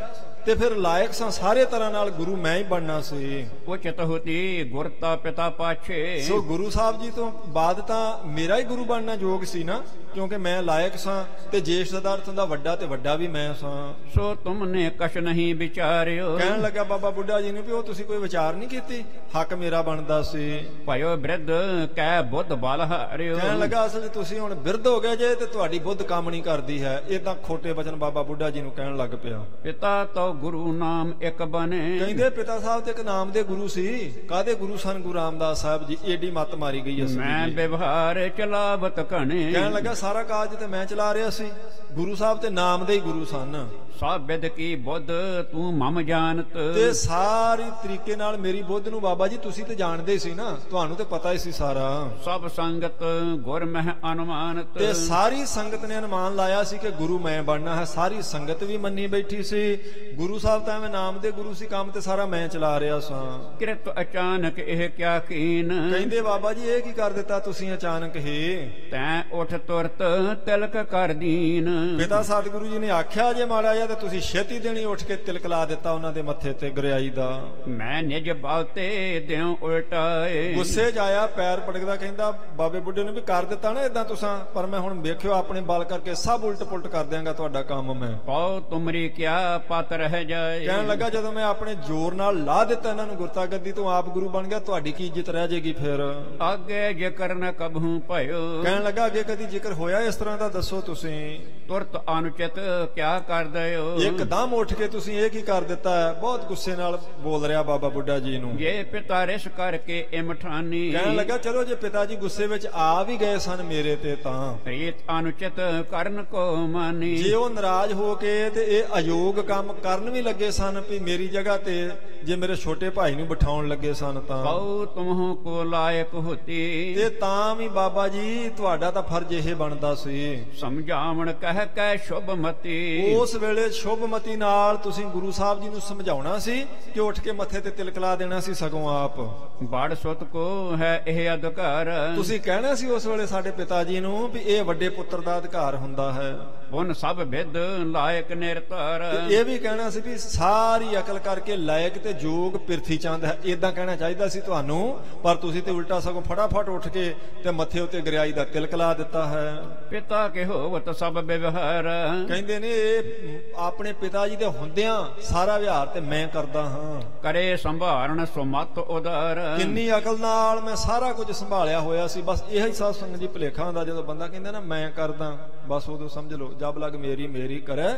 ਤੇ ਫਿਰ ਲਾਇਕ ਸਾਂ ਸਾਰੇ ਤਰ੍ਹਾਂ ਨਾਲ ਗੁਰੂ ਮੈਂ ਹੀ ਬਣਨਾ ਸੀ। ਉਚਿਤ ਹੋਤੀ ਗੁਰਤਾ ਪਿਤਾ ਪਾਛੇ, ਸੋ ਗੁਰੂ ਸਾਹਿਬ ਜੀ ਤੋਂ ਬਾਅਦ ਤਾਂ ਮੇਰਾ ਹੀ ਗੁਰੂ ਬਣਨਾ ਯੋਗ ਸੀ ਨਾ, ਕਿਉਂਕਿ ਮੈਂ ਲਾਇਕ ਸਾਂ ਤੇ ਜੇਸ਼ਟ ਦਾ ਅਰਥ ਹੁੰਦਾ ਵੱਡਾ ਤੇ ਵੱਡਾ ਵੀ ਮੈਂ ਸਾਂ। ਸੋ ਤੁਮਨੇ ਕਛ ਨਹੀਂ ਵਿਚਾਰਿਓ, ਕਹਿਣ ਲੱਗਾ ਬਾਬਾ ਬੁੱਢਾ ਜੀ ਨੂੰ ਵੀ ਉਹ ਤੁਸੀਂ ਕੋਈ ਵਿਚਾਰ ਨਹੀਂ ਕੀਤੀ, ਹੱਕ ਮੇਰਾ ਬਣਦਾ ਸੀ। ਭਇਓ ਬਿਰਧ ਕਹਿ ਬੁੱਧ ਬਲ ਹਾਰਿਓ, ਕਹਿਣ ਲੱਗਾ ਅਸਲ ਤੁਸੀਂ ਹੁਣ ਬਿਰਧ ਹੋ ਗਏ ਜੇ ਤੇ ਤੁਹਾਡੀ ਬੁੱਧ ਕੰਮ ਨਹੀਂ ਕਰਦੀ ਹੈ। ਇਹ ਤਾਂ ਖੋਟੇ ਵਚਨ ਬਾਬਾ ਬੁੱਢਾ ਜੀ ਨੂੰ ਕਹਿਣ ਲੱਗ ਪਿਆ। ਪਿਤਾ ਤੋ ਗੁਰੂ ਨਾਮ ਇੱਕ ਬਨੇ, ਕਹਿੰਦੇ ਪਿਤਾ ਸਾਹਿਬ ਤੇ ਇੱਕ ਨਾਮ ਦੇ ਗੁਰੂ ਸੀ। ਕਾਹਦੇ ਗੁਰੂ ਸਨ ਗੁਰੂ ਰਾਮਦਾਸ ਸਾਹਿਬ ਜੀ? ਏਡੀ ਮੱਤ ਮਾਰੀ ਗਈ ਅਸਲ ਮੈਂ ਵਿਵਹਾਰ ਚਲਾਵਤ ਘਣੇ, ਕਹਿਣ ਲੱਗਾ ਸਾਰਾ ਕਾਜ ਤੇ ਮੈਂ ਚਲਾ ਰਿਹਾ ਸੀ, ਗੁਰੂ ਸਾਹਿਬ ਤੇ ਨਾਮ ਦੇ ਹੀ ਗੁਰੂ ਸਨ। ਸਭ ਵਿਦ ਕੀ ਬੁੱਧ ਤੂੰ ਮਮ ਜਾਣਤ, ਤੇ ਸਾਰੀ ਤਰੀਕੇ ਨਾਲ ਮੇਰੀ ਬੁੱਧ ਨੂੰ ਬਾਬਾ ਜੀ ਤੁਸੀਂ ਤੇ ਜਾਣਦੇ ਸੀ ਨਾ, ਤੁਹਾਨੂੰ ਤੇ ਪਤਾ ਹੀ ਸੀ ਸਾਰਾ। ਸਭ ਸੰਗਤ ਗੁਰ ਮਹਿ ਅਨੁਮਾਨਤ, ਤੇ ਸਾਰੀ ਸੰਗਤ ਨੇ ਅਨੁਮਾਨ ਲਾਇਆ ਸੀ ਕਿ ਗੁਰੂ ਮੈਂ ਬਣਨਾ ਹੈ। ਸਾਰੀ ਸੰਗਤ ਵੀ ਮੰਨੀ ਬੈਠੀ ਸੀ। ਗੁਰੂ ਸਾਹਿਬ ਤਾਂ ਐਵੇਂ ਨਾਮ ਦੇ ਗੁਰੂ ਸੀ, ਕੰਮ ਤੇ ਸਾਰਾ ਮੈਂ ਚਲਾ ਰਿਹਾ ਸਾਂ। ਕਿਰਤ ਅਚਾਨਕ ਇਹ ਕਿਆ ਕੀਨ, ਕਹਿੰਦੇ ਬਾਬਾ ਜੀ ਇਹ ਕੀ ਕਰ ਦਿੱਤਾ ਤੁਸੀਂ ਅਚਾਨਕ ਹੀ? ਤੈਂ ਉਠ ਤੁਰ ਪੁੱਤ ਤਿਲਕ ਕਰ ਦੀਨ। ਪਿਤਾ ਸਤਿਗੁਰੂ ਜੀ ਨੇ ਆਖਿਆ ਜੇ ਮਾੜਾ ਜਿਹਾ ਤੇ ਤੁਸੀਂ ਛੇਤੀ ਦੇਣੀ ਉੱਠ ਕੇ ਤਿਲਕ ਲਾ ਦਿੱਤਾ ਉਹਨਾਂ ਦੇ ਮੱਥੇ ਤੇ ਗੁਰਿਆਈ ਦਾ। ਮੈਂ ਨਿਜ ਬਾਤੇ ਦਿਉ ਉਲਟਾਏ। ਗੁੱਸੇ 'ਚ ਆਇਆ, ਪੈਰ ਪਟਕਦਾ, ਕਹਿੰਦਾ ਬਾਬੇ ਬੁੱਢੇ ਨੇ ਵੀ ਕਰ ਦਿੱਤਾ ਨਾ ਏਦਾਂ ਤੁਸਾਂ, ਪਰ ਮੈਂ ਹੁਣ ਵੇਖਿਓ ਆਪਣੇ ਬਲ ਕਰਕੇ ਸਭ ਉਲਟ ਪੁਲਟ ਕਰ ਦਿਆਂਗਾ ਤੁਹਾਡਾ ਕੰਮ ਮੈਂ। ਪਾਉ ਤੁਮਰੀ ਕਿਆ ਪਤ ਰਹਿ ਜਾਏ। ਕਹਿਣ ਲੱਗਾ ਜਦੋਂ ਮੈਂ ਆਪਣੇ ਜ਼ੋਰ ਨਾਲ ਲਾ ਦਿੱਤਾ ਇਹਨਾਂ ਨੂੰ ਗੁਰਤਾ ਗੱਦੀ ਤੋਂ, ਆਪ ਗੁਰੂ ਬਣ ਗਿਆ, ਤੁਹਾਡੀ ਕੀ ਇੱਜ਼ਤ ਰਹਿ ਜਾਏਗੀ ਫਿਰ। ਅੱਗੇ ਜ਼ਿਕਰ ਨ ਕਬਹੂ ਭਇਓ। ਕਹਿਣ ਲੱਗਾ ਅੱਗੇ ਕਦੀ ਜ਼ਿਕਰ ਹੋਇਆ ਇਸ ਤਰ੍ਹਾਂ ਦਾ, ਦੱਸੋ ਤੁਸੀਂ। ਤੁਰਤ ਅਨੁਚਿਤ ਕਿਆ ਕਰ ਦਿਓ। ਇੱਕਦਮ ਉੱਠ ਕੇ ਤੁਸੀਂ ਇਹ ਕੀ ਕਰ ਦਿੱਤਾ ਹੈ। ਬਹੁਤ ਗੁੱਸੇ ਨਾਲ ਬੋਲ ਰਿਹਾ ਬਾਬਾ ਬੁੱਢਾ ਜੀ ਨੂੰ। ਜੇ ਪਿਤਾ ਰਿਸ ਕਰਕੇ ਇਮਠਾਨੀ। ਕਹਿਣ ਲੱਗਾ ਚਲੋ ਜੇ ਪਿਤਾ ਜੀ ਗੁੱਸੇ ਵਿੱਚ ਆ ਵੀ ਗਏ ਸਨ ਮੇਰੇ ਤੇ, ਤਾਂ ਰੀਤ ਅਨੁਚਿਤ ਕਰਨ ਕੋ ਮਾਨੀ। ਜੇ ਉਹ ਨਾਰਾਜ਼ ਹੋ ਕੇ ਤੇ ਇਹ ਅਯੋਗ ਕੰਮ ਕਰਨ ਵੀ ਲੱਗੇ ਸਨ ਵੀ ਮੇਰੀ ਜਗ੍ਹਾ ਤੇ ਜੇ ਮੇਰੇ ਛੋਟੇ ਭਾਈ ਨੂੰ ਬਿਠਾਉਣ ਲੱਗੇ ਸਨ, ਤਾਂ ਕਉ ਤੁਮਹੁ ਕੋ ਲਾਇਕ ਹੋਤੀ। ਤੇ ਤਾਂ ਵੀ ਬਾਬਾ ਜੀ ਤੁਹਾਡਾ ਤਾਂ ਫਰਜ਼ ਇਹ ਬਣਦਾ ਸੀ ਸਮਝਾਵਣ ਕਹਿ ਕੈ ਸ਼ੁਭ ਮਤੀ। ਉਸ ਵੇਲੇ ਸ਼ੁਭਮਤੀ ਨਾਲ ਤੁਸੀਂ ਗੁਰੂ ਸਾਹਿਬ ਜੀ ਨੂੰ ਸਮਝਾਉਣਾ ਸੀ ਕਿ ਉੱਠ ਕੇ ਮੱਥੇ ਤੇ ਤਿਲਕ ਲਾ ਦੇਣਾ ਸੀ। ਸਗੋਂ ਆਪ ਬੜ ਸੁਤ ਕੋ ਹੈ ਇਹ ਅਧਿਕਾਰ। ਤੁਸੀਂ ਕਹਿਣਾ ਸੀ ਉਸ ਵੇਲੇ ਸਾਡੇ ਪਿਤਾ ਜੀ ਨੂੰ ਵੀ ਇਹ ਵੱਡੇ ਪੁੱਤਰ ਦਾ ਅਧਿਕਾਰ ਹੁੰਦਾ ਹੈ। ਪੁਨ ਸਭ ਵਿਦ ਲਾਇਕ ਨਿਰਧਾਰ। ਇਹ ਵੀ ਕਹਿਣਾ ਸੀ ਵੀ ਸਾਰੀ ਅਕਲ ਕਰਕੇ ਲਾਇਕ ਤੇ ਯੋਗ ਪਿਰਥੀ ਚੰਦ ਹੈ, ਇਦਾਂ ਕਹਿਣਾ ਚਾਹੀਦਾ ਸੀ ਤੁਹਾਨੂੰ, ਪਰ ਤੁਸੀਂ ਤੇ ਉਲਟਾ ਸਗੋਂ ਫਟਾਫਟ ਉੱਠ ਕੇ ਤੇ ਮੱਥੇ ਉੱਤੇ ਗੁਰਿਆਈ ਦਾ ਤਿਲਕ ਲਾ ਦਿੱਤਾ ਹੈ। ਪਿਤਾ ਕੇ ਹੋਵਤ ਸਭ ਵਿਵਹਾਰ। ਕਹਿੰਦੇ ਨੇ ਇਹ ਆਪਣੇ ਪਿਤਾ ਜੀ ਦੇ ਹੁੰਦਿਆਂ ਸਾਰਾ ਵਿਹਾਰ ਤੇ ਮੈਂ ਕਰਦਾ ਹਾਂ। ਕਰੇ ਸੰਭਾਲਣ ਸੁਮਤ ਉਦਾਰ। ਕਿੰਨੀ ਅਕਲ ਨਾਲ ਮੈਂ ਸਾਰਾ ਕੁਝ ਸੰਭਾਲਿਆ ਹੋਇਆ ਸੀ। ਬਸ ਇਹੀ ਸਾਧ ਸੰਗਤ ਜੀ ਭੁਲੇਖਾ ਹੁੰਦਾ, ਜਦੋਂ ਬੰਦਾ ਕਹਿੰਦਾ ਨਾ ਮੈਂ ਕਰਦਾ, ਬਸ ਉਦੋਂ ਸਮਝ ਲਓ ਜਬ ਲਗ ਮੇਰੀ ਮੇਰੀ ਕਰੈ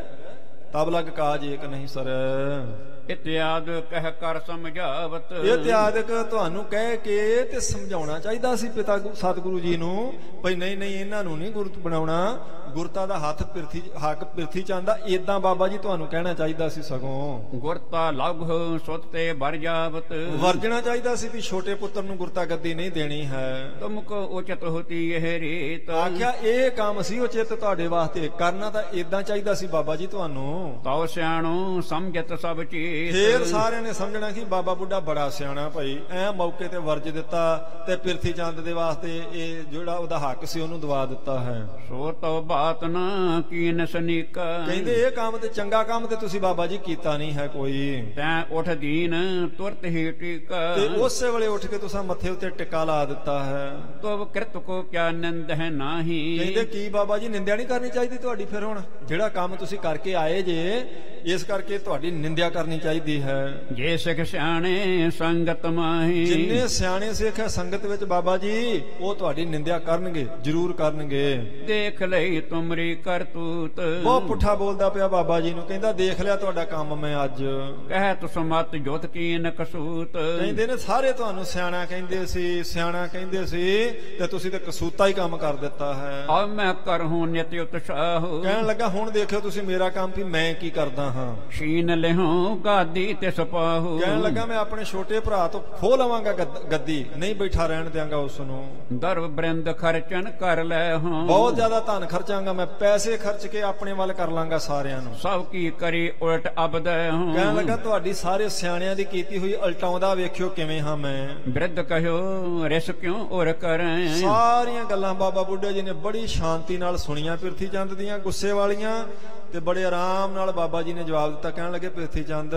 ਤਬ ਲਗ ਕਾਜ ਏਕ ਨਹੀਂ ਸਰੈ। ਇਤਿਆਦ ਕਹਿ ਕਰ ਸਮਝਾਵਤ। ਇਤਿਆਦਿਕ ਤੁਹਾਨੂੰ ਕਹਿ ਕੇ ਤੇ ਸਮਝਾਉਣਾ ਚਾਹੀਦਾ ਸੀ ਪਿਤਾ ਸਤਿਗੁਰੂ ਜੀ ਨੂੰ, ਭਈ ਨਹੀਂ ਨਹੀਂ ਇਹਨਾਂ ਨੂੰ ਨਹੀਂ ਗੁਰਤ ਬਣਾਉਣਾ, ਗੁਰਤਾ ਦਾ ਹੱਕ ਪਿਰਥੀ ਚਾਹੁੰਦਾ, ਏਦਾਂ ਬਾਬਾ ਜੀ ਤੁਹਾਨੂੰ ਕਹਿਣਾ ਚਾਹੀਦਾ ਸੀ। ਸਗੋਂ ਗੁਰਤਾ ਲਗ ਸੁਤ ਤੇ ਵਰ ਜਾਵਤ। ਵਰਜਣਾ ਚਾਹੀਦਾ ਸੀ ਵੀ ਛੋਟੇ ਪੁੱਤਰ ਨੂੰ ਗੁਰਤਾ ਗੱਦੀ ਨਹੀਂ ਦੇਣੀ ਹੈ। ਤੁਮ ਕੋ ਉਚਿਤ ਹੋਤੀ ਇਹ ਰੀਤ। ਆਖਿਆ ਇਹ ਕੰਮ ਸੀ ਉਚਿਤ ਤੁਹਾਡੇ ਵਾਸਤੇ, ਕਰਨਾ ਤਾਂ ਏਦਾਂ ਚਾਹੀਦਾ ਸੀ ਬਾਬਾ ਜੀ ਤੁਹਾਨੂੰ। ਤਉ ਸਿਆਣੋ ਸਮਝਤ ਸਭ ਚੀਜ਼। ਫੇਰ ਸਾਰਿਆਂ ਨੇ ਸਮਝਣਾ ਕਿ ਬਾਬਾ ਬੁੱਢਾ ਬੜਾ ਸਿਆਣਾ ਭਾਈ, ਐ ਮੌਕੇ ਤੇ ਵਰਜ ਦਿੱਤਾ ਤੇ ਪਿਰਥੀ ਚੰਦ ਦੇ ਵਾਸਤੇ ਇਹ ਜਿਹੜਾ ਉਹਦਾ ਹੱਕ ਸੀ ਉਹਨੂੰ ਦਵਾ ਦਿੱਤਾ ਹੈ। ਸੋ ਤਉ ਬਾਤ ਨਾ ਕੀਨ ਸਨੀਕਾ। ਕਹਿੰਦੇ ਇਹ ਕੰਮ ਤੇ ਚੰਗਾ ਕੰਮ ਤੇ ਤੁਸੀਂ ਬਾਬਾ ਜੀ ਕੀਤਾ ਨਹੀਂ ਹੈ ਕੋਈ। ਤੈਂ ਉਠ ਦੀਨ ਤੁਰਤ ਹੀ ਟਿਕਾ। ਤੇ ਉਸੇ ਵੇਲੇ ਉੱਠ ਕੇ ਤੁਸੀਂ ਮੱਥੇ ਉੱਤੇ ਟਿੱਕਾ ਲਾ ਦਿੱਤਾ ਹੈ। ਤੋ ਕਿਰਤ ਕੋ ਕਿਆ ਨਿੰਦ ਹੈ ਨਾਹੀ। ਕਹਿੰਦੇ ਕੀ ਬਾਬਾ ਜੀ ਨਿੰਦਿਆ ਨਹੀਂ ਕਰਨੀ ਚਾਹੀਦੀ ਤੁਹਾਡੀ। ਫਿਰ ਹੁਣ ਜਿਹੜਾ ਕੰਮ ਤੁਸੀਂ ਕਰਕੇ ਆਏ ਜੇ, ਇਸ ਕਰਕੇ ਤੁਹਾਡੀ ਨਿੰਦਿਆ ਕਰਨੀ ਚਾਹੀਦੀ ਹੈ। ਜੇ ਸਿੱਖ ਸਿਆਣੇ ਸੰਗਤ ਮਾਹੀ। ਜਿੰਨੇ ਸਿਆਣੇ ਸਿੱਖ ਹੈ ਸੰਗਤ ਵਿੱਚ ਬਾਬਾ ਜੀ, ਉਹ ਤੁਹਾਡੀ ਨਿੰਦਿਆ ਕਰਨਗੇ, ਜ਼ਰੂਰ ਕਰਨਗੇ। ਦੇਖ ਲਈ ਤੁਮਰੀ ਕਰਤੂਤ। ਬਹੁਤ ਪੁੱਠਾ ਬੋਲਦਾ ਪਿਆ ਬਾਬਾ ਜੀ ਨੂੰ, ਕਹਿੰਦਾ ਦੇਖ ਲਿਆ ਤੁਹਾਡਾ ਕੰਮ ਮੈਂ ਅੱਜ। ਕਹਿ ਤੁਸ ਮਤ ਜੋਤ ਕੀਨ ਕਸੂਤ। ਕਹਿੰਦੇ ਨੇ ਸਾਰੇ ਤੁਹਾਨੂੰ ਸਿਆਣਾ ਕਹਿੰਦੇ ਸੀ, ਸਿਆਣਾ ਕਹਿੰਦੇ ਸੀ, ਤੇ ਤੁਸੀਂ ਤੇ ਕਸੂਤਾ ਹੀ ਕੰਮ ਕਰ ਦਿੱਤਾ ਹੈ। ਆ ਮੈਂ ਕਰਹੂੰ ਨਿਤ ਉਤਸ਼ਾਹ। ਕਹਿਣ ਲੱਗਾ ਹੁਣ ਦੇਖਿਓ ਤੁਸੀਂ ਮੇਰਾ ਕੰਮ ਵੀ ਮੈਂ ਕੀ ਕਰਦਾ ਹਾਂ। ਸ਼ੀਨ ਲਿਹੋ ਗਾਦੀ ਤੇ ਸਪਾਹੂ। ਕਹਿਣ ਲੱਗਾ ਮੈਂ ਆਪਣੇ ਛੋਟੇ ਭਰਾ ਤੋਂ ਖੋਹ ਲਵਾਂਗਾ ਗੱਦੀ, ਨਹੀਂ ਬੈਠਾ ਰਹਿਣ ਦਿਆਂਗਾ ਉਸ ਨੂੰ। ਦਰਬ ਬ੍ਰਿੰਦ ਖਰਚਨ ਕਰ ਲੈ ਹਾਂ। ਬਹੁਤ ਜ਼ਿਆਦਾ ਧਨ ਖਰਚਾਂਗਾ ਮੈਂ, ਪੈਸੇ ਖਰਚ ਕੇ ਆਪਣੇ ਵੱਲ ਕਰ ਲਾਂਗਾ ਸਾਰਿਆਂ ਨੂੰ। ਸਭ ਕੀ ਕਰੀ ਉਲਟ ਅਬਦ ਹਾਂ। ਕਹਿਣ ਲੱਗਾ ਤੁਹਾਡੀ ਸਾਰੇ ਸਿਆਣਿਆਂ ਦੀ ਕੀਤੀ ਹੋਈ ਉਲਟਾਉਂਦਾ ਵੇਖਿਓ ਕਿਵੇਂ ਹਾਂ ਮੈਂ। ਬਿਰਧ ਕਹਿਓ ਰਿਸ ਕਿਉਂ ਉਰ ਕਰੈ। ਸਾਰੀਆਂ ਗੱਲਾਂ ਬਾਬਾ ਬੁੱਢੇ ਜੀ ਨੇ ਬੜੀ ਸ਼ਾਂਤੀ ਨਾਲ ਸੁਣੀਆਂ ਪਿਰਥੀ ਚੰਦ ਦੀਆਂ, ਗੁੱਸੇ ਵਾਲੀਆਂ, ਤੇ ਬੜੇ ਆਰਾਮ ਨਾਲ ਬਾਬਾ ਜੀ ਨੇ ਜਵਾਬ ਦਿੱਤਾ। ਕਹਿਣ ਲੱਗੇ ਪਿਰਥੀ ਚੰਦ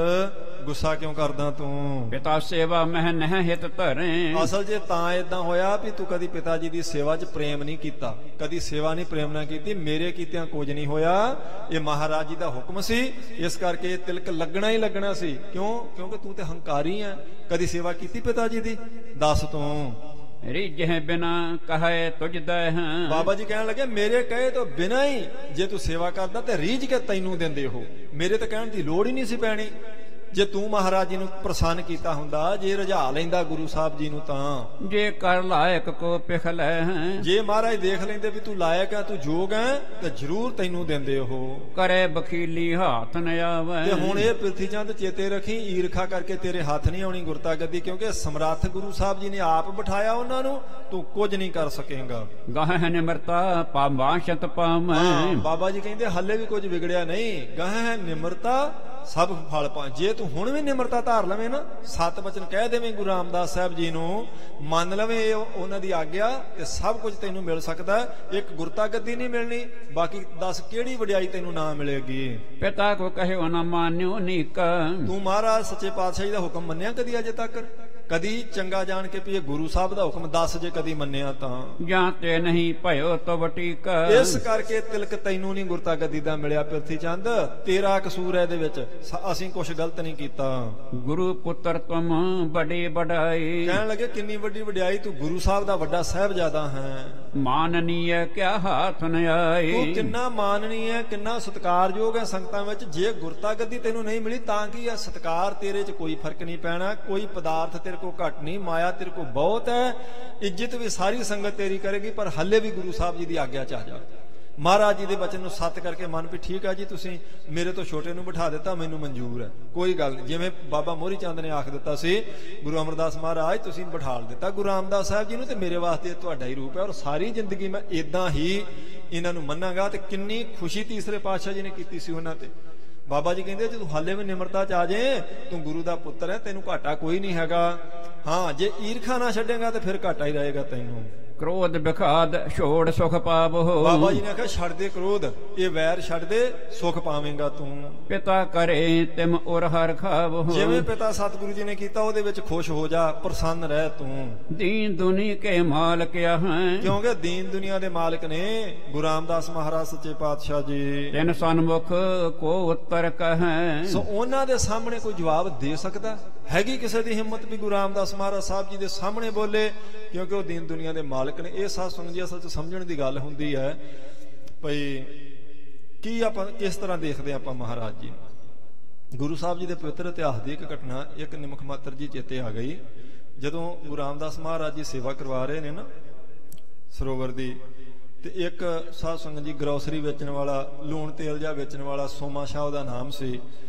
ਗੁੱਸਾ ਕਿਉਂ ਕਰਦਾ ਤੂੰ। ਪਿਤਾ ਸੇਵਾ ਮਹਿ ਨਹਿ ਹਿਤ ਧਰੇ। ਅਸਲ 'ਚ ਤਾਂ ਇਦਾਂ ਹੋਇਆ ਵੀ ਤੂੰ ਕਦੀ ਪਿਤਾ ਜੀ ਦੀ ਸੇਵਾ 'ਚ ਪ੍ਰੇਮ ਨਹੀਂ ਕੀਤਾ, ਕਦੀ ਸੇਵਾ ਨਹੀਂ ਪ੍ਰੇਮ ਨਾਲ ਕੀਤੀ। ਮੇਰੇ ਕੀਤਿਆਂ ਕੁਝ ਨਹੀਂ ਹੋਇਆ, ਇਹ ਮਹਾਰਾਜ ਜੀ ਦਾ ਹੁਕਮ ਸੀ, ਇਸ ਕਰਕੇ ਤਿਲਕ ਲੱਗਣਾ ਹੀ ਲੱਗਣਾ ਸੀ। ਕਿਉਂ? ਕਿਉਂਕਿ ਤੂੰ ਤੇ ਹੰਕਾਰੀ ਹੈ। ਕਦੀ ਸੇਵਾ ਕੀਤੀ ਪਿਤਾ ਜੀ ਦੀ? ਦੱਸ ਤੂੰ। ਰੀਜਹਿ ਬਿਨਾ ਕਹੈ ਤੁਝਦੈ ਹਾਂ। ਬਾਬਾ ਜੀ ਕਹਿਣ ਲੱਗੇ ਮੇਰੇ ਕਹੇ ਤੋਂ ਬਿਨਾਂ ਹੀ ਜੇ ਤੂੰ ਸੇਵਾ ਕਰਦਾ ਤੇ ਰੀਝ ਕੇ ਤੈਨੂੰ ਦਿੰਦੇ ਹੋ, ਮੇਰੇ ਤਾਂ ਕਹਿਣ ਦੀ ਲੋੜ ਹੀ ਨਹੀਂ ਸੀ ਪੈਣੀ। ਜੇ ਤੂੰ ਮਹਾਰਾਜ ਜੀ ਨੂੰ ਪ੍ਰਸੰਨ ਕੀਤਾ ਹੁੰਦਾ, ਜੇ ਰਝਾ ਲੈਂਦਾ ਗੁਰੂ ਸਾਹਿਬ ਜੀ ਨੂੰ, ਤਾਂ ਜੇ ਕਰ ਲਾਇਕ ਕੋ ਪਿਖ ਲੈ। ਜੇ ਮਹਾਰਾਜ ਦੇਖ ਲੈਂਦੇ ਵੀ ਤੂੰ ਲਾਇਕ ਹੈ, ਤੂੰ ਯੋਗ ਹੈ, ਤੇ ਜ਼ਰੂਰ ਤੈਨੂੰ ਦਿੰਦੇ ਉਹ। ਕਰੇ ਬਖੀਲੀ ਹੱਥ ਨ ਆਵੇ। ਤੇ ਹੁਣ ਇਹ ਪਿਰਥੀ ਚੰਦ ਚੇਤੇ ਰੱਖੀ, ਈਰਖਾ ਕਰਕੇ ਤੇਰੇ ਹੱਥ ਨਹੀਂ ਆਉਣੀ ਗੁਰਤਾ ਗੱਦੀ, ਕਿਉਂਕਿ ਸਮਰੱਥ ਗੁਰੂ ਸਾਹਿਬ ਜੀ ਨੇ ਆਪ ਬਿਠਾਇਆ ਉਹਨਾਂ ਨੂੰ, ਤੂੰ ਕੁਝ ਨਹੀਂ ਕਰ ਸਕੇਗਾ। ਗਾਹ ਨਿਮਰਤਾ ਪਾਵਾਂ ਸ਼ਤ ਪਾਵੇਂ। ਬਾਬਾ ਜੀ ਕਹਿੰਦੇ ਹੱਲੇ ਵੀ ਕੁਝ ਵਿਗੜਿਆ ਨਹੀਂ। ਗਾਹ ਨਿਮਰਤਾ ਸਭ ਫਲ ਪਾ। ਜੇ ਤੂੰ ਹੁਣ ਵੀ ਨਿਮਰਤਾ ਧਾਰ ਲਵੇਂ ਨਾ, 7 ਬਚਨ ਕਹਿ ਦੇਵੇਂ ਗੁਰੂ ਰਾਮਦਾਸ ਸਾਹਿਬ ਜੀ ਨੂੰ, ਮੰਨ ਲਵੇਂ ਉਹਨਾਂ ਦੀ ਆਗਿਆ, ਤੇ ਸਭ ਕੁਝ ਤੈਨੂੰ ਮਿਲ ਸਕਦਾ। ਇੱਕ ਗੁਰਤਾ ਗੱਦੀ ਨਹੀਂ ਮਿਲਣੀ, ਬਾਕੀ ਦੱਸ ਕਿਹੜੀ ਵਡਿਆਈ ਤੈਨੂੰ ਨਾ ਮਿਲੇਗੀ। ਪਿਤਾ ਕੋ ਕਹਿਓ ਨਾ ਮਾਨਿਓ ਨੀਕ। ਤੂੰ ਮਹਾਰਾਜ ਸੱਚੇ ਪਾਤਸ਼ਾਹ ਜੀ ਦਾ ਹੁਕਮ ਮੰਨਿਆ ਕਦੀ ਅਜੇ ਤੱਕ? ਕਦੀ ਚੰਗਾ ਜਾਣ ਕੇ ਵੀ ਇਹ ਗੁਰੂ ਸਾਹਿਬ ਦਾ ਹੁਕਮ ਦੱਸ, ਜੇ ਕਦੀ ਮੰਨਿਆ ਤਾਂ। ਜਾਂ ਤੇ ਨਹੀਂ ਭਇਓ ਤੋ ਵਟੀਕ। ਇਸ ਕਰਕੇ ਤਿਲਕ ਤੈਨੂੰ ਨਹੀਂ ਗੁਰਤਾ ਗੱਦੀ ਦਾ ਮਿਲਿਆ ਪਿਰਥੀ ਚੰਦ, ਤੇਰਾ ਕਸੂਰ ਹੈ ਇਹਦੇ ਵਿੱਚ, ਅਸੀਂ ਕੁਛ ਗਲਤ ਨਹੀਂ ਕੀਤਾ। ਗੁਰੂ ਪੁੱਤਰ ਤੁਮ ਬੜੀ ਵਡਾਈ। ਕਹਿਣ ਲੱਗੇ ਕਿੰਨੀ ਵੱਡੀ ਵਡਿਆਈ, ਤੂੰ ਗੁਰੂ ਸਾਹਿਬ ਦਾ ਵੱਡਾ ਸਾਹਿਬਜ਼ਾਦਾ ਹੈ। ਮਾਨਨੀय ਕਿਆ ਹਾਥ ਨ ਆਈ। ਤੂੰ ਕਿੰਨਾ ਮਾਨਨੀ ਹੈ, ਕਿੰਨਾ ਸਤਿਕਾਰਯੋਗ ਹੈ ਸੰਗਤਾਂ ਵਿੱਚ। ਜੇ ਗੁਰਤਾ ਗੱਦੀ ਤੈਨੂੰ ਨਹੀਂ ਮਿਲੀ ਤਾਂ ਕੀ ਹੈ, ਸਤਿਕਾਰ ਤੇਰੇ 'ਚ ਕੋਈ ਫਰਕ ਨਹੀਂ ਪੈਣਾ, ਕੋਈ ਪਦਾਰਥ ਤੇਰੇ ਕੋ ਘੱਟ ਨਹੀਂ, ਮਾਇਆ ਤੇਰੇ ਕੋ ਬਹੁਤ ਹੈ, ਇੱਜ਼ਤ ਵੀ ਸਾਰੀ ਸੰਗਤ ਤੇਰੀ ਕਰੇਗੀ, ਪਰ ਹੱਲੇ ਵੀ ਗੁਰੂ ਸਾਹਿਬ ਜੀ ਦੀ ਆਗਿਆ 'ਚ ਆ ਜਾ। ਮਹਾਰਾਜ ਜੀ ਦੇ ਬਚਨ ਨੂੰ ਸੱਤ ਕਰਕੇ ਮਨ ਵੀ ਠੀਕ ਹੈ ਜੀ, ਤੁਸੀਂ ਮੇਰੇ ਤੋਂ ਛੋਟੇ ਨੂੰ ਬਿਠਾ ਦਿੱਤਾ, ਮੈਨੂੰ ਮਨਜ਼ੂਰ ਹੈ, ਕੋਈ ਗੱਲ ਨਹੀਂ। ਜਿਵੇਂ ਬਾਬਾ ਮੋਹਰੀ ਚੰਦ ਨੇ ਆਖ ਦਿੱਤਾ ਸੀ ਗੁਰੂ ਅਮਰਦਾਸ ਮਹਾਰਾਜ, ਤੁਸੀਂ ਬਿਠਾਲ ਦਿੱਤਾ ਗੁਰੂ ਰਾਮਦਾਸ ਸਾਹਿਬ ਜੀ ਨੂੰ, ਤੇ ਮੇਰੇ ਵਾਸਤੇ ਤੁਹਾਡਾ ਹੀ ਰੂਪ ਹੈ, ਔਰ ਸਾਰੀ ਜ਼ਿੰਦਗੀ ਮੈਂ ਇਦਾਂ ਹੀ ਇਹਨਾਂ ਨੂੰ ਮੰਨਾਂਗਾ। ਤੇ ਕਿੰਨੀ ਖੁਸ਼ੀ ਤੀਸਰੇ ਪਾਤਸ਼ਾਹ ਜੀ ਨੇ ਕੀਤੀ ਸੀ ਉਹਨਾਂ ਤੇ। ਬਾਬਾ ਜੀ ਕਹਿੰਦੇ ਜੇ ਤੂੰ ਹਾਲੇ ਵੀ ਨਿਮਰਤਾ 'ਚ ਆ ਜਾਏ, ਤੂੰ ਗੁਰੂ ਦਾ ਪੁੱਤਰ ਹੈ, ਤੈਨੂੰ ਘਾਟਾ ਕੋਈ ਨਹੀਂ ਹੈਗਾ। ਹਾਂ, ਜੇ ਈਰਖਾ ਨਾ ਛੱਡੇਗਾ ਤੇ ਫਿਰ ਘਾਟਾ ਹੀ ਰਹੇਗਾ ਤੈਨੂੰ। ਕ੍ਰੋਧ ਵਿਖਾਦ ਛੋੜ ਸੁਖ ਪਾਵੋ। ਬਾਬਾ ਜੀ ਨੇ ਆਖਿਆ ਛੱਡ ਦੇ ਕ੍ਰੋਧ, ਇਹ ਵੈਰ ਛੱਡ ਦੇ, ਸੁਖ ਪਾਵੇਂਗਾ ਤੂੰ। ਪਿਤਾ ਕਰੇ ਤਿਮ ਉਰ ਹਰ ਖਾਵੋ। ਜਿਵੇਂ ਪਿਤਾ ਸਤਿਗੁਰੂ ਜੀ ਨੇ ਕੀਤਾ ਉਹਦੇ ਵਿੱਚ ਖੁਸ਼ ਹੋ ਜਾ, ਪ੍ਰਸੰਨ ਰਹਿ ਤੂੰ। ਦੀਨ ਦੁਨੀ ਕੇ ਮਾਲਕ ਹੈ, ਕਿਉਂਕਿ ਦੀਨ ਦੁਨੀਆ ਦੇ ਮਾਲਕ ਨੇ ਗੁਰੂ ਰਾਮਦਾਸ ਮਹਾਰਾਜ ਸੱਚੇ ਪਾਤਸ਼ਾਹ ਜੀ। ਤਿਨ ਸਨਮੁਖ ਕੋ ਉੱਤਰ ਕਹੈ। ਸੋ ਉਹਨਾਂ ਦੇ ਸਾਹਮਣੇ ਕੋਈ ਜਵਾਬ ਦੇ ਸਕਦਾ ਹੈਗੀ ਕਿਸੇ ਦੀ ਹਿੰਮਤ ਵੀ ਗੁਰੂ ਰਾਮਦਾਸ ਮਹਾਰਾਜ ਸਾਹਿਬ ਜੀ ਦੇ ਸਾਹਮਣੇ ਬੋਲੇ? ਕਿਉਂਕਿ ਉਹ ਦੀਨ ਦੁਨੀਆ ਦੇ ਮਾਲਕ ਨੇ। ਇਹ ਸਾਧ ਸੰਗਤ ਜੀ ਅਸਲ 'ਚ ਸਮਝਣ ਦੀ ਗੱਲ ਹੁੰਦੀ ਹੈ ਭਈ ਕੀ ਆਪਾਂ ਕਿਸ ਤਰ੍ਹਾਂ ਦੇਖਦੇ ਆਪਾਂ ਮਹਾਰਾਜ ਜੀ। ਗੁਰੂ ਸਾਹਿਬ ਜੀ ਦੇ ਪਵਿੱਤਰ ਇਤਿਹਾਸ ਦੀ ਇੱਕ ਘਟਨਾ ਇੱਕ ਨਿਮਖ ਮਾਤਰ ਜੀ ਚੇਤੇ ਆ ਗਈ। ਜਦੋਂ ਗੁਰੂ ਰਾਮਦਾਸ ਮਹਾਰਾਜ ਜੀ ਸੇਵਾ ਕਰਵਾ ਰਹੇ ਨੇ ਨਾ ਸਰੋਵਰ ਦੀ, ਤੇ ਇੱਕ ਸਾਧ ਸੰਗਤ ਜੀ ਗਰੋਸਰੀ ਵੇਚਣ ਵਾਲਾ, ਲੂਣ ਤੇਲ ਜਾਂ ਵੇਚਣ ਵਾਲਾ, ਸੋਮਾ ਸ਼ਾਹ ਉਹਦਾ ਨਾਮ ਸੀ,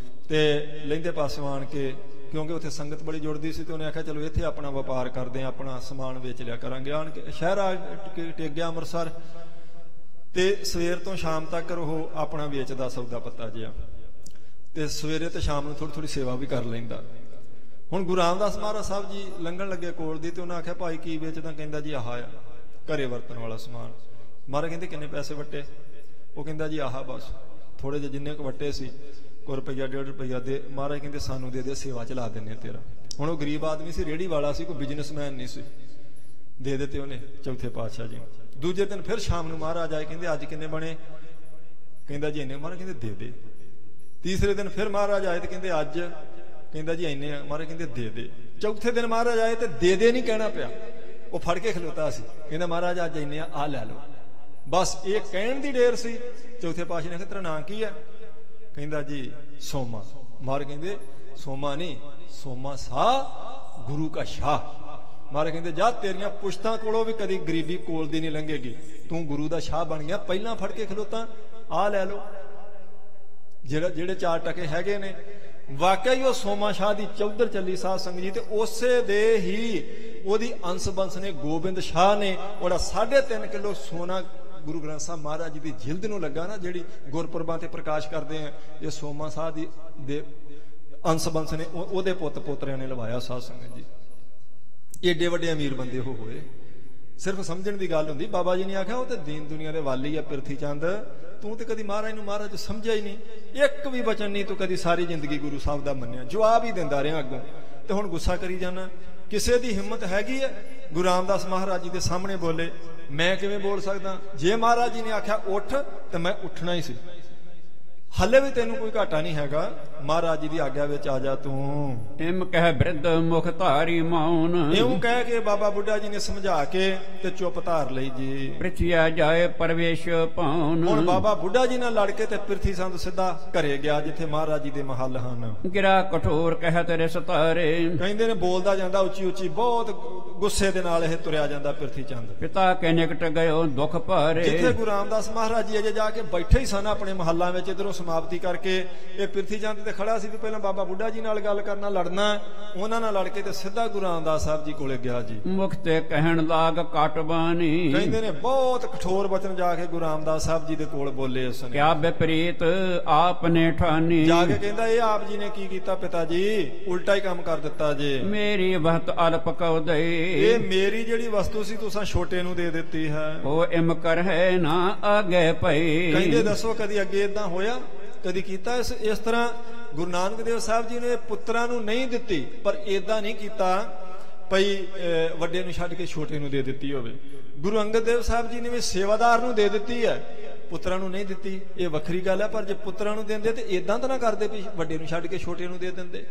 ਤੇ ਲਹਿੰਦੇ ਪਾਸਿਓਂ ਆਣ ਕੇ, ਕਿਉਂਕਿ ਉੱਥੇ ਸੰਗਤ ਬੜੀ ਜੁੜਦੀ ਸੀ, ਤੇ ਉਹਨੇ ਆਖਿਆ ਚਲੋ ਇੱਥੇ ਆਪਣਾ ਵਪਾਰ ਕਰਦੇ ਆ, ਆਪਣਾ ਸਮਾਨ ਵੇਚ ਲਿਆ ਕਰਾਂਗੇ। ਆਣ ਕੇ ਸ਼ਹਿਰ ਆ ਟਿਕ ਗਿਆ ਅੰਮ੍ਰਿਤਸਰ, ਤੇ ਸਵੇਰ ਤੋਂ ਸ਼ਾਮ ਤੱਕ ਉਹ ਆਪਣਾ ਵੇਚਦਾ ਸੌਦਾ ਪੱਤਾ ਜਿਹਾ, ਤੇ ਸਵੇਰੇ ਤੇ ਸ਼ਾਮ ਨੂੰ ਥੋੜੀ ਥੋੜੀ ਸੇਵਾ ਵੀ ਕਰ ਲੈਂਦਾ। ਹੁਣ ਗੁਰੂ ਰਾਮਦਾਸ ਮਹਾਰਾਜ ਸਾਹਿਬ ਜੀ ਲੰਘਣ ਲੱਗੇ ਕੋਲ ਦੀ, ਤੇ ਉਹਨਾਂ ਆਖਿਆ ਭਾਈ ਕੀ ਵੇਚਦਾ? ਕਹਿੰਦਾ ਜੀ ਆਹ ਆ ਘਰੇ ਵਰਤਣ ਵਾਲਾ ਸਮਾਨ। ਮਹਾਰਾਜ ਕਹਿੰਦੇ ਕਿੰਨੇ ਪੈਸੇ ਵੱਟੇ? ਉਹ ਕਹਿੰਦਾ ਜੀ ਆਹ ਬਸ ਥੋੜੇ ਜਿਹੇ ਜਿੰਨੇ ਕੁ ਵੱਟੇ ਸੀ, ਕੋਈ ਰੁਪਈਆ 1.5 ਰੁਪਈਆ ਦੇ। ਮਹਾਰਾਜ ਕਹਿੰਦੇ ਸਾਨੂੰ ਦੇ ਦੇ, ਸੇਵਾ ਚਲਾ ਦਿੰਦੇ ਤੇਰਾ। ਹੁਣ ਉਹ ਗਰੀਬ ਆਦਮੀ ਸੀ, ਰੇਹੜੀ ਵਾਲਾ ਸੀ, ਕੋਈ ਬਿਜ਼ਨਸਮੈਨ ਨਹੀਂ ਸੀ। ਦੇ ਦਿੱਤੇ ਉਹਨੇ ਚੌਥੇ ਪਾਤਸ਼ਾਹ ਜੀ। ਦੂਜੇ ਦਿਨ ਫਿਰ ਸ਼ਾਮ ਨੂੰ ਮਹਾਰਾਜ ਆਏ, ਕਹਿੰਦੇ ਅੱਜ ਕਿੰਨੇ ਬਣੇ? ਕਹਿੰਦਾ ਜੀ ਇੰਨੇ। ਮਹਾਰਾਜ ਕਹਿੰਦੇ ਦੇ ਦੇ। ਤੀਸਰੇ ਦਿਨ ਫਿਰ ਮਹਾਰਾਜ ਆਏ ਤੇ ਕਹਿੰਦੇ ਅੱਜ? ਕਹਿੰਦਾ ਜੀ ਇੰਨੇ ਆ। ਮਹਾਰਾਜ ਕਹਿੰਦੇ ਦੇ ਦੇ। ਚੌਥੇ ਦਿਨ ਮਹਾਰਾਜ ਆਏ ਤੇ ਦੇ ਦੇ ਨਹੀਂ ਕਹਿਣਾ ਪਿਆ, ਉਹ ਫੜ ਕੇ ਖਲੋਤਾ ਸੀ। ਕਹਿੰਦਾ ਮਹਾਰਾਜ ਅੱਜ ਇੰਨੇ ਆ ਲੈ ਲਓ। ਬਸ ਇਹ ਕਹਿਣ ਦੀ ਢੇਰ ਸੀ। ਚੌਥੇ ਪਾਤਸ਼ਾਹ ਨੇ ਕਿਹਾ ਤੇਰਾ ਨਾਂ ਕੀ ਹੈ? ਕਹਿੰਦਾ ਜੀ ਸੋਮਾ। ਮਹਾਰਾਜ ਕਹਿੰਦੇ ਸੋਮਾ ਨਹੀਂ, ਸੋਮਾ ਸਾਹ ਗੁਰੂ ਕਾ ਸ਼ਾਹ। ਮਹਾਰਾਜ ਕਹਿੰਦੇ ਜਾ ਤੇਰੀਆਂ ਪੁਸ਼ਤਾਂ ਕੋਲੋਂ ਵੀ ਕਦੀ ਗਰੀਬੀ ਕੋਲ ਦੀ ਨਹੀਂ ਲੰਘੇਗੀ, ਤੂੰ ਗੁਰੂ ਦਾ ਸ਼ਾਹ ਬਣ ਗਿਆ। ਪਹਿਲਾਂ ਫੜ ਕੇ ਖਲੋਤਾ, ਆ ਲੈ ਲਓ। ਜਿਹੜੇ 4 ਟਕੇ ਹੈਗੇ ਨੇ, ਵਾਕਿਆ ਹੀ ਉਹ ਸੋਮਾ ਸ਼ਾਹ ਦੀ ਚੌਧਰ ਚੱਲੀ ਸਾਧ ਸੰਗਤ ਜੀ। ਤੇ ਉਸੇ ਦੇ ਹੀ ਉਹਦੀ ਅੰਸ ਬੰਸ ਨੇ ਗੋਬਿੰਦ ਸ਼ਾਹ ਨੇ ਉਹਦਾ 3.5 ਕਿਲੋ ਸੋਨਾ ਗੁਰੂ ਗ੍ਰੰਥ ਸਾਹਿਬ ਮਹਾਰਾਜ ਜੀ ਦੀ ਜਿਲਦ ਨੂੰ ਲੱਗਾ ਨਾ, ਜਿਹੜੀ ਗੁਰਪੁਰਬਾਂ ਤੇ ਪ੍ਰਕਾਸ਼ ਕਰਦੇ ਆ, ਇਹ ਸੋਮਾ ਸਾਹ ਦੀ ਦੇ ਅੰਸ ਬੰਸ ਨੇ ਉਹਦੇ ਪੁੱਤ ਪੋਤਰਿਆਂ ਨੇ ਲਵਾਇਆ ਸਾਧ ਸੰਗਤ ਜੀ। ਏਡੇ ਵੱਡੇ ਅਮੀਰ ਬੰਦੇ ਉਹ ਹੋਏ। ਸਿਰਫ ਸਮਝਣ ਦੀ ਗੱਲ ਹੁੰਦੀ। ਬਾਬਾ ਜੀ ਨੇ ਆਖਿਆ ਉਹ ਤੇ ਦੀਨ ਦੁਨੀਆ ਦੇ ਵਾਲੀ ਆ ਪਿਰਥੀ ਚੰਦ, ਤੂੰ ਤੇ ਕਦੀ ਮਹਾਰਾਜ ਨੂੰ ਮਹਾਰਾਜ ਸਮਝਿਆ ਹੀ ਨਹੀਂ, ਇੱਕ ਵੀ ਬਚਨ ਨਹੀਂ ਤੂੰ ਕਦੀ ਸਾਰੀ ਜ਼ਿੰਦਗੀ ਗੁਰੂ ਸਾਹਿਬ ਦਾ ਮੰਨਿਆ। ਜਵਾਬ ਹੀ ਦਿੰਦਾ ਰਿਹਾ ਅੱਗੋਂ, ਤੇ ਹੁਣ ਗੁੱਸਾ ਕਰੀ ਜਾਣਾ। ਕਿਸੇ ਦੀ ਹਿੰਮਤ ਹੈਗੀ ਹੈ ਗੁਰੂ ਰਾਮਦਾਸ ਮਹਾਰਾਜ ਜੀ ਦੇ ਸਾਹਮਣੇ ਬੋਲੇ? ਮੈਂ ਕਿਵੇਂ ਬੋਲ ਸਕਦਾ? ਜੇ ਮਹਾਰਾਜ ਜੀ ਨੇ ਆਖਿਆ ਉੱਠ ਤੇ ਮੈਂ ਉੱਠਣਾ ਹੀ ਸੀ। ਹਲੇ ਵੀ ਤੈਨੂੰ ਕੋਈ ਘਾਟਾ ਨਹੀਂ ਹੈਗਾ, ਮਹਾਰਾਜ ਜੀ ਦੀ ਆਗਿਆ ਵਿੱਚ ਆ ਜਾ ਤੂੰ। ਇਮ ਕਹਿ ਬਿਰਧ ਮੁਖ ਧਾਰੀ ਮੌਨ। ਇਉਂ ਕਹਿ ਕੇ ਬਾਬਾ ਬੁੱਢਾ ਜੀ ਨੇ ਸਮਝਾ ਕੇ ਤੇ ਚੁੱਪ ਧਾਰ ਲਈ ਜੀ। ਪ੍ਰਿਥਿਆ ਜਾਏ ਪਰਵੇਸ਼ ਪਾਉਨ। ਹੁਣ ਬਾਬਾ ਬੁੱਢਾ ਜੀ ਨਾਲ ਲੜ ਕੇ ਤੇ ਪ੍ਰਿਥੀ ਸੰਤ ਸਿੱਧਾ ਘਰੇ ਗਿਆ ਜਿੱਥੇ ਮਹਾਰਾਜ ਜੀ ਦੇ ਮਹੱਲ ਹਨ। ਗਿਰਾ ਕਠੋਰ ਕਹਿ ਤੇਰੇ ਸਤਾਰੇ। ਕਹਿੰਦੇ ਨੇ ਬੋਲਦਾ ਜਾਂਦਾ ਉੱਚੀ ਉੱਚੀ, ਬਹੁਤ ਗੁੱਸੇ ਦੇ ਨਾਲ ਇਹ ਤੁਰਿਆ ਜਾਂਦਾ ਪ੍ਰਿਥੀ ਚੰਦ। ਪਿਤਾ ਕੇ ਨਿਕਟ ਗਇਓ ਦੁਖ ਭਾਰੇ। ਜਿੱਥੇ ਗੁਰੂ ਰਾਮਦਾਸ ਮਹਾਰਾਜ ਜੀ ਅਜੇ ਜਾ ਕੇ ਬੈਠੇ ਹੀ ਸਨ ਆਪਣੇ ਮਹੱਲਾਂ ਵਿੱਚ, ਇਧਰੋਂ ਸਮਾਪਤੀ ਕਰਕੇ ਇਹ ਪ੍ਰਿਥੀ ਚੰਦ ਤੇ ਖੜਾ ਸੀ ਵੀ ਪਹਿਲਾਂ ਬਾਬਾ ਬੁੱਢਾ ਜੀ ਨਾਲ ਗੱਲ ਕਰਨਾ, ਲੜਨਾ, ਉਹਨਾਂ ਨਾਲ ਲੜ ਕੇ ਤੇ ਸਿੱਧਾ ਗੁਰੂ ਰਾਮਦਾਸ ਸਾਹਿਬ ਜੀ ਕੋਲੇ ਗਿਆ ਜੀ। ਮੁਖ ਤੇ ਕਹਿਣ ਲਾਗ ਕਾਟ ਬਾਣੀ। ਕਹਿੰਦੇ ਨੇ ਬਹੁਤ ਕਠੋਰ ਵਚਨ ਜਾ ਕੇ ਗੁਰੂ ਰਾਮਦਾਸ ਸਾਹਿਬ ਜੀ ਦੇ ਕੋਲ ਬੋਲੇ ਉਸਨੇ। ਕਿਆ ਵਿਪਰੀਤ ਆਪ ਨੇ ਠਾਨੀ। ਜਾ ਕੇ ਕਹਿੰਦਾ ਇਹ ਆਪ ਜੀ ਨੇ ਕੀ ਕੀਤਾ ਪਿਤਾ ਜੀ, ਉਲਟਾ ਹੀ ਕੰਮ ਕਰ ਦਿੱਤਾ ਜੇ। ਮੇਰੀ ਵਹਤ ਅਲਪ ਕਉ ਦਈ। ਇਹ ਮੇਰੀ ਜਿਹੜੀ ਵਸਤੂ ਸੀ ਤੁਸੀਂ ਛੋਟੇ ਨੂੰ ਦੇ ਦਿੱਤੀ ਹੈ। ਉਹ ਇਮ ਕਰ ਹੈ ਨਾ ਆਗੇ ਪਈ। ਕਹਿੰਦੇ ਦੱਸੋ ਕਦੀ ਅੱਗੇ ਇਦਾਂ ਹੋਇਆ, ਕਦੀ ਕੀਤਾ ਇਸ ਤਰ੍ਹਾਂ? ਗੁਰੂ ਨਾਨਕ ਦੇਵ ਸਾਹਿਬ ਜੀ ਨੇ ਪੁੱਤਰਾਂ ਨੂੰ ਨਹੀਂ ਦਿੱਤੀ, ਪਰ ਏਦਾਂ ਨਹੀਂ ਕੀਤਾ ਭਈ ਵੱਡੇ ਨੂੰ ਛੱਡ ਕੇ ਛੋਟੇ ਨੂੰ ਦੇ ਦਿੱਤੀ ਹੋਵੇ। ਗੁਰੂ ਅੰਗਦ ਦੇਵ ਸਾਹਿਬ ਜੀ ਨੇ ਵੀ ਸੇਵਾਦਾਰ ਨੂੰ ਦੇ ਦਿੱਤੀ ਹੈ, ਪੁੱਤਰਾਂ ਨੂੰ ਨਹੀਂ ਦਿੱਤੀ। ਇਹ ਵੱਖਰੀ ਗੱਲ ਹੈ, ਪਰ ਜੇ ਪੁੱਤਰਾਂ ਨੂੰ ਦਿੰਦੇ ਤੇ ਏਦਾਂ ਤਾਂ ਨਾ ਕਰਦੇ ਵੀ ਵੱਡੇ ਨੂੰ ਛੱਡ ਕੇ ਛੋਟੇ ਨੂੰ ਦੇ ਦਿੰਦੇ।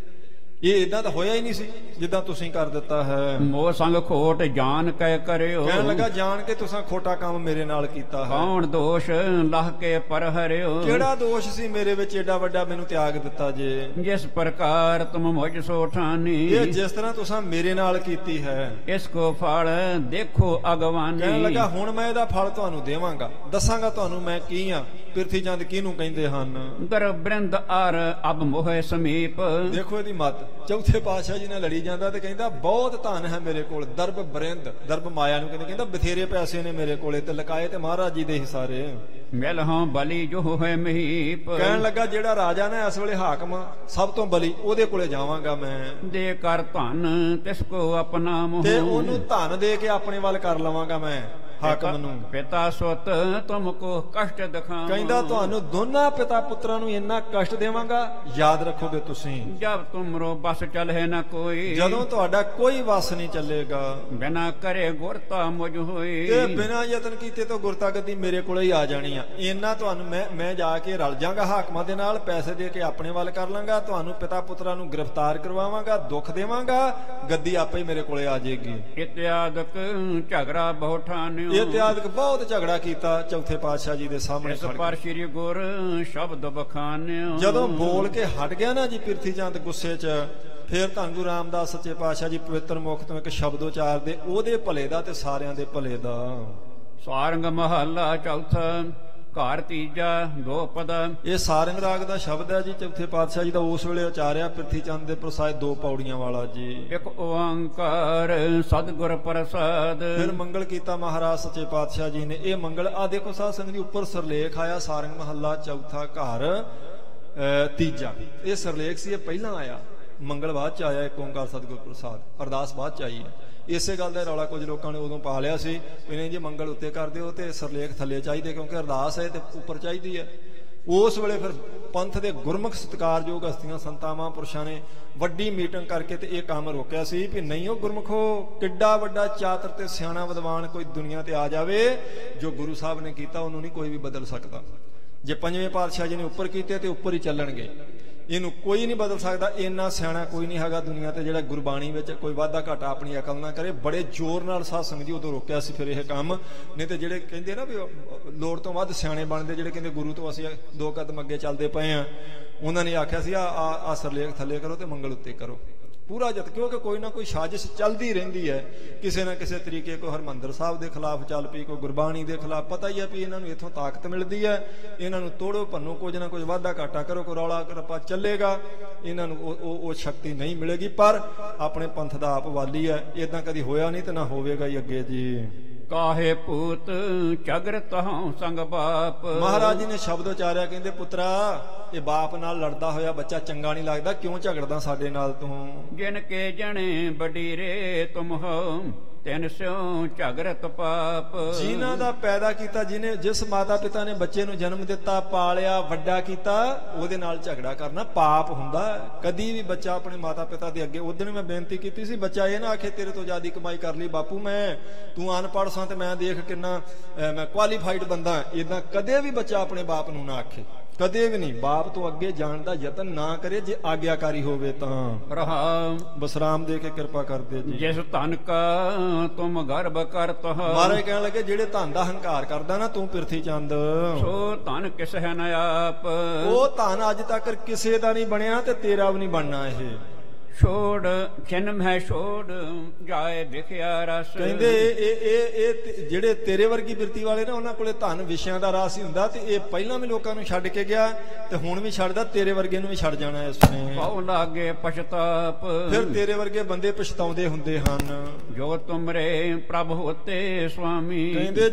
ਇਹ ਏਦਾਂ ਤਾਂ ਹੋਇਆ ਹੀ ਨਹੀਂ ਸੀ ਜਿੱਦਾਂ ਤੁਸੀਂ ਕਰ ਦਿੱਤਾ ਹੈ। ਮੋਹ ਸੰਗ ਖੋਟ ਜਾਣ ਕਹਿ ਕਰਿਓ। ਕਹਿਣ ਲੱਗਾ ਜਾਣ ਕੇ ਤੁਸੀਂ ਖੋਟਾ ਕੰਮ ਮੇਰੇ ਨਾਲ ਕੀਤਾ ਹੈ। ਕੌਣ ਦੋਸ਼ ਲਾਹ ਕੇ ਪਰ ਹਰਿਓ। ਕਿਹੜਾ ਦੋਸ਼ ਸੀ ਮੇਰੇ ਵਿੱਚ ਏਡਾ ਵੱਡਾ ਮੈਨੂੰ ਤਿਆਗ ਦਿੱਤਾ ਜੇ। ਜਿਸ ਪ੍ਰਕਾਰ ਤੁਮ ਮੁਝ ਸੋ ਠਾਨੀ। ਇਹ ਜਿਸ ਤਰ੍ਹਾਂ ਤੁਸੀਂ ਮੇਰੇ ਨਾਲ ਕੀਤੀ ਹੈ, ਇਸ ਕੋ ਫਲ ਦੇਖੋ ਅਗਵਾਨੀ। ਕਹਿਣ ਲੱਗਾ ਹੁਣ ਮੈਂ ਇਹਦਾ ਫਲ ਤੁਹਾਨੂੰ ਦੇਵਾਂਗਾ, ਦੱਸਾਂਗਾ ਤੁਹਾਨੂੰ ਮੈਂ ਕੀ ਆ, ਪ੍ਰਿਥੀ ਚੰਦ ਕਿਹਨੂੰ ਕਹਿੰਦੇ ਹਨ। ਦਰ ਬ੍ਰਿੰਦ ਅਰ ਅਬ ਮੋਹਿ ਸਮੀਪ। ਦੇਖੋ ਇਹਦੀ ਮੱਤ। ਚੌਥੇ ਪਾਤਸ਼ਾਹ ਜੀ ਨਾਲ ਲੜੀ ਜਾਂਦਾ ਤੇ ਕਹਿੰਦਾ ਬਹੁਤ ਧਨ ਹੈ ਮੇਰੇ ਕੋਲ। ਦਰਬ ਬਰਿੰਦ, ਦਰਬ ਮਾਇਆ ਨੂੰ ਕਹਿੰਦਾ ਬਥੇਰੇ ਪੈਸੇ ਨੇ ਮੇਰੇ ਕੋਲੇ, ਤੇ ਲਕਾਏ ਤੇ ਮਹਾਰਾਜ ਜੀ ਦੇ ਹੀ ਸਾਰੇ। ਮਿਲ ਹਾਂ ਬਲੀ ਜੋ ਹੋਏ ਮਹੀਪ। ਕਹਿਣ ਲੱਗਾ ਜਿਹੜਾ ਰਾਜਾ ਨਾ ਇਸ ਵੇਲੇ ਹਾਕਮ ਸਭ ਤੋਂ ਬਲੀ, ਉਹਦੇ ਕੋਲੇ ਜਾਵਾਂਗਾ ਮੈਂ। ਦੇ ਕਰ ਧਨ ਤਿਸ ਕੋ ਆਪਣਾ ਮੋਹ। ਤੇ ਉਹਨੂੰ ਧਨ ਦੇ ਕੇ ਆਪਣੇ ਵੱਲ ਕਰ ਲਵਾਂਗਾ ਮੈਂ ਹਾਕਮ ਨੂੰ। ਪਿਤਾ ਸੁਤ ਤੁਮ ਕੋ ਕਸ਼ਟ ਦਿਖਾਵਾਂ। ਕਹਿੰਦਾ ਤੁਹਾਨੂੰ ਦੋਨਾਂ ਪਿਤਾ ਪੁੱਤਰਾਂ ਨੂੰ ਇੰਨਾ ਕਸ਼ਟ ਦੇਵਾਂਗਾ, ਯਾਦ ਰੱਖੋਗੇ ਤੁਸੀਂ। ਜਬ ਤੁਮਰੋ ਬਸ ਚਲੇ ਨਾ ਕੋਈ। ਜਦੋਂ ਤੁਹਾਡਾ ਕੋਈ ਵਸ ਨਹੀਂ ਚੱਲੇਗਾ। ਬਿਨਾ ਕਰੇ ਗੁਰਤਾ ਮੁਝ ਹੋਈ। ਤੇ ਬਿਨਾ ਯਤਨ ਕੀਤੇ ਤੋਂ ਗੁਰਤਾ ਗੱਦੀ ਮੇਰੇ ਕੋਲੇ ਹੀ ਆ ਜਾਣੀ ਆ। ਇੰਨਾ ਤੁਹਾਨੂੰ ਮੈਂ ਜਾ ਕੇ ਰਲ ਜਾਗਾ ਹਾਕਮਾਂ ਦੇ ਨਾਲ, ਪੈਸੇ ਦੇ ਕੇ ਆਪਣੇ ਵੱਲ ਕਰ ਲਾਂਗਾ, ਤੁਹਾਨੂੰ ਪਿਤਾ ਪੁੱਤਰਾਂ ਨੂੰ ਗ੍ਰਿਫਤਾਰ ਕਰਵਾਵਾਂਗਾ, ਦੁੱਖ ਦੇਵਾਂਗਾ, ਗੱਦੀ ਆਪੇ ਹੀ ਮੇਰੇ ਕੋਲੇ ਆ ਜਾਏਗੀ। ਇਤਿਆਦਕ ਝਗੜਾ ਬਹੁਤ ਠਾਨਿਓ। ਇਤਿਆਦਕ ਬਹੁਤ ਝਗੜਾ ਕੀਤਾ ਚੌਥੇ ਪਾਤਸ਼ਾਹ ਜੀ ਦੇ ਸਾਹਮਣੇ। ਇਸ ਪਰ ਸ੍ਰੀ ਗੁਰ ਸ਼ਬਦ ਬਖਾਨਿਓ। ਜਦੋਂ ਬੋਲ ਕੇ ਹਟ ਗਿਆ ਨਾ ਜੀ ਪ੍ਰਿਥੀ ਚੰਦ ਗੁੱਸੇ 'ਚ, ਫਿਰ ਧੰਨ ਗੁਰੂ ਰਾਮਦਾਸ ਸੱਚੇ ਪਾਤਸ਼ਾਹ ਜੀ ਪਵਿੱਤਰ ਮੁਖ ਤੋਂ ਇੱਕ ਸ਼ਬਦ ਉਚਾਰਦੇ, ਉਹਦੇ ਭਲੇ ਦਾ ਤੇ ਸਾਰਿਆਂ ਦੇ ਭਲੇ ਦਾ। ਸਾਰੰਗ ਮਹੱਲਾ ਚੌਥਾ ਘਰ ਤੀਜਾ ਦੋ ਪਦ। ਇਹ ਸਾਰੰਗ ਰਾਗ ਦਾ ਸ਼ਬਦ ਹੈ ਜੀ, ਚੌਥੇ ਪਾਤਸ਼ਾਹ ਜੀ ਦਾ ਉਸ ਵੇਲੇ ਉਚਾਰਿਆ ਪ੍ਰਿਥੀ ਚੰਦ ਦੇ ਪ੍ਰਸਾਦ 2 ਪੌੜੀਆਂ ਵਾਲਾ ਜੀ। ਇੱਕ ਓੰਕਾਰ ਸਤਿਗੁਰ ਪ੍ਰਸਾਦ। ਫਿਰ ਮੰਗਲ ਕੀਤਾ ਮਹਾਰਾਜ ਸੱਚੇ ਪਾਤਸ਼ਾਹ ਜੀ ਨੇ। ਇਹ ਮੰਗਲ ਆ ਦੇਖੋ ਸਾਧ ਸੰਗਤ ਜੀ, ਉੱਪਰ ਸਰਲੇਖ ਆਇਆ ਸਾਰੰਗ ਮਹੱਲਾ ਚੌਥਾ ਘਰ ਤੀਜਾ। ਇਹ ਸਰਲੇਖ ਸੀ, ਇਹ ਪਹਿਲਾਂ ਆਇਆ, ਮੰਗਲ ਬਾਅਦ ਚ ਆਇਆ। ਇੱਕ ਓੰਕਾਰ ਸਤਿਗੁਰ ਪ੍ਰਸਾਦ, ਅਰਦਾਸ ਬਾਅਦ ਚ ਆਈ ਹੈ। ਇਸੇ ਗੱਲ ਦਾ ਰੌਲਾ ਕੁਝ ਲੋਕਾਂ ਨੇ ਉਦੋਂ ਪਾ ਲਿਆ ਸੀ ਵੀ ਨਹੀਂ ਜੀ ਮੰਗਲ ਉੱਤੇ ਕਰ ਦਿਓ ਤੇ ਸਰਲੇਖ ਥੱਲੇ ਚਾਹੀਦੇ, ਕਿਉਂਕਿ ਅਰਦਾਸ ਹੈ ਤੇ ਉੱਪਰ ਚਾਹੀਦੀ ਹੈ। ਉਸ ਵੇਲੇ ਫਿਰ ਪੰਥ ਦੇ ਗੁਰਮੁਖ ਸਤਿਕਾਰਯੋਗ ਹਸਤੀਆਂ ਸੰਤਾਂ ਮਹਾਂਪੁਰਸ਼ਾਂ ਨੇ ਵੱਡੀ ਮੀਟਿੰਗ ਕਰਕੇ ਤੇ ਇਹ ਕੰਮ ਰੋਕਿਆ ਸੀ ਵੀ ਨਹੀਂ ਉਹ ਗੁਰਮੁਖੋ, ਕਿੱਡਾ ਵੱਡਾ ਚਾਤਰ ਤੇ ਸਿਆਣਾ ਵਿਦਵਾਨ ਕੋਈ ਦੁਨੀਆ ਤੇ ਆ ਜਾਵੇ, ਜੋ ਗੁਰੂ ਸਾਹਿਬ ਨੇ ਕੀਤਾ ਉਹਨੂੰ ਨਹੀਂ ਕੋਈ ਵੀ ਬਦਲ ਸਕਦਾ। ਜੇ ਪੰਜਵੇਂ ਪਾਤਸ਼ਾਹ ਜੀ ਨੇ ਉੱਪਰ ਕੀਤੇ ਤੇ ਉੱਪਰ ਹੀ ਚੱਲਣਗੇ, ਇਹਨੂੰ ਕੋਈ ਨਹੀਂ ਬਦਲ ਸਕਦਾ। ਇੰਨਾ ਸਿਆਣਾ ਕੋਈ ਨਹੀਂ ਹੈਗਾ ਦੁਨੀਆ ਤੇ ਜਿਹੜਾ ਗੁਰਬਾਣੀ ਵਿੱਚ ਕੋਈ ਵਾਧਾ ਘਾਟਾ ਆਪਣੀ ਅਕਲ ਨਾ ਕਰੇ। ਬੜੇ ਜ਼ੋਰ ਨਾਲ ਸਾਧ ਸੰਗਤ ਜੀ ਉਦੋਂ ਰੋਕਿਆ ਸੀ ਫਿਰ ਇਹ ਕੰਮ। ਨਹੀਂ ਤੇ ਜਿਹੜੇ ਕਹਿੰਦੇ ਨਾ ਵੀ ਲੋੜ ਤੋਂ ਵੱਧ ਸਿਆਣੇ ਬਣਦੇ, ਜਿਹੜੇ ਕਹਿੰਦੇ ਗੁਰੂ ਤੋਂ ਅਸੀਂ 2 ਕਦਮ ਅੱਗੇ ਚੱਲਦੇ ਪਏ ਆ, ਉਹਨਾਂ ਨੇ ਆਖਿਆ ਸੀ ਆ ਸਰਲੇਖ ਥੱਲੇ ਕਰੋ ਤੇ ਮੰਗਲ ਉੱਤੇ ਕਰੋ ਪੂਰਾ ਜਤ। ਕਿਉਂਕਿ ਕੋਈ ਨਾ ਕੋਈ ਸਾਜ਼ਿਸ਼ ਚੱਲਦੀ ਰਹਿੰਦੀ ਹੈ, ਕਿਸੇ ਨਾ ਕਿਸੇ ਤਰੀਕੇ ਕੋਈ ਹਰਮੰਦਰ ਸਾਹਿਬ ਦੇ ਖਿਲਾਫ ਚੱਲ ਪਈ, ਕੋਈ ਗੁਰਬਾਣੀ ਦੇ ਖਿਲਾਫ। ਪਤਾ ਹੀ ਹੈ ਵੀ ਇਹਨਾਂ ਨੂੰ ਇੱਥੋਂ ਤਾਕਤ ਮਿਲਦੀ ਹੈ, ਇਹਨਾਂ ਨੂੰ ਤੋੜੋ ਭੰਨੋ, ਕੁਝ ਨਾ ਕੁਝ ਵਾਧਾ ਘਾਟਾ ਕਰੋ, ਕੋਈ ਰੌਲਾ ਰੱਪਾ ਚੱਲੇਗਾ, ਇਹਨਾਂ ਨੂੰ ਉਹ ਸ਼ਕਤੀ ਨਹੀਂ ਮਿਲੇਗੀ। ਪਰ ਆਪਣੇ ਪੰਥ ਦਾ ਆਪ ਵਾਲੀ ਹੈ, ਇਦਾਂ ਕਦੀ ਹੋਇਆ ਨਹੀਂ ਤੇ ਨਾ ਹੋਵੇਗਾ ਹੀ ਅੱਗੇ ਜੀ। ਕਾਹੇ ਪੂਤ ਝਗਰਤ ਹਉ ਸੰਗ ਬਾਪ। ਮਹਾਰਾਜ ਜੀ ਨੇ ਸ਼ਬਦ ਉਚਾਰਿਆ, ਕਹਿੰਦੇ ਪੁੱਤਰਾ ਇਹ ਬਾਪ ਨਾਲ ਲੜਦਾ ਹੋਇਆ ਬੱਚਾ ਚੰਗਾ ਨਹੀਂ ਲੱਗਦਾ, ਕਿਉਂ ਝਗੜਦਾ ਸਾਡੇ ਨਾਲ ਤੂੰ। ਜਿਨ ਕੇ ਜਣੇ ਬਡੀਰੇ ਤੁਮ ਹੋ ਤਿਨ ਸਿਉ ਝਗਰਤ ਪਾਪ। ਜਿਨ੍ਹਾਂ ਦਾ ਪੈਦਾ ਕੀਤਾ, ਜਿਸ ਮਾਤਾ ਪਿਤਾ ਨੇ ਬੱਚੇ ਨੂੰ ਜਨਮ ਦਿੱਤਾ, ਪਾਲਿਆ, ਵੱਡਾ ਕੀਤਾ, ਉਹਦੇ ਨਾਲ ਝਗੜਾ ਕਰਨਾ ਪਾਪ ਹੁੰਦਾ। ਕਦੀ ਵੀ ਬੱਚਾ ਆਪਣੇ ਮਾਤਾ ਪਿਤਾ ਦੇ ਅੱਗੇ, ਉਦੋਂ ਮੈਂ ਬੇਨਤੀ ਕੀਤੀ ਸੀ, ਬੱਚਾ ਇਹ ਨਾ ਆਖੇ ਤੇਰੇ ਤੋਂ ਜ਼ਿਆਦਾ ਕਮਾਈ ਕਰ ਲਈ ਬਾਪੂ ਮੈਂ, ਤੂੰ ਅਨਪੜ੍ਹ ਸਾਂ ਤੇ ਮੈਂ ਦੇਖ ਕਿੰਨਾ ਮੈਂ ਕੁਆਲੀਫਾਈਡ ਬੰਦਾ। ਏਦਾਂ ਕਦੇ ਵੀ ਬੱਚਾ ਆਪਣੇ ਬਾਪ ਨੂੰ ਨਾ ਆਖੇ, ਕਦੇ ਵੀ ਨਹੀਂ। ਬਾਪ ਤੋਂ ਅੱਗੇ ਜਾਣ ਦਾ ਯਤਨ ਨਾ ਕਰੇ, ਜੇ ਆਗਿਆਕਾਰੀ ਹੋਵੇ ਤਾਂ। ਰਹਾਮ ਬਸਰਾਮ ਦੇ ਕੇ ਕਿਰਪਾ ਕਰਦੇ ਜੀ। ਜਿਸ ਧਨ ਕਾ ਤੁਮ ਗਰਭ ਕਰਤ ਹੋ। ਮਹਾਰਾਜ ਕਹਿਣ ਲੱਗੇ ਜਿਹੜੇ ਧਨ ਦਾ ਹੰਕਾਰ ਕਰਦਾ ਨਾ ਤੂੰ ਪ੍ਰਿਥੀ ਚੰਦ, ਸੋ ਧਨ ਕਿਸ ਹੈ ਨ ਆਪ। ਉਹ ਧਨ ਅੱਜ ਤੱਕ ਕਿਸੇ ਦਾ ਨਹੀਂ ਬਣਿਆ ਤੇ ਤੇਰਾ ਵੀ ਨਹੀਂ ਬਣਨਾ। ਇਹ ਛੋੜ ਜਨਮ ਹੈ ਛੋੜ ਜਾਏ ਵਿਖਿਆ ਰਸ। ਕਹਿੰਦੇ ਇਹ ਜਿਹੜੇ ਤੇਰੇ ਵਰਗੀ ਬਿਰਤੀ ਵਾਲੇ ਨੇ ਉਹਨਾਂ ਕੋਲੇ ਧਨ ਵਿਸ਼ਿਆਂ ਦਾ ਰਸ ਹੀ ਹੁੰਦਾ, ਤੇ ਇਹ ਪਹਿਲਾਂ ਵੀ ਲੋਕਾਂ ਨੂੰ ਛੱਡ ਕੇ ਗਿਆ ਤੇ ਹੁਣ ਵੀ ਛੱਡਦਾ, ਤੇਰੇ ਵਰਗੇ ਨੂੰ ਵੀ ਛੱਡ ਜਾਣਾ ਇਸਨੇ। ਪਾਉ ਲਾਗੇ ਪਛਤਾਪ ਫਿਰ ਤੇਰੇ ਵਰਗੇ ਬੰਦੇ ਪਛਤਾਉਂਦੇ ਹੁੰਦੇ ਹਨ। ਜੋ ਤੁਮਰੇ ਪ੍ਰਭ ਹੋਤੇ ਸੁਆਮੀ। ਕਹਿੰਦੇ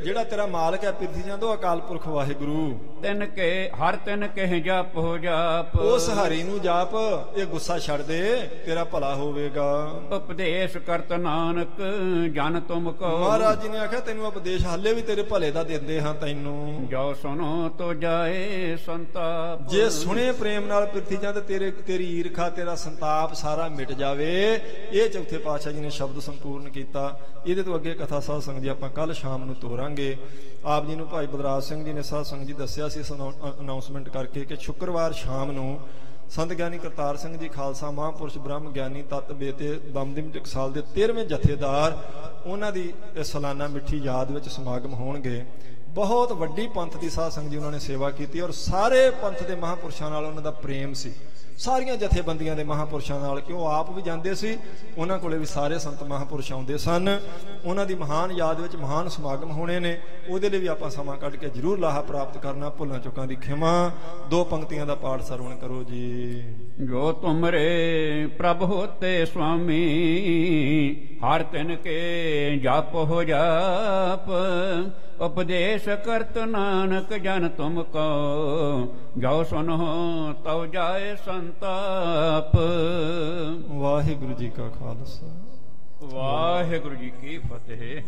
ਜਿਹੜਾ ਤੇਰਾ ਮਾਲਕ ਹੈ ਪਿਰਥੀ ਚੰਦ ਉਹ ਅਕਾਲ ਪੁਰਖ ਵਾਹਿਗੁਰੂ। ਤਿਨ ਕੇ ਹਰ ਤਿਨ ਕਹਿ ਜਪ ਹੋ ਜਾਪ। ਉਸ ਹਰੀ ਨੂੰ ਜਾਪ, ਇਹ ਗੁੱਸਾ ਛੱਡ ਦੇ, ਤੇਰਾ ਭਲਾ ਹੋਵੇਗਾ। ਉਪਦੇਸ਼ ਕਰਤ ਨਾਨਕ ਜਨ ਤੁਮ ਕੋ। ਮਹਾਰਾਜ ਜੀ ਨੇ ਆਖਿਆ ਤੈਨੂੰ ਉਪਦੇਸ਼ ਹਾਲੇ ਵੀ ਤੇਰੇ ਭਲੇ ਦਾ ਦਿੰਦੇ ਹਾਂ ਤੈਨੂੰ। ਜੋ ਸੁਨੋ ਤੋ ਜਾਏ ਸੰਤਾਪ। ਜੇ ਸੁਣੇ ਪ੍ਰੇਮ ਨਾਲ ਪਿਰਥੀ ਚੰਦ ਤੇਰੀ ਈਰਖਾ ਤੇਰਾ ਸੰਤਾਪ ਸਾਰਾ ਮਿਟ ਜਾਵੇ। ਇਹ ਚੌਥੇ ਪਾਤਸ਼ਾਹ ਜੀ ਨੇ ਸ਼ਬਦ ਸੰਪੂਰਨ ਕੀਤਾ। ਇਹਦੇ ਤੋਂ ਅੱਗੇ ਕਥਾ ਸਾਧ ਸੰਗਤ ਜੀ ਆਪਾਂ ਕੱਲ ਸ਼ਾਮ ਨੂੰ ਤੋਰਾਂਗੇ। ਆਪ ਜੀ ਨੂੰ ਭਾਈ ਬਲਰਾਜ ਸਿੰਘ ਜੀ ਨੇ ਸਾਧ ਸੰਗਤ ਜੀ ਦੱਸਿਆ ਸੀ ਅਨਾਉਂਸਮੈਂਟ ਕਰਕੇ ਕਿ ਸ਼ੁੱਕਰਵਾਰ ਸ਼ਾਮ ਨੂੰ ਸੰਤ ਗਿਆਨੀ ਕਰਤਾਰ ਸਿੰਘ ਜੀ ਖਾਲਸਾ ਮਹਾਂਪੁਰਸ਼ ਬ੍ਰਹਮ ਗਿਆਨੀ ਤਤ ਬੇਤੇ ਦਮਦਮੀ ਟਕਸਾਲ ਦੇ 13ਵੇਂ ਜਥੇਦਾਰ, ਉਹਨਾਂ ਦੀ ਸਾਲਾਨਾ ਮਿੱਠੀ ਯਾਦ ਵਿੱਚ ਸਮਾਗਮ ਹੋਣਗੇ। ਬਹੁਤ ਵੱਡੀ ਪੰਥ ਦੀ ਸਾਧ ਸੰਗਤ ਜੀ ਉਹਨਾਂ ਨੇ ਸੇਵਾ ਕੀਤੀ ਔਰ ਸਾਰੇ ਪੰਥ ਦੇ ਮਹਾਂਪੁਰਸ਼ਾਂ ਨਾਲ ਉਹਨਾਂ ਦਾ ਪ੍ਰੇਮ ਸੀ, ਸਾਰੀਆਂ ਜਥੇਬੰਦੀਆਂ ਦੇ ਮਹਾਂਪੁਰਸ਼ਾਂ ਨਾਲ, ਕਿ ਉਹ ਆਪ ਵੀ ਜਾਂਦੇ ਸੀ, ਉਹਨਾਂ ਕੋਲੇ ਵੀ ਸਾਰੇ ਸੰਤ ਮਹਾਂਪੁਰਸ਼ ਆਉਂਦੇ ਸਨ। ਉਹਨਾਂ ਦੀ ਮਹਾਨ ਯਾਦ ਵਿੱਚ ਮਹਾਨ ਸਮਾਗਮ ਹੋਣੇ ਨੇ, ਉਹਦੇ ਲਈ ਵੀ ਆਪਾਂ ਸਮਾਂ ਕੱਢ ਕੇ ਜ਼ਰੂਰ ਲਾਹਾ ਪ੍ਰਾਪਤ ਕਰਨਾ। ਭੁੱਲਾਂ ਚੁੱਕਾਂ ਦੀ ਖਿਮਾ। 2 ਪੰਕਤੀਆਂ ਦਾ ਪਾਠ ਸਰਵਣ ਕਰੋ ਜੀ। ਜੋ ਤੁਮਰੇ ਪ੍ਰਭ ਹੋਤੇ ਸੁਆਮੀ ਹਰ ਤਿਨ ਕੇ ਜਪ ਹੋ ਜਾਪ। ਉਪਦੇਸ਼ ਕਰਤ ਨਾਨਕ ਜਨ ਤੁਮ ਕੋ। ਜੋ ਸੁਨੋ ਤਉ ਜਾਏ ਸੰਤਾਪ। ਵਾਹਿਗੁਰੂ ਜੀ ਕਾ ਖਾਲਸਾ, ਵਾਹਿਗੁਰੂ ਜੀ ਕੀ ਫਤਿਹ।